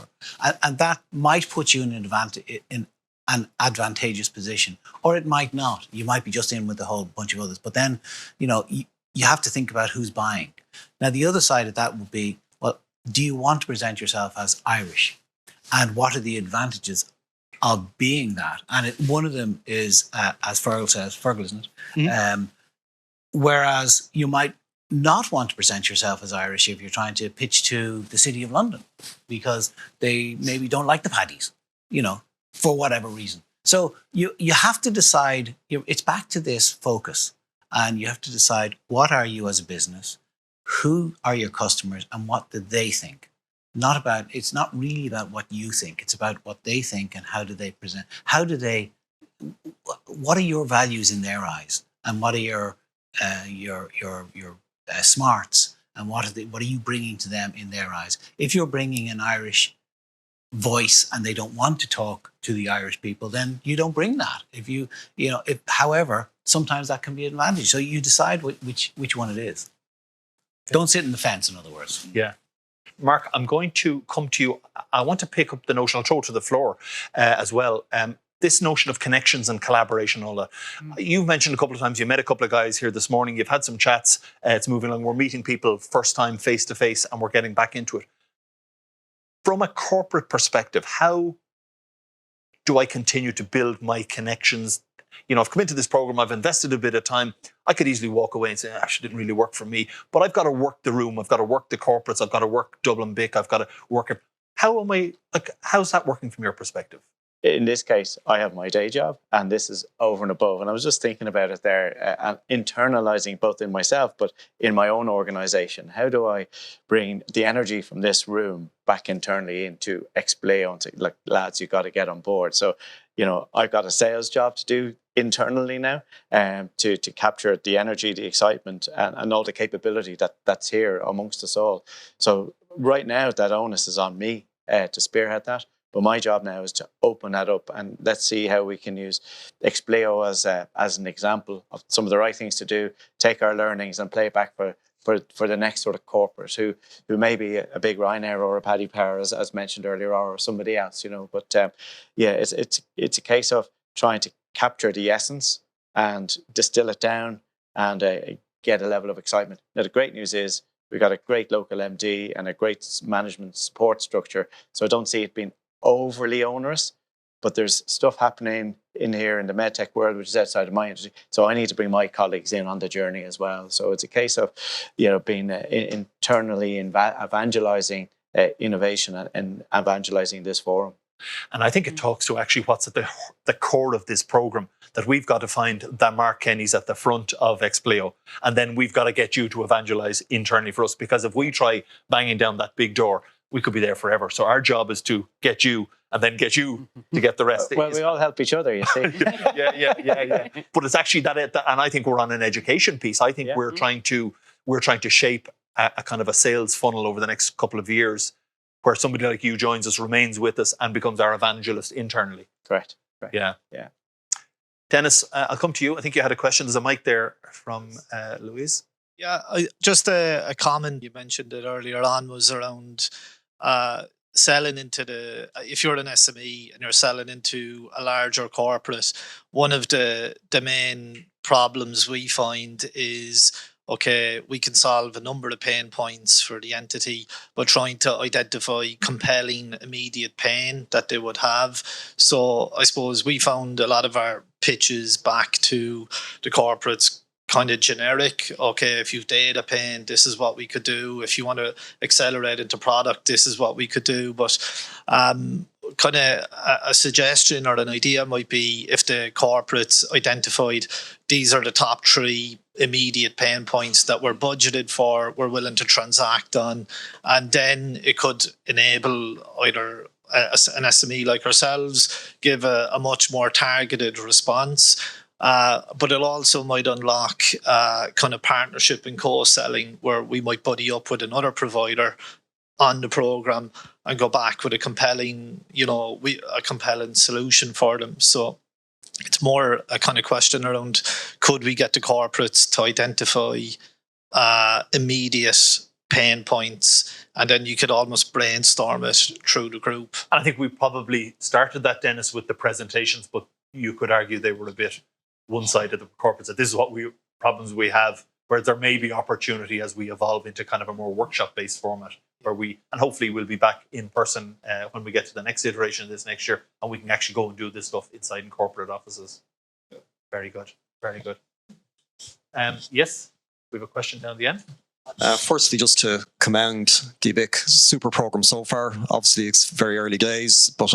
And that might put you in an advantageous position, or it might not. You might be just in with a whole bunch of others. But then, you have to think about who's buying. Now, the other side of that would be, well, do you want to present yourself as Irish? And what are the advantages of being that? And one of them is, as Fergal says, Fergal, isn't it? Mm-hmm. Whereas you might not want to present yourself as Irish if you're trying to pitch to the City of London, because they maybe don't like the paddies, for whatever reason. So you have to decide. It's back to this focus, and you have to decide, what are you as a business, who are your customers, and what do they think. It's not really about what you think. It's about what they think and how do they present. What are your values in their eyes, and what are your smarts, and what are you bringing to them in their eyes? If you're bringing an Irish voice and they don't want to talk to the Irish people, then you don't bring that. However, sometimes that can be an advantage. So you decide which one it is. Don't sit in the fence, in other words. Yeah. Mark, I'm going to come to you. I want to pick up the notion, I'll throw it to the floor as well. This notion of connections and collaboration, all that. You've mentioned a couple of times, you met a couple of guys here this morning, you've had some chats, it's moving along, we're meeting people first time face to face, and we're getting back into it. From a corporate perspective, how do I continue to build my connections? I've come into this program, I've invested a bit of time. I could easily walk away and say, actually, it didn't really work for me. But I've got to work the room, I've got to work the corporates, I've got to work Dublin Bic, I've got to work it. How's that working from your perspective? In this case, I have my day job, and this is over and above. And I was just thinking about it there, and internalizing both in myself, but in my own organization. How do I bring the energy from this room back internally into Expleo and say, like, lads, you got to get on board. So, I've got a sales job to do internally now, to capture the energy, the excitement, and all the capability that's here amongst us all. So right now, that onus is on me to spearhead that. But my job now is to open that up, and let's see how we can use Expleo as an example of some of the right things to do, take our learnings and play it back for the next sort of corporate who may be a big Ryanair or a Paddy Power, as mentioned earlier, or somebody else, But it's a case of trying to capture the essence and distill it down and get a level of excitement. Now, the great news is we've got a great local MD and a great management support structure, so I don't see it being overly onerous, but there's stuff happening in here in the medtech world which is outside of my industry, so I need to bring my colleagues in on the journey as well. So it's a case of being internally evangelizing innovation and evangelizing this forum. And I think it talks to actually what's at the core of this program, that we've got to find that Mark Kenny's at the front of Expleo, and then we've got to get you to evangelize internally for us, because if we try banging down that big door, we could be there forever. So our job is to get you, and then get you to get the rest. Well, we all help each other, you see. yeah. But it's actually that, and I think we're on an education piece. I think we're trying to shape a kind of a sales funnel over the next couple of years, where somebody like you joins us, remains with us, and becomes our evangelist internally. Correct. Yeah. Dennis, I'll come to you. I think you had a question. There's a mic there from Louise. Yeah, just a comment, you mentioned it earlier on, was around selling into if you're an SME and you're selling into a larger corporate, one of the main problems we find is, okay, we can solve a number of pain points for the entity, but trying to identify compelling immediate pain that they would have. So I suppose we found a lot of our pitches back to the corporates kind of generic. Okay, if you've data pain, this is what we could do. If you want to accelerate into product, this is what we could do. But kind of a suggestion or an idea might be, if the corporates identified these are the top 3 immediate pain points that we're budgeted for, we're willing to transact on, and then it could enable either an SME like ourselves give a much more targeted response. But it also might unlock kind of partnership and co-selling, where we might buddy up with another provider on the program and go back with a compelling, a compelling solution for them. So It's more a kind of question around, could we get the corporates to identify immediate pain points, and then you could almost brainstorm it through the group. And I think we probably started that, Dennis, with the presentations, but you could argue they were a bit one-sided. The corporates that this is what problems we have, where there may be opportunity as we evolve into kind of a more workshop-based format, where and hopefully we'll be back in person when we get to the next iteration of this next year, and we can actually go and do this stuff inside in corporate offices. Very good, very good. Yes, we have a question down the end. Firstly, just to commend DBIC, super program so far. Obviously, it's very early days, but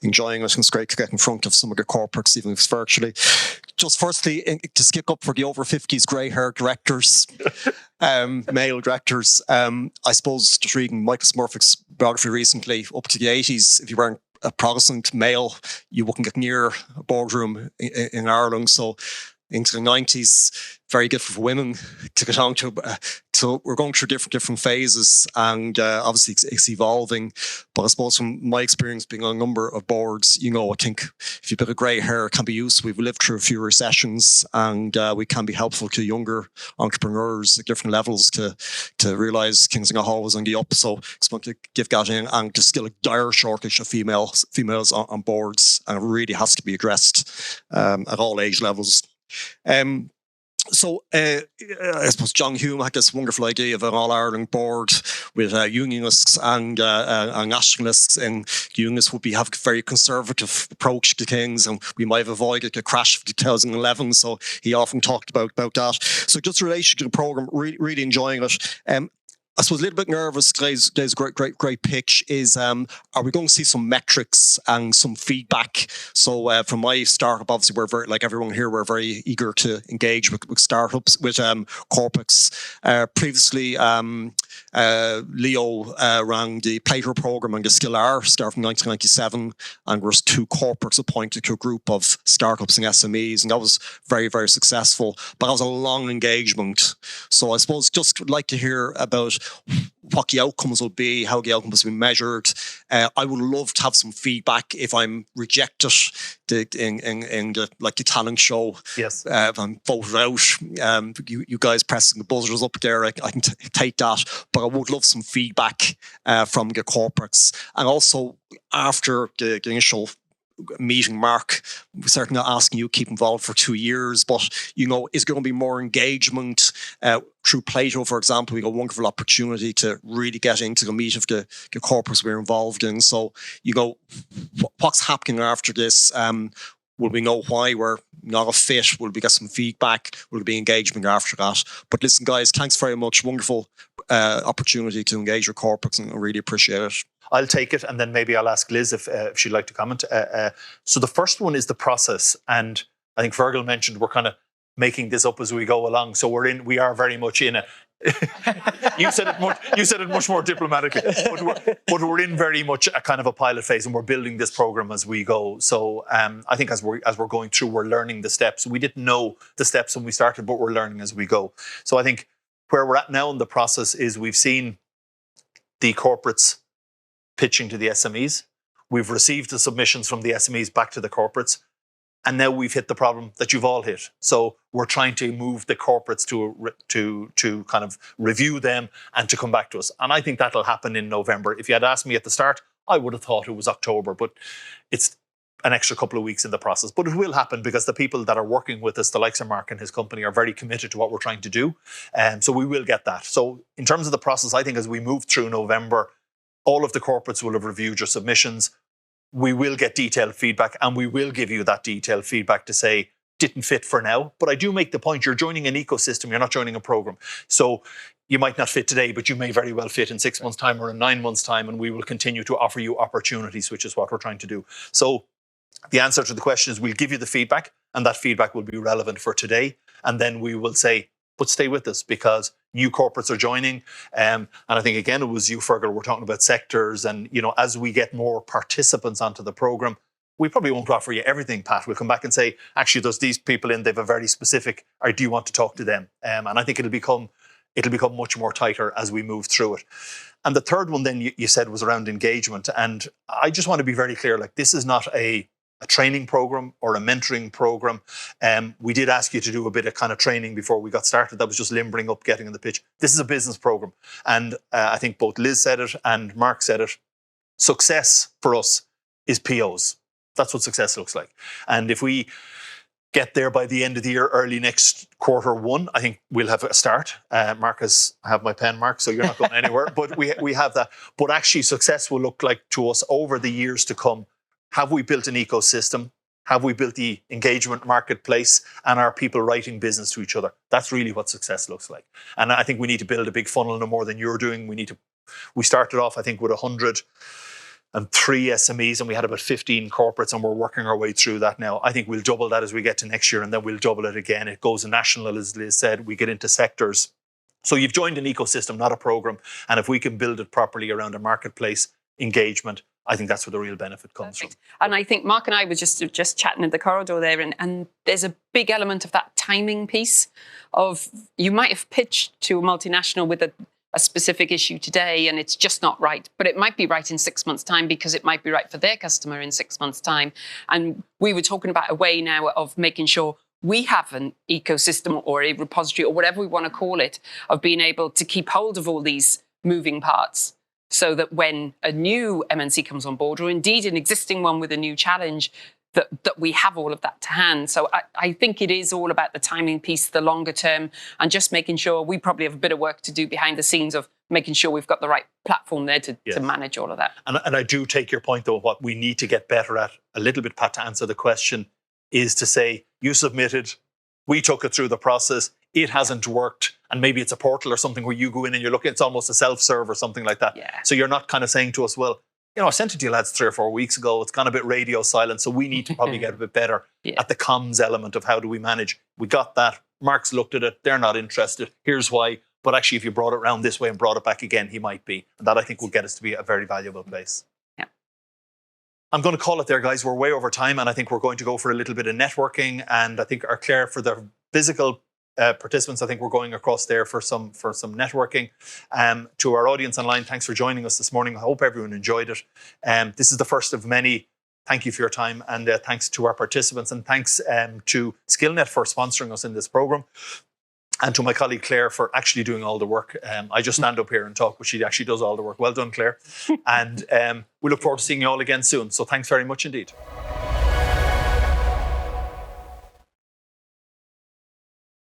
enjoying it. It's great to get in front of some of the corporates, even if it's virtually. Just firstly, to stick up for the over 50s grey hair directors, male directors. I suppose just reading Michael Smurfit's biography recently, up to the 80s, if you weren't a Protestant male, you wouldn't get near a boardroom in Ireland. So into the 90s, very good for women to get on to. So we're going through different phases, and obviously it's evolving. But I suppose from my experience being on a number of boards, I think if you've got a grey hair, it can be useful. We've lived through a few recessions, and we can be helpful to younger entrepreneurs at different levels to realise things are not always on the up. So I just want to give that in, and there's still a dire shortage of females on boards, and it really has to be addressed at all age levels. So I suppose John Hume had this wonderful idea of an All-Ireland board with unionists and nationalists, and unionists would have a very conservative approach to things, and we might have avoided a crash of 2011. So he often talked about that. So just in relation to the programme, really enjoying it. I suppose a little bit nervous. Today's great pitch is, are we going to see some metrics and some feedback? So from my startup, obviously we're very, like everyone here, we're very eager to engage with startups, with corporates. Previously, Leo ran the Plato program and the Skill R, started from 1997, and there was 2 corporates appointed to a group of startups and SMEs, and that was very, very successful. But that was a long engagement. So I suppose just would like to hear about what the outcomes will be, how the outcomes will be measured. I would love to have some feedback if I'm rejected in the talent show. Yes. If I'm voted out, you guys pressing the buzzers up there, I can take that. But I would love some feedback from the corporates, and also after the initial meeting, Mark, we're certainly not asking you to keep involved for 2 years, but is there going to be more engagement through Plato, for example? We got a wonderful opportunity to really get into the meat of the corporates we're involved in. So what's happening after this? Will we know why we're not a fit? Will we get some feedback? Will there be engagement after that? But listen, guys, thanks very much. Wonderful opportunity to engage with corporates, and I really appreciate it. I'll take it, and then maybe I'll ask Liz if she'd like to comment. So the first one is the process, and I think Fergal mentioned we're kind of making this up as we go along. So we are very much in a. you said it much more diplomatically, but we're in very much a kind of a pilot phase, and we're building this program as we go. So I think as we're going through, we're learning the steps. We didn't know the steps when we started, but we're learning as we go. So I think where we're at now in the process is we've seen the corporates pitching to the SMEs. We've received the submissions from the SMEs back to the corporates. And now we've hit the problem that you've all hit. So we're trying to move the corporates to kind of review them and to come back to us. And I think that'll happen in November. If you had asked me at the start, I would have thought it was October, but it's an extra couple of weeks in the process. But it will happen because the people that are working with us, the likes of Mark and his company, are very committed to what we're trying to do. So we will get that. So in terms of the process, I think as we move through November, all of the corporates will have reviewed your submissions. We will get detailed feedback, and we will give you that detailed feedback to say, didn't fit for now. But I do make the point, you're joining an ecosystem, you're not joining a program. So you might not fit today, but you may very well fit in 6 months' time or in 9 months' time, and we will continue to offer you opportunities, which is what we're trying to do. So the answer to the question is we'll give you the feedback, and that feedback will be relevant for today. And then we will say, but stay with us because new corporates are joining. And I think, again, it was you, Fergal, we're talking about sectors. And, as we get more participants onto the program, we probably won't offer you everything, Pat. We'll come back and say, actually, there's these people in, they've a very specific, or do you want to talk to them? And I think it'll become much more tighter as we move through it. And the third one then you said was around engagement. And I just want to be very clear, this is not a a training program or a mentoring program. We did ask you to do a bit of kind of training before we got started. That was just limbering up, getting on the pitch. This is a business program. And I think both Liz said it and Mark said it. Success for us is POs. That's what success looks like. And if we get there by the end of the year, early next Q1, I think we'll have a start. Mark I have my pen, Mark, so you're not going anywhere. But we have that. But actually, success will look like to us over the years to come. Have we built an ecosystem? Have we built the engagement marketplace? And are people writing business to each other? That's really what success looks like. And I think we need to build a big funnel no more than you're doing. We started off, I think, with 103 SMEs, and we had about 15 corporates, and we're working our way through that now. I think we'll double that as we get to next year, and then we'll double it again. It goes national, as Liz said. We get into sectors. So you've joined an ecosystem, not a program. And if we can build it properly around a marketplace engagement, I think that's where the real benefit comes from. And I think Mark and I were just chatting in the corridor there, and there's a big element of that timing piece of you might have pitched to a multinational with a specific issue today and it's just not right, but it might be right in 6 months' time because it might be right for their customer in 6 months' time. And we were talking about a way now of making sure we have an ecosystem or a repository or whatever we want to call it of being able to keep hold of all these moving parts so that when a new MNC comes on board, or indeed an existing one with a new challenge, that we have all of that to hand. So I think it is all about the timing piece, the longer term, and just making sure we probably have a bit of work to do behind the scenes of making sure we've got the right platform there to manage all of that. And I do take your point, though. What we need to get better at a little bit, Pat, to answer the question is to say, you submitted, we took it through the process, it hasn't worked, and maybe it's a portal or something where you go in and you're looking, it's almost a self-serve or something like that. Yeah. So you're not kind of saying to us, well, I sent it to you lads 3 or 4 weeks ago. It's gone a bit radio silent. So we need to probably get a bit better at the comms element of how do we manage. We got that. Mark's looked at it. They're not interested. Here's why. But actually, if you brought it around this way and brought it back again, he might be. And that, I think, will get us to be a very valuable place. Yeah. I'm going to call it there, guys. We're way over time. And I think we're going to go for a little bit of networking. And I think our Claire, for the physical participants, I think we're going across there for some networking. To our audience online, thanks for joining us this morning. I hope everyone enjoyed it. This is the first of many. Thank you for your time, and thanks to our participants, and thanks to SkillNet for sponsoring us in this program, and to my colleague Claire for actually doing all the work. I just stand up here and talk, but she actually does all the work. Well done, Claire. And we look forward to seeing you all again soon. So thanks very much indeed.